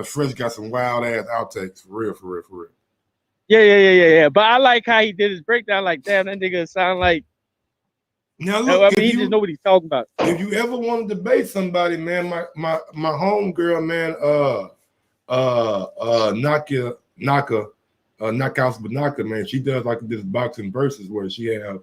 Fresh got some wild ass outtakes for real. Yeah. But I like how he did his breakdown. Like, damn, that nigga sound like. Now look, he just know what he's talking about. If you ever want to debate somebody, man, my home girl, man, Knockouts with Naka, man, she does like this boxing versus where she have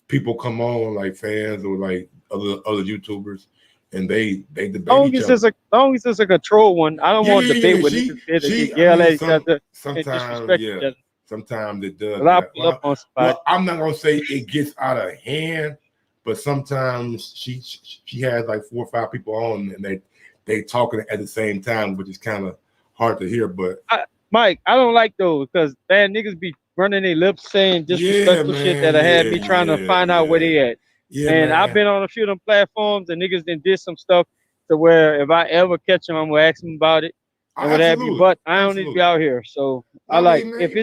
people come on like fans or like other YouTubers, and they debate each other. Long as it's a control one, I don't want to debate with niggas yell at each other and disrespect each other. Sometimes it does. Well, I'm not gonna say it gets out of hand, but sometimes she has like 4 or 5 people on and they talking at the same time, which is kind of hard to hear. But Mike, I don't like those because bad niggas be running their lips saying disrespectful shit that I had me trying to find out where they at. Yeah, and man. I've been on a few of them platforms and niggas did some stuff to where if I ever catch them, I'm gonna ask them about it and what have you. But I don't need to be out here. So if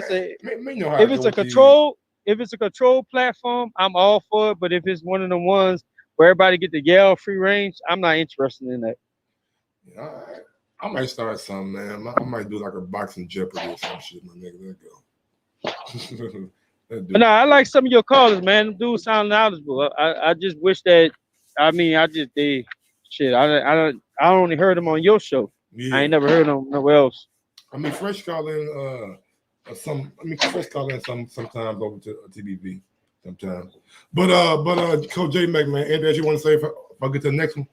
it's a control platform, I'm all for it. But if it's one of the ones where everybody get to yell free range, I'm not interested in that. All right. I might start something, man. I might do like a boxing Jeopardy or some shit, my nigga. Let go. No, I like some of your callers, man. Them dudes sound knowledgeable. I just wish that. I only heard them on your show. Yeah. I ain't never heard them nowhere else. I mean, Fresh call in sometimes over to TBV sometimes. But Coach J Mac, man, anything else you want to say if I get to the next one?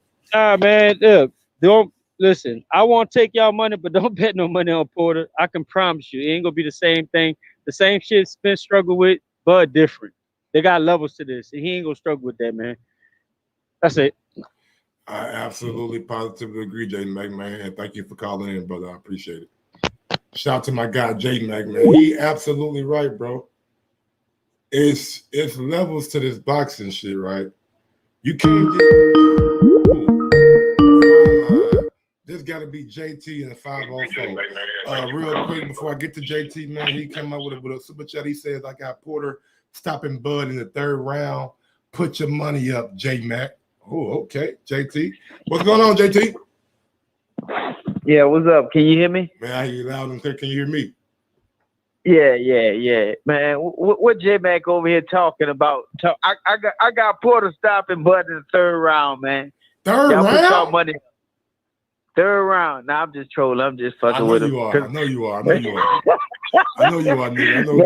Man, look, don't listen. I won't take y'all money, but don't bet no money on Porter. I can promise you, it ain't gonna be the same thing. The same shit Spence struggled with, but different. They got levels to this, and he ain't gonna struggle with that, man. That's it. I absolutely positively agree, J Mac, man. And thank you for calling in, brother. I appreciate it. Shout out to my guy J Mac, man. He absolutely right, bro. It's levels to this boxing shit, right? You can't get this got to be JT in the 504. Real quick before I get to JT, man, he came up with a super chat. He says, "I got Porter stopping Bud in the 3rd round. Put your money up, J Mac." Oh, okay, JT. What's going on, JT? Yeah, what's up? Can you hear me? Man, I hear you loud and clear. Can you hear me? Yeah. Man, what J Mac over here talking about? I got Porter stopping Bud in the 3rd round, man. 3rd round? Put your money. 3rd round. Nah, I'm just trolling. I'm just fucking with him. I know you are, nigga. I know you do.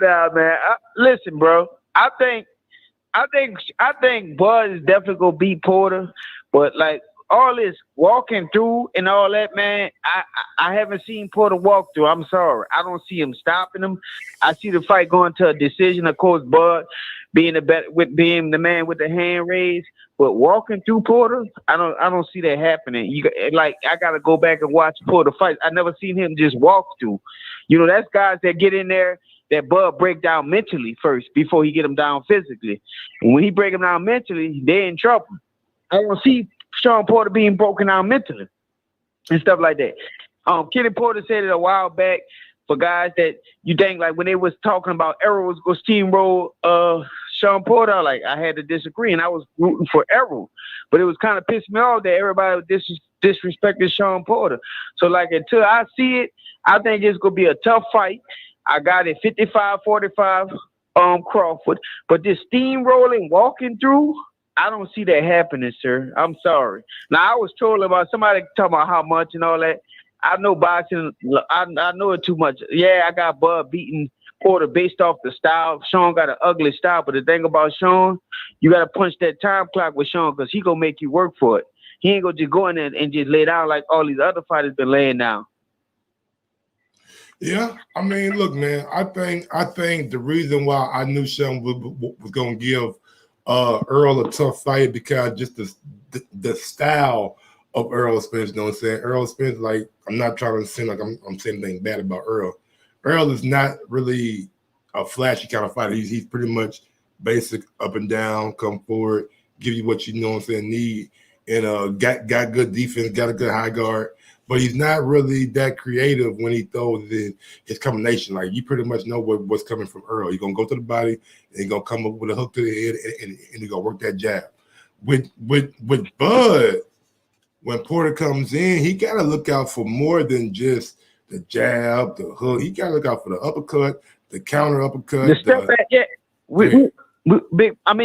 Nah, man. Listen, bro. I think Bud is definitely gonna beat Porter, but like all this walking through and all that, man, I haven't seen Porter walk through. I'm sorry. I don't see him stopping him. I see the fight going to a decision. Of course, Bud being the man with the hand raised, but walking through Porter, I don't see that happening. I gotta go back and watch Porter fight. I never seen him just walk through. You know, that's guys that get in there that Bud break down mentally first before he get him down physically. And when he break him down mentally, they're in trouble. I don't see Shawn Porter being broken down mentally and stuff like that. Kenny Porter said it a while back for guys that you think like when they was talking about Errol was going to steamroll Shawn Porter, I had to disagree and I was rooting for Errol. But it was kind of pissed me off that everybody disrespected Shawn Porter. So until I see it, I think it's going to be a tough fight. I got it 55-45 Crawford. But this steamrolling, walking through, I don't see that happening, sir. I'm sorry. Now I was told about somebody talking about how much and all that. I know boxing. I know it too much. Yeah, I got Bud beating Porter based off the style. Shawn got an ugly style, but the thing about Shawn, you got to punch that time clock with Shawn because he gonna make you work for it. He ain't gonna just go in there and just lay down like all these other fighters been laying down. Yeah, I mean, look, man. I think the reason why I knew Shawn was gonna give Earl a tough fight because just the style of Earl Spence. You know what I'm saying? Earl Spence, like, I'm not trying to seem like I'm saying anything bad about Earl. Earl is not really a flashy kind of fighter. He's pretty much basic, up and down, come forward, give you what you know what I'm saying need, and got good defense, got a good high guard. But he's not really that creative when he throws in his combination. Like, you pretty much know what's coming from Earl. He's gonna go to the body, and he's gonna come up with a hook to the head, and he's gonna work that jab. With Bud, when Porter comes in, he gotta look out for more than just the jab, the hook. He gotta look out for the uppercut, the counter uppercut. The step back, yeah.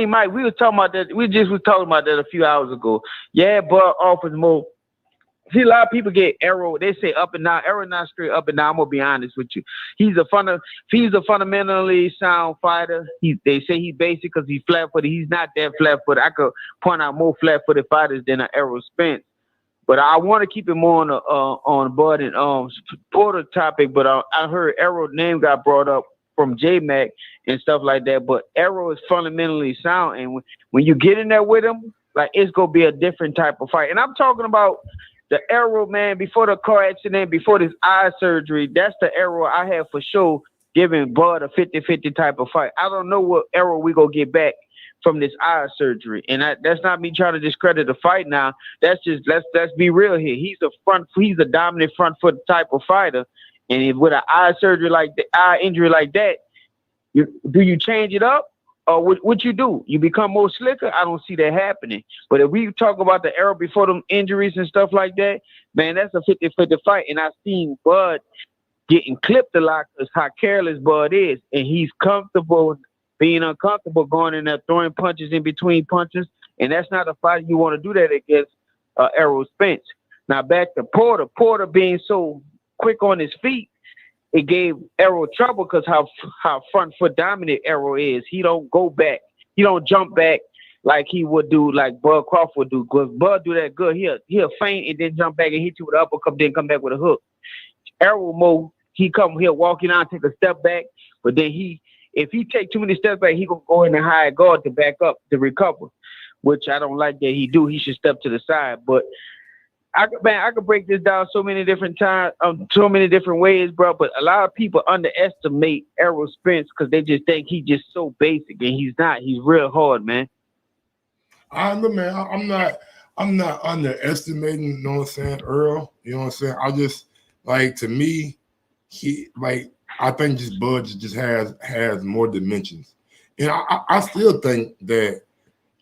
Mike, we was talking about that. We just was talking about that a few hours ago. Yeah, Bud offers more. See, a lot of people get Arrow. They say up and down. Arrow not straight up and down. I'm gonna be honest with you. He's a fundamentally sound fighter. They say he's basic because he's flat-footed. He's not that flat-footed. I could point out more flat-footed fighters than an Arrow Spence. But I want to keep it more on Bud and Porter topic. But I heard Arrow name got brought up from J-Mac and stuff like that. But Arrow is fundamentally sound, and when you get in there with him, like, it's gonna be a different type of fight. And I'm talking about the Arrow, man, before the car accident, before this eye surgery. That's the Arrow I had for sure giving Bud a 50-50 type of fight. I don't know what Arrow we gonna get back from this eye surgery, and that's not me trying to discredit the fight. Now, that's just let's be real here. He's a dominant front foot type of fighter, and with an eye surgery eye injury like that, do you change it up, or what you do? You become more slicker? I don't see that happening. But if we talk about the Arrow before them injuries and stuff like that, man, that's a 50-50 fight, and I've seen Bud getting clipped a lot because how careless Bud is, and he's comfortable being uncomfortable, going in there, throwing punches in between punches, and that's not a fight you want to do that against Errol Spence. Now back to Porter. Porter being so quick on his feet, it gave Errol trouble because how front foot dominant Errol is. He don't go back. He don't jump back like he would do, like Bud Crawford do. Because Bud do that good. He'll feint and then jump back and hit you with an uppercut, then come back with a hook. Errol he'll walk in and take a step back, but then if he take too many steps back, he gonna go in the high guard to back up to recover, which I don't like that he do. He should step to the side. But I could break this down so many different times, so many different ways, bro. But a lot of people underestimate Errol Spence because they just think he's just so basic, and he's not. He's real hard, man. I'm not underestimating. You know what I'm saying, Earl? You know what I'm saying? I just, like, to me, I think just Bud just has more dimensions. And I still think that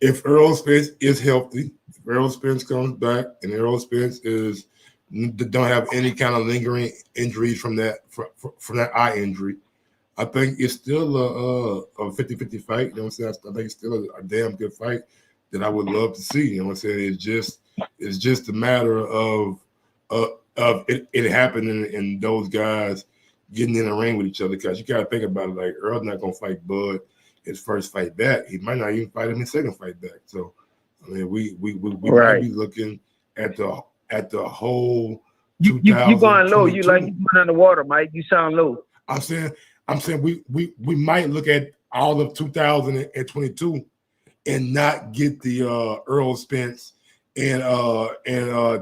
if Earl Spence is healthy, if Earl Spence comes back and Earl Spence don't have any kind of lingering injuries from that eye injury, I think it's still a 50-50 fight. You know what I'm saying? I think it's still a damn good fight that I would love to see. You know what I'm saying? It's just a matter of it happening and those guys getting in the ring with each other, because you got to think about it. Like, Earl's not gonna fight Bud his first fight back. He might not even fight him his second fight back. So, I mean, we might be looking at the whole. You going low? You like you going underwater, Mike? You sound low. I'm saying we might look at all of 2022 and not get the Earl Spence and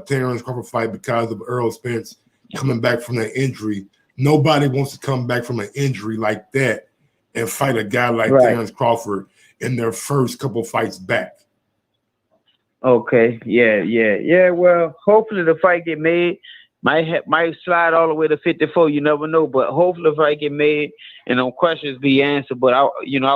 Terence Crawford fight because of Earl Spence coming back from that injury. Nobody wants to come back from an injury like that and fight a guy like Terence Crawford in their first couple fights back. Okay, yeah. Well, hopefully the fight get made. Might slide all the way to 54. You never know, but hopefully the fight get made and no questions be answered. But I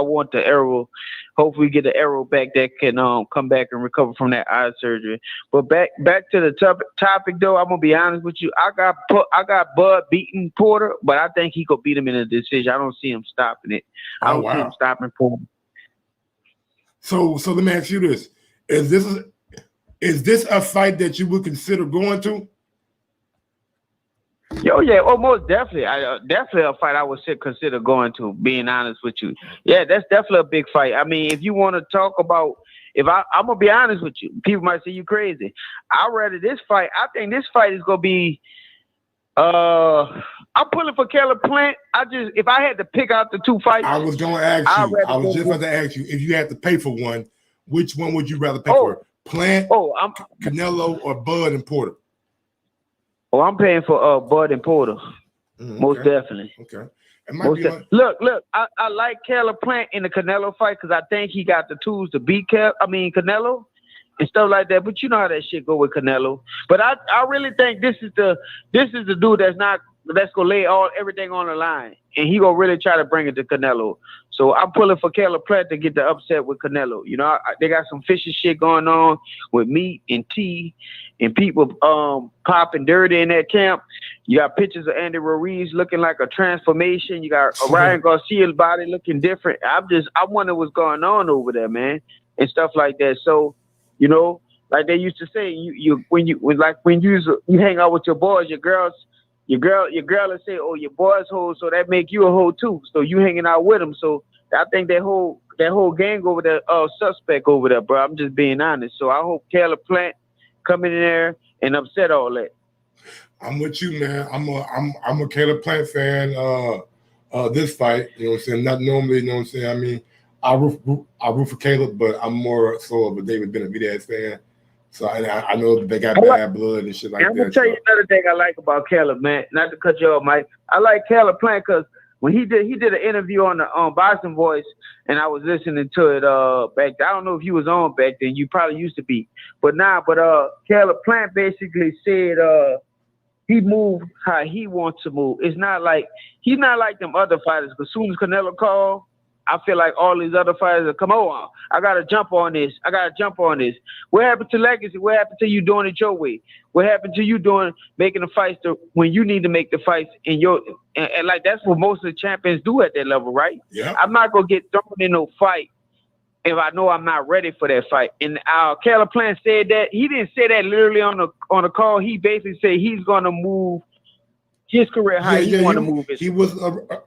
want the Arrow. Hopefully, we get the Arrow back that can come back and recover from that eye surgery. But back to the topic though, I'm gonna be honest with you. I got Bud beating Porter, but I think he could beat him in a decision. I don't see him stopping it. I don't see him stopping Porter. So let me ask you this: Is this a fight that you would consider going to? Yo, yeah, oh, most definitely. Definitely a fight I would consider going to, being honest with you. Yeah, that's definitely a big fight. I mean, if you want to talk about, I'm going to be honest with you, people might say you crazy. I'd rather this fight, I think this fight is going to be, I'm pulling for Caleb Plant. If I had to pick out the two fights. I was going to ask you, I was just about to ask you, if you had to pay for one, which one would you rather pay for? Plant, Canelo, or Bud and Porter? Oh, I'm paying for Bud and Porter. Most definitely. Okay. Look, I like Caleb Plant in the Canelo fight because I think he got the tools to beat Canelo and stuff like that. But you know how that shit go with Canelo. But I really think this is the dude that's gonna lay everything on the line, and he gonna really try to bring it to Canelo. So I'm pulling for Caleb Plant to get the upset with Canelo. You know, they got some fishy shit going on with meat and tea, and people popping dirty in that camp. You got pictures of Andy Ruiz looking like a transformation. You got Ryan Garcia's body looking different. I wonder what's going on over there, man, and stuff like that. So, you know, like they used to say, when you hang out with your boys, your girl will say, "Oh, your boy's hoe," so that make you a hoe too. So you hanging out with them. So I think that whole gang over there, suspect over there, bro. I'm just being honest. So I hope Caleb Plant come in there and upset all that. I'm with you, man. I'm a Caleb Plant fan. This fight, you know what I'm saying? Not normally, you know what I'm saying? I mean, I root for Caleb, but I'm more so of a David Benavidez fan. So I know that they got bad blood and shit like that. I'm gonna tell you another thing I like about Caleb, man. Not to cut you off, Mike. I like Caleb Plant because when he did an interview on the Boston Voice, and I was listening to it back then. I don't know if you was on back then. You probably used to be, but Caleb Plant basically said he moved how he wants to move. It's not like he's not like them other fighters. As soon as Canelo called, I feel like all these other fighters will come on. I gotta jump on this. What happened to legacy? What happened to you doing it your way? What happened to you making the fights when you need to make the fights and like that's what most of the champions do at that level, right? Yeah. I'm not gonna get thrown in no fight if I know I'm not ready for that fight. And Caleb Plant said that. He didn't say that literally on the call. He basically said he's gonna move his career how he want to move it. He was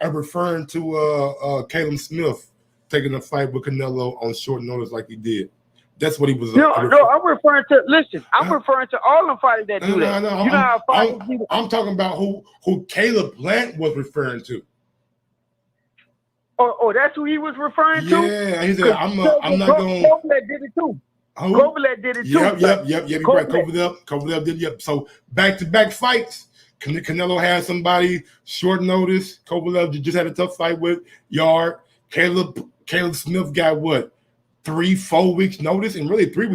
referring to Caleb Smith taking a fight with Canelo on short notice like he did. That's what he was. No, I'm referring to. Listen, I'm referring to all the fighters that do that. No, you know how fighters I'm talking about who Caleb Plant was referring to. Oh, that's who he was referring to. Yeah, he said, "I'm not going." Kovalev did it too. Kovalev did it too. Yep. You're right. Kovalev did. Yep. So back-to-back fights. Canelo had somebody short notice. Kovalev just had a tough fight with Yard. Caleb Smith got what, 3-4 weeks notice, and really 3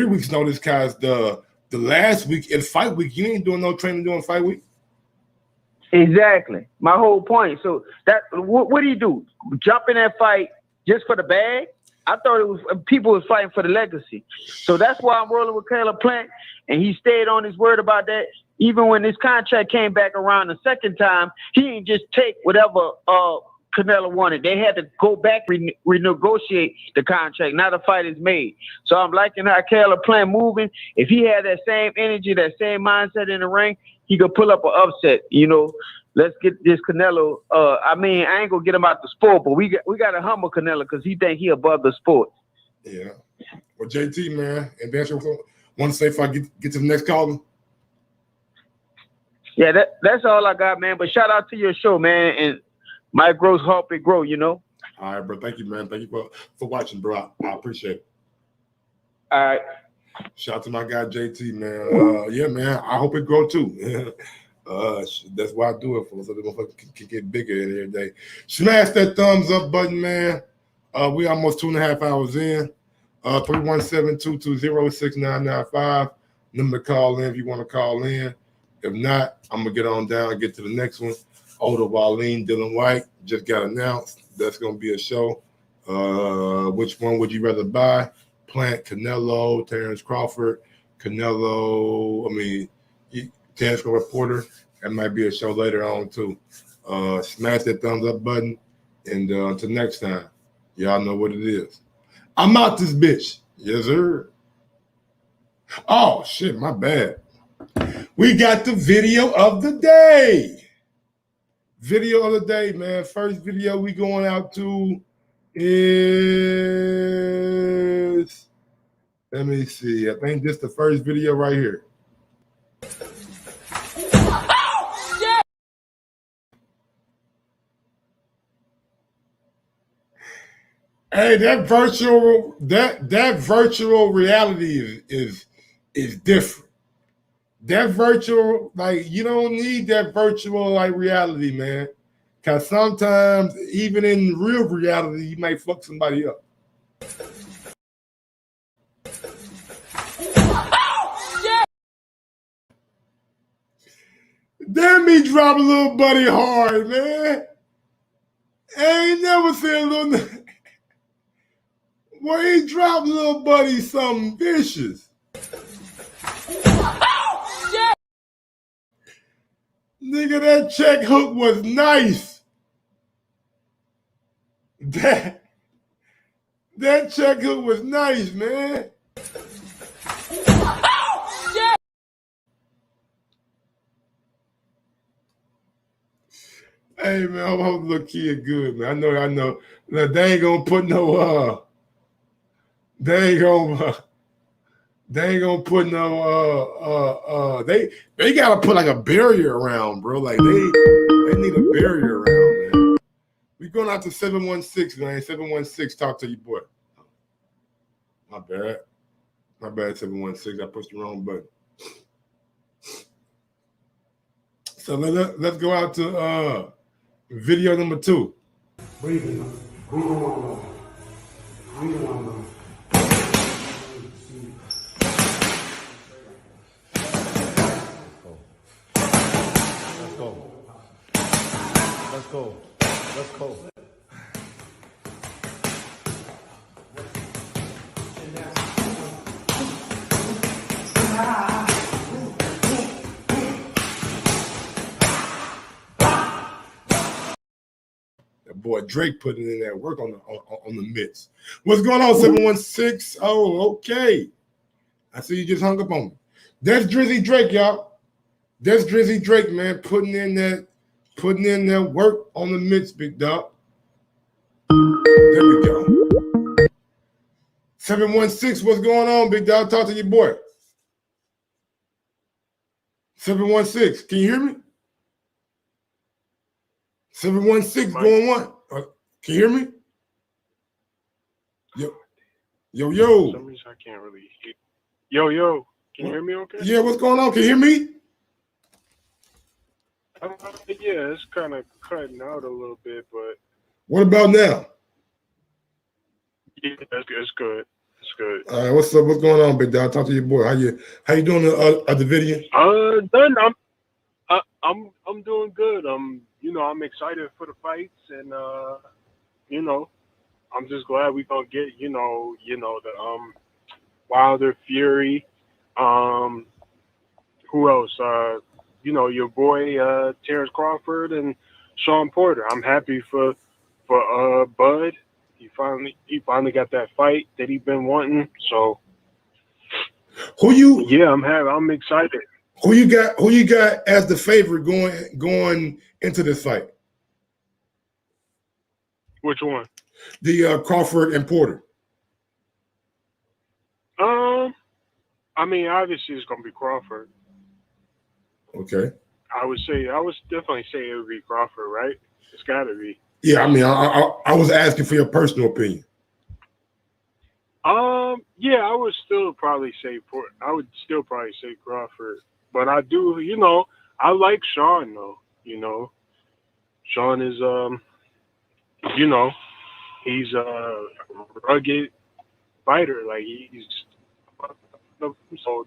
weeks notice because the last week in fight week you ain't doing no training during fight week. Exactly, my whole point. So that what do you do? Jump in that fight just for the bag? I thought it was people was fighting for the legacy. So that's why I'm rolling with Caleb Plant, and he stayed on his word about that. Even when his contract came back around the second time, he didn't just take whatever Canelo wanted. They had to go back renegotiate the contract. Now the fight is made. So I'm liking how Caleb Plant moving. If he had that same energy, that same mindset in the ring, he could pull up an upset. You know, let's get this Canelo. I ain't gonna get him out the sport, but we got to humble Canelo because he think he above the sport. Yeah. Well, JT, man, and then want to say if I get to the next caller. Yeah, that's all I got, man. But shout out to your show, man, and my growth help it grow, you know. All right, bro. Thank you, man. Thank you for watching, bro. I appreciate it. All right. Shout out to my guy JT, man. Yeah, man. I hope it grow too. That's why I do it for, so the motherfucker can get bigger every day. Smash that thumbs up button, man. We almost 2.5 hours in. 317-220-6995. Number to call in if you want to call in. If not, I'm gonna get on down and get to the next one. Oda Waleem, Dylan White just got announced. That's gonna be a show. Which one would you rather buy? Plant, Canelo, Terence Crawford, Terence Crawford Porter. That might be a show later on too. Smash that thumbs up button, and until next time, y'all know what it is. I'm out this bitch. Yes, sir. Oh shit, my bad. We got the video of the day. Video of the day, man. First video we going out to is, let me see. I think this is the first video right here. Hey, that virtual reality is different. That virtual, like, you don't need that virtual like reality, man. Cause sometimes even in real reality, you might fuck somebody up. Damn me drop a little buddy hard, man. I ain't never seen a little. Well, he dropped little buddy something vicious. Nigga, that check hook was nice. That check hook was nice, man. Hey, man, I hope the little kid good, man. I know. Now, they ain't gonna put no, they ain't gonna put no, they gotta put like a barrier around, bro. Like, they need a barrier around, man. We going out to 716, man. 716, talk to your boy. My bad. 716. I pushed the wrong button. So let's go out to video number 2. Breathing on them. Let's go. That boy Drake putting in that work on the mitts. What's going on, 716? Oh, okay. I see you just hung up on me. That's Drizzy Drake, y'all. That's Drizzy Drake, man, putting in that work on the mitts, big dog. There we go. 716, what's going on, big dog? Talk to your boy. 716, can you hear me? 716 going what? Can you hear me? Yo. For some reason, I can't really hear. Yo. Can you hear me okay? Yeah, what's going on? Can you hear me? Yeah, it's kind of cutting out a little bit, but. What about now? Yeah, it's good. It's good. All right, what's up? What's going on, big dog? Talk to your boy. How you doing the video? Done. I'm doing good. I'm excited for the fights, and I'm just glad we gonna get the Wilder, Fury, who else? Your boy Terence Crawford and Shawn Porter. I'm happy for Bud. He finally got that fight that he's been wanting. So I'm excited. Who you got as the favorite going into this fight? Which one? The Crawford and Porter. Obviously it's gonna be Crawford. Okay. I would definitely say it would be Crawford, right? It's gotta be. Yeah, I was asking for your personal opinion. Yeah, I would still probably say Crawford, but I do, I like Shawn though. Shawn is, he's a rugged fighter. Like so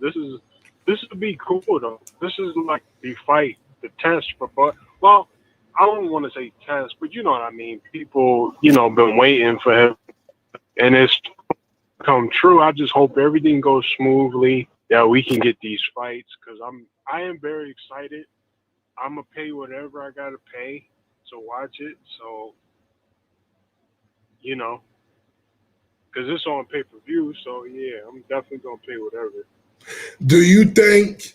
this would be cool though. This is like the fight, the test for Bud. Well, I don't want to say test, but you know what I mean. People, been waiting for him, and it's come true. I just hope everything goes smoothly, that we can get these fights, because I am very excited. I'm gonna pay whatever I gotta pay to watch it. So, because it's on pay-per-view. So yeah, I'm definitely gonna pay whatever. Do you think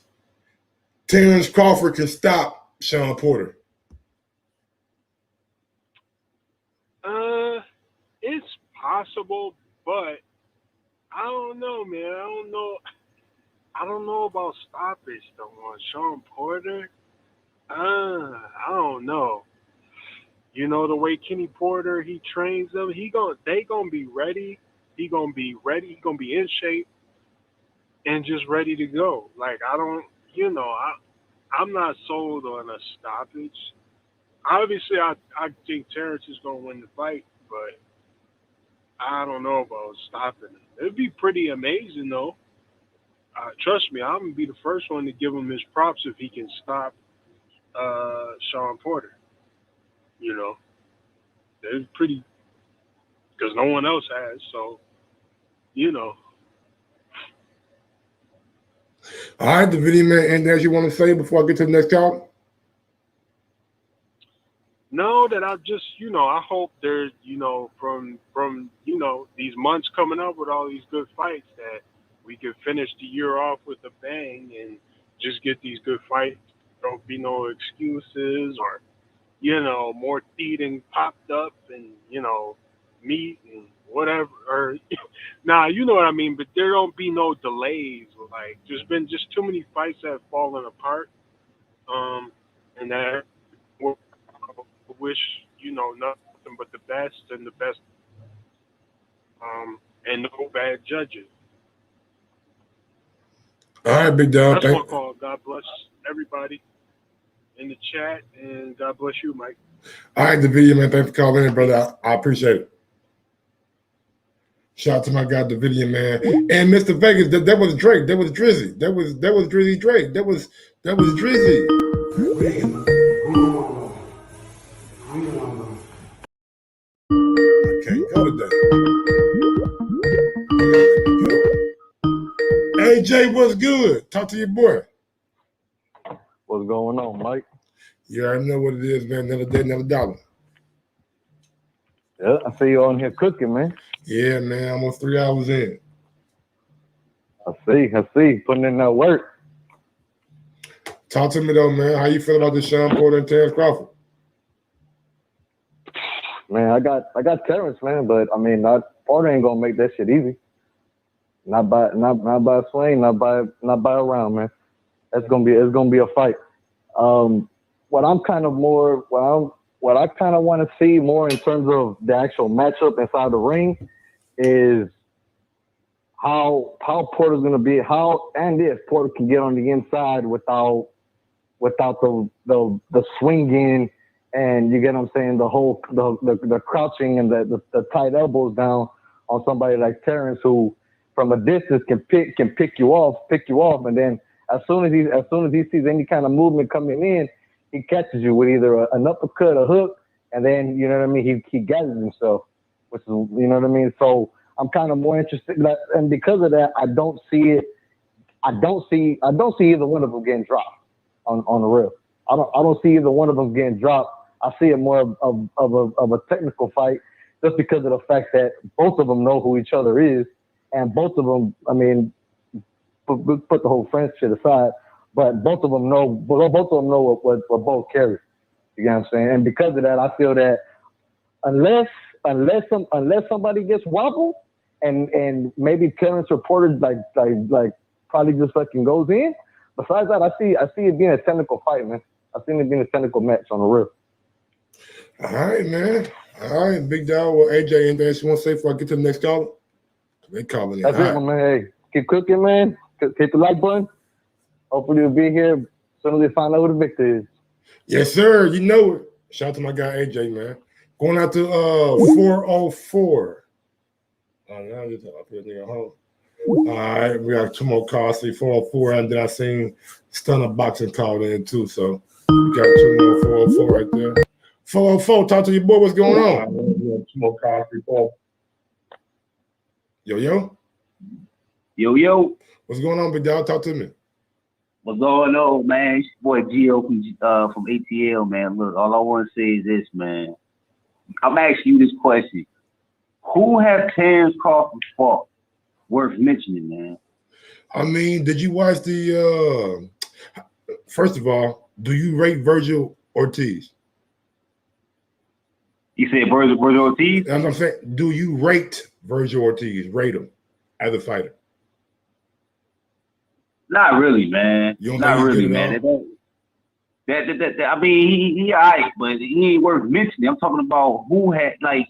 Terence Crawford can stop Shawn Porter? It's possible, but I don't know, man. I don't know about stoppage though on Shawn Porter. I don't know. You know the way Kenny Porter he trains them, they gonna be ready. He gonna be ready. He gonna be in shape and just ready to go. Like I'm not sold on a stoppage. Obviously, I think Terence is gonna win the fight, but I don't know about stopping him. It'd be pretty amazing though. Trust me, I'm gonna be the first one to give him his props if he can stop Shawn Porter. You know, it's pretty because no one else has. So, you know. All right, the video man, anything else you want to say before I get to the next call? No, that I just, I hope there's, from these months coming up with all these good fights that we can finish the year off with a bang and just get these good fights. Don't be no excuses or, more eating popped up and, meat and whatever. Or, you know what I mean? But there don't be no delays. Like, there's been just too many fights that have fallen apart. And that wish, nothing but the best and the best, and no bad judges. All right, big dog. That's my call. God bless everybody in the chat, and God bless you, Mike. All right, the video man. Thanks for calling in, brother. I appreciate it. Shout out to my guy, the video man, and Mr. Vegas. That was Drake. That was Drizzy. That was Drizzy Drake. That was Drizzy. I can't go today. AJ, what's good? Talk to your boy. What's going on, Mike? You already know what it is, man. Another day, another dollar. Yeah, I see you on here cooking, man. Yeah, man. Almost 3 hours in. I see. Putting in that work. Talk to me though, man. How you feel about this Shawn Porter and Terence Crawford? Man, I got Terence, man, but I mean, Porter ain't gonna make that shit easy. Not by a swing, not by a round, man. It's gonna be a fight. What I kind of want to see more in terms of the actual matchup inside the ring is how Porter's gonna be, how and if Porter can get on the inside without the swinging and you get what I'm saying, the whole the crouching and the tight elbows down on somebody like Terence, who from a distance can pick you off, and then as soon as he sees any kind of movement coming in, he catches you with either an uppercut, a hook, and then you know what I mean. He gathers himself, which is you know what I mean. So I'm kind of more interested, and because of that, I don't see either one of them getting dropped on the real. I don't see either one of them getting dropped. I see it more of a technical fight, just because of the fact that both of them know who each other is, and both of them, I mean, put the whole French shit aside, but both of them know what both carry. You know what I'm saying? And because of that, I feel that unless somebody gets wobbled and maybe Terence reported like probably just fucking goes in. Besides that, I see it being a technical fight, man. I see it being a technical match on the real. All right, man. All right, big dog. Well, AJ, anything else you want to say before I get to the next caller? They calling in. That's it, my man. Hey, keep cooking, man. Hit the like button. Hopefully we'll be here as soon as they find out who the victor is. Yes, sir. You know it. Shout out to my guy AJ, man. Going out to 404. Oh, now you're up here, nigga. Hold. All right, we got 2 more calls. See 404, and then I seen Stunner Boxing called in too. So we got 2 more 404 right there. 404, talk to your boy. What's going on? 2 more calls. 4. Yo. What's going on, big dog? Talk to me. What's going on, man? It's your boy Gio from ATL, man. Look, all I want to say is this, man. I'm asking you this question. Who has Terence Crawford fought worth mentioning, man? I mean, did you watch the? First of all, do you rate Virgil Ortiz? You said Virgil Ortiz? That's what I'm saying. Do you rate Virgil Ortiz? Rate him as a fighter? Not really, man. You don't Not think he's really, good man. at all? That I mean, he all right, but he ain't worth mentioning. I'm talking about who had like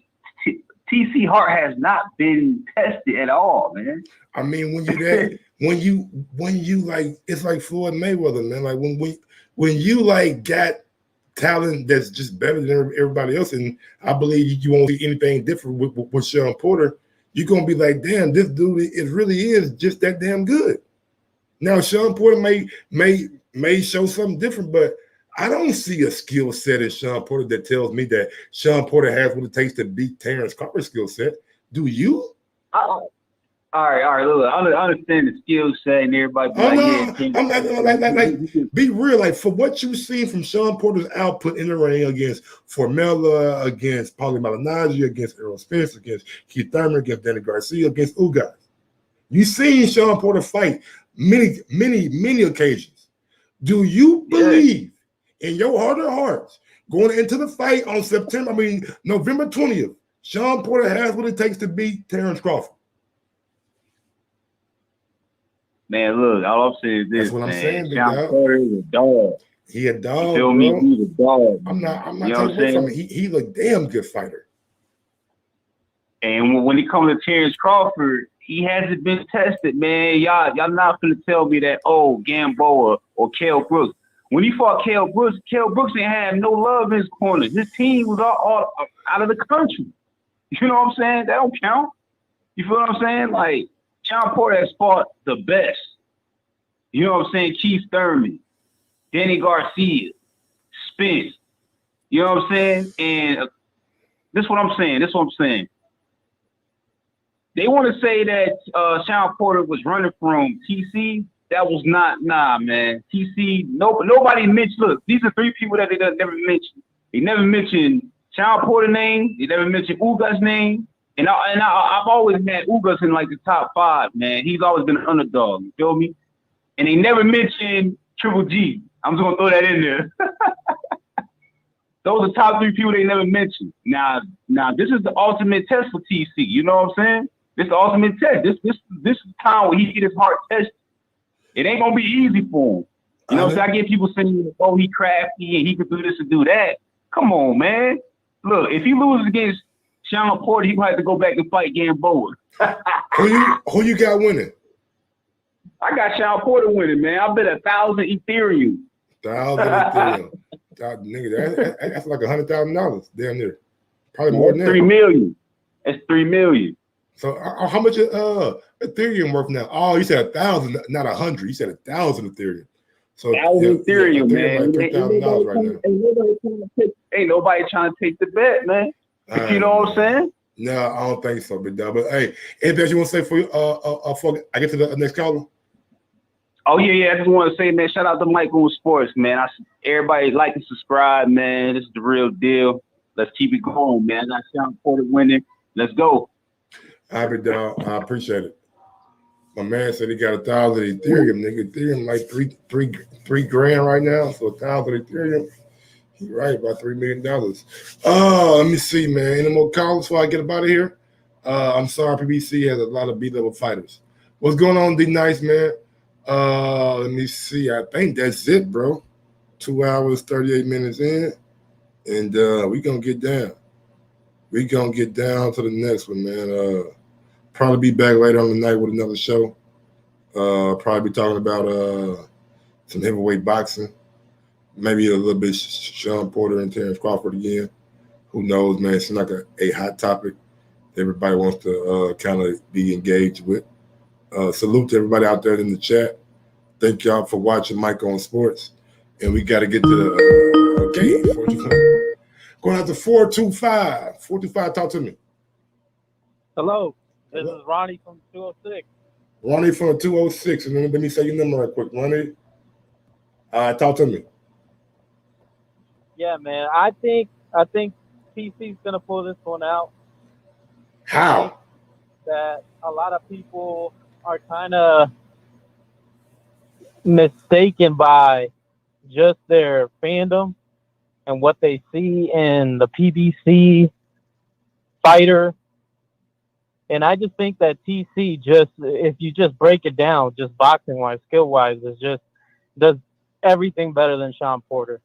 TC Hart has not been tested at all, man. I mean, when you that when you like, it's like Floyd Mayweather, man. Like when you like got talent that's just better than everybody else, and I believe you won't see anything different with Shawn Porter. You're gonna be like, damn, this dude it really is just that damn good. Now Shawn Porter may show something different, but I don't see a skill set in Shawn Porter that tells me that Shawn Porter has what it takes to beat Terence Crawford's skill set. Do you? All right. Look, I understand the skill set and everybody. Be I'm not be real. Like for what you've seen from Shawn Porter's output in the ring against Formella, against Paulie Malignaggi, against Errol Spence, against Keith Thurman, against Danny Garcia, against Ugas. You've seen Shawn Porter fight many occasions. Do you believe in your heart of hearts going into the fight on November 20th, Shawn Porter has what it takes to beat Terence Crawford? Man, look, all I'm saying is this. That's what I'm saying, big Shawn dog. Porter is a dog. He a dog, You feel bro. me? He's a dog. I'm not You know taking away from him. He's a damn good fighter. And when it comes to Terence Crawford, he hasn't been tested, man. Y'all not gonna tell me that, Gamboa or Kell Brooks. When he fought Kell Brooks didn't have no love in his corner. His team was all out of the country. You know what I'm saying? That don't count. You feel what I'm saying? Like, Shawn Porter has fought the best. You know what I'm saying? Keith Thurman, Danny Garcia, Spence. You know what I'm saying? And this is what I'm saying. They want to say that Shawn Porter was running from TC. That was not, man. TC, nobody mentioned. Look, these are three people that they never mentioned. They never mentioned Shawn Porter's name. They never mentioned Ugas' name. And I've always had Ugas in like the top 5, man. He's always been an underdog. You feel me? And they never mentioned Triple G. I'm just gonna throw that in there. Those are top 3 people they never mentioned. Now this is the ultimate test for TC. You know what I'm saying? This is the ultimate test. This is the time where he get his heart tested. It ain't gonna be easy for him. You know what I'm saying? I get people saying, he crafty and he could do this and do that. Come on, man. Look, if he loses against Shawn Porter, he gonna have to go back and fight Gamboa. Who you got winning? I got Shawn Porter winning, man. I bet 1,000 Ethereum. 1,000 Ethereum. Nigga, that's like $100,000 down there. Probably more than that. $3 million. That's $3 million. So how much is Ethereum worth now? Oh, you said 1,000, not 100. You said 1,000 Ethereum. So 1,000 Ethereum, man. Like $3,000 right now. Ain't nobody trying to take the bet, man. You know what I'm saying? No, I don't think so, big dog. But hey, anything else you want to say for I get to the next caller? Oh yeah. I just want to say, man, shout out to Mike on Sports, man. Everybody like and subscribe, man. This is the real deal. Let's keep it going, man. I got Shawn Porter winning. Let's go. All right, big dog. I appreciate it. My man said he got 1,000 Ethereum, nigga. Ethereum like three grand right now. So 1,000 Ethereum. He right, about $3 million. Let me see, man. Any more calls before I get up out of here? I'm sorry, PBC has a lot of B-level fighters. What's going on, D Nice, man? Let me see. I think that's it, bro. 2 hours, 38 minutes in. And we gonna get down. We gonna get down to the next one, man. Probably be back later on the night with another show. Probably be talking about some heavyweight boxing. Maybe a little bit Shawn Porter and Terence Crawford again. Who knows, man? It's like a hot topic. Everybody wants to kind of be engaged with. Salute to everybody out there in the chat. Thank y'all for watching Mike on Sports. And we got to get to the game. Going out to 425. 425, talk to me. Hello. This is Ronnie from 206. Ronnie from 206. And then let me say your number right quick. Ronnie, talk to me. Yeah, man. I think PC's gonna pull this one out. How? That a lot of people are kind of mistaken by just their fandom and what they see in the PBC fighter. And I just think that TC just, if you just break it down, just boxing wise, skill wise, is just does everything better than Shawn Porter.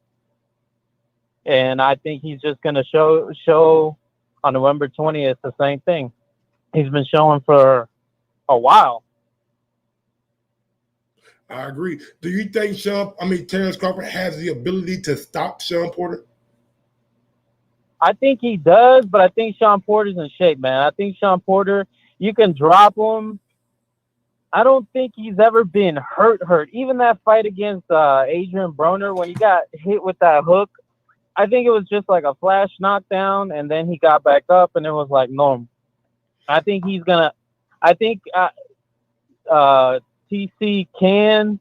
And I think he's just going to show on November 20th the same thing. He's been showing for a while. I agree. Do you think Terence Crawford has the ability to stop Shawn Porter? I think he does, but I think Shawn Porter's in shape, man. I think Shawn Porter, you can drop him. I don't think he's ever been hurt. Even that fight against Adrian Broner, when he got hit with that hook, I think it was just like a flash knockdown, and then he got back up, and it was like normal. I think TC can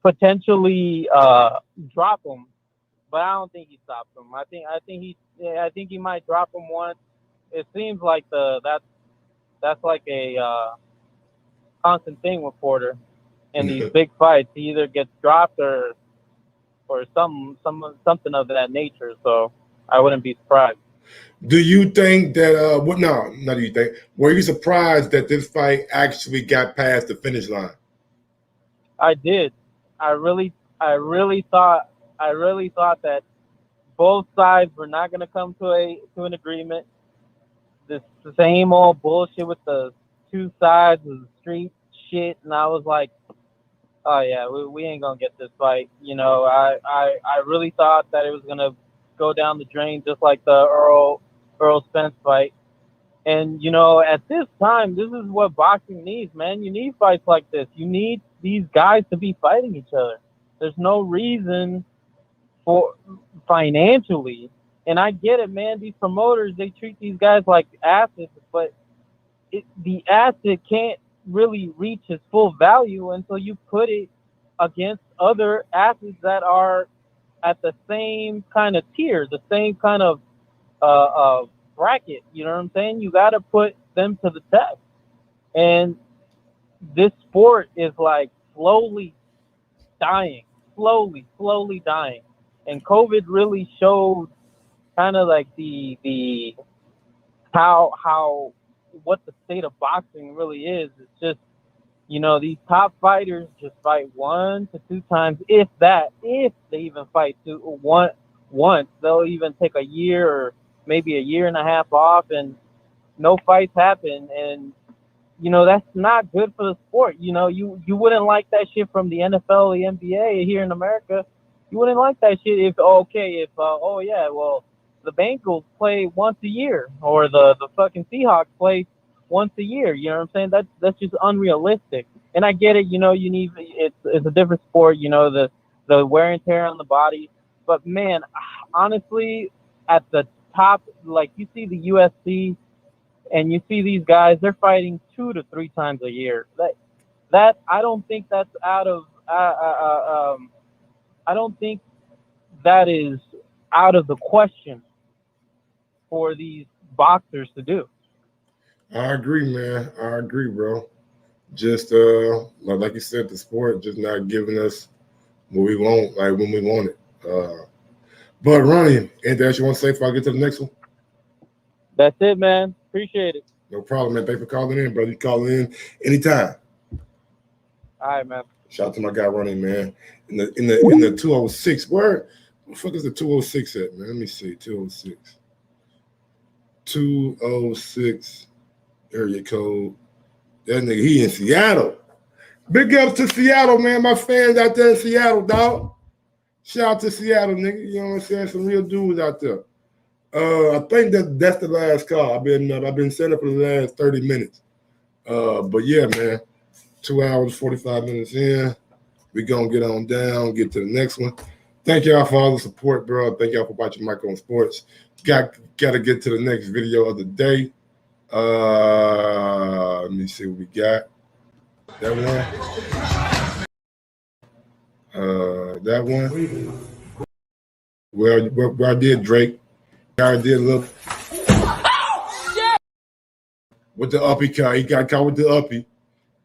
potentially drop him, but I don't think he stops him. I think he might drop him once. It seems like that's like a constant thing with Porter in these big fights. He either gets dropped or something of that nature. So I wouldn't be surprised. Do you think that not do you think? Were you surprised that this fight actually got past the finish line? I did. I really thought that both sides were not going to come to an agreement. This same old bullshit with the two sides of the street shit, and I was like, oh yeah, we ain't gonna get this fight. You know, I really thought that it was gonna go down the drain just like the Earl Spence fight. And you know, at this time, this is what boxing needs, man. You need fights like this. You need these guys to be fighting each other. There's no reason for financially, and I get it, man. These promoters, they treat these guys like assets, but the asset can't really reach its full value until you put it against other assets that are at the same kind of tier, the same kind of bracket. You know what I'm saying? You got to put them to the test. And this sport is like slowly dying. And COVID really showed kind of like the how what the state of boxing really is. It's just, you know, these top fighters just fight 1 to 2 times, if they even fight once. They'll even take a year or maybe a year and a half off, and no fights happen. And you know, that's not good for the sport. You know, you wouldn't like that shit from the NFL, the NBA here in America. You wouldn't like that shit if the Bengals play once a year, or the fucking Seahawks play once a year. You know what I'm saying? That's just unrealistic. And I get it. You know, you need it's a different sport. You know, the wear and tear on the body. But man, honestly, at the top, like you see the UFC, and you see these guys, they're fighting 2 to 3 times a year. That I don't think that's out of I don't think that is out of the question for these boxers to do. I agree, man. I agree, bro. Just like you said, the sport just not giving us what we want, like when we want it. But Ronnie, anything else you want to say before I get to the next one? That's it, man. Appreciate it. No problem, man. Thanks for calling in, brother. You call in anytime. All right, man. Shout out to my guy running, man. In the 206. Where the fuck is the 206 at, man? Let me see. 206. 206 area code. That nigga, he in Seattle. Big ups to Seattle, man. My fans out there in Seattle, dog. Shout out to Seattle, nigga. You know what I'm saying? Some real dudes out there. I think that's the last call. I've been set up for the last 30 minutes. But yeah, man, 2 hours, 45 minutes in. We're going to get on down, get to the next one. Thank y'all for all the support, bro. Thank y'all for watching Mike on Sports. Got to get to the next video of the day. Let me see what we got. That one. That one. Where I did Drake. I did a little with the uppie cut. He got caught with the uppie.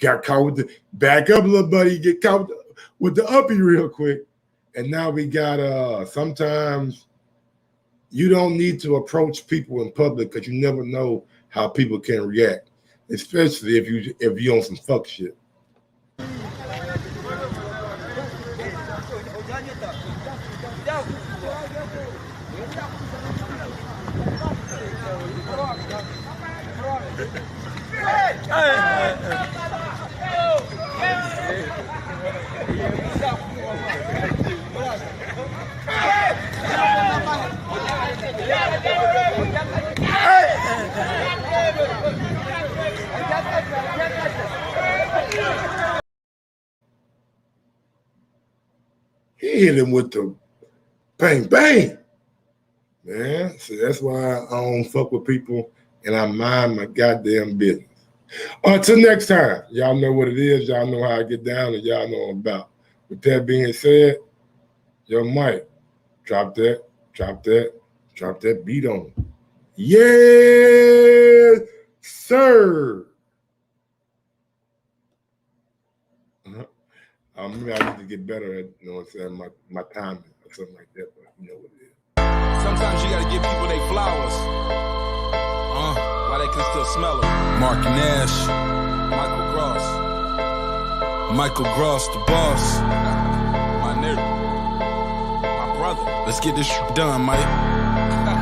Got caught with the back up, little buddy. Get caught with the uppie real quick. And now we got sometimes you don't need to approach people in public because you never know how people can react, especially if you on some fuck shit. He hit him with the bang, bang. Man, so that's why I don't fuck with people and I mind my goddamn business. Until next time, y'all know what it is. Y'all know how I get down and y'all know what I'm about. With that being said, yo, Mike, drop that beat on. Yes, sir. Maybe I need to get better at, you know what I'm saying, my timing or something like that, but you know what it is. Sometimes you gotta give people their flowers. While they can still smell them. Mark Nash, Michael Gross, the boss. My nigga, my brother. Let's get this done, Mike.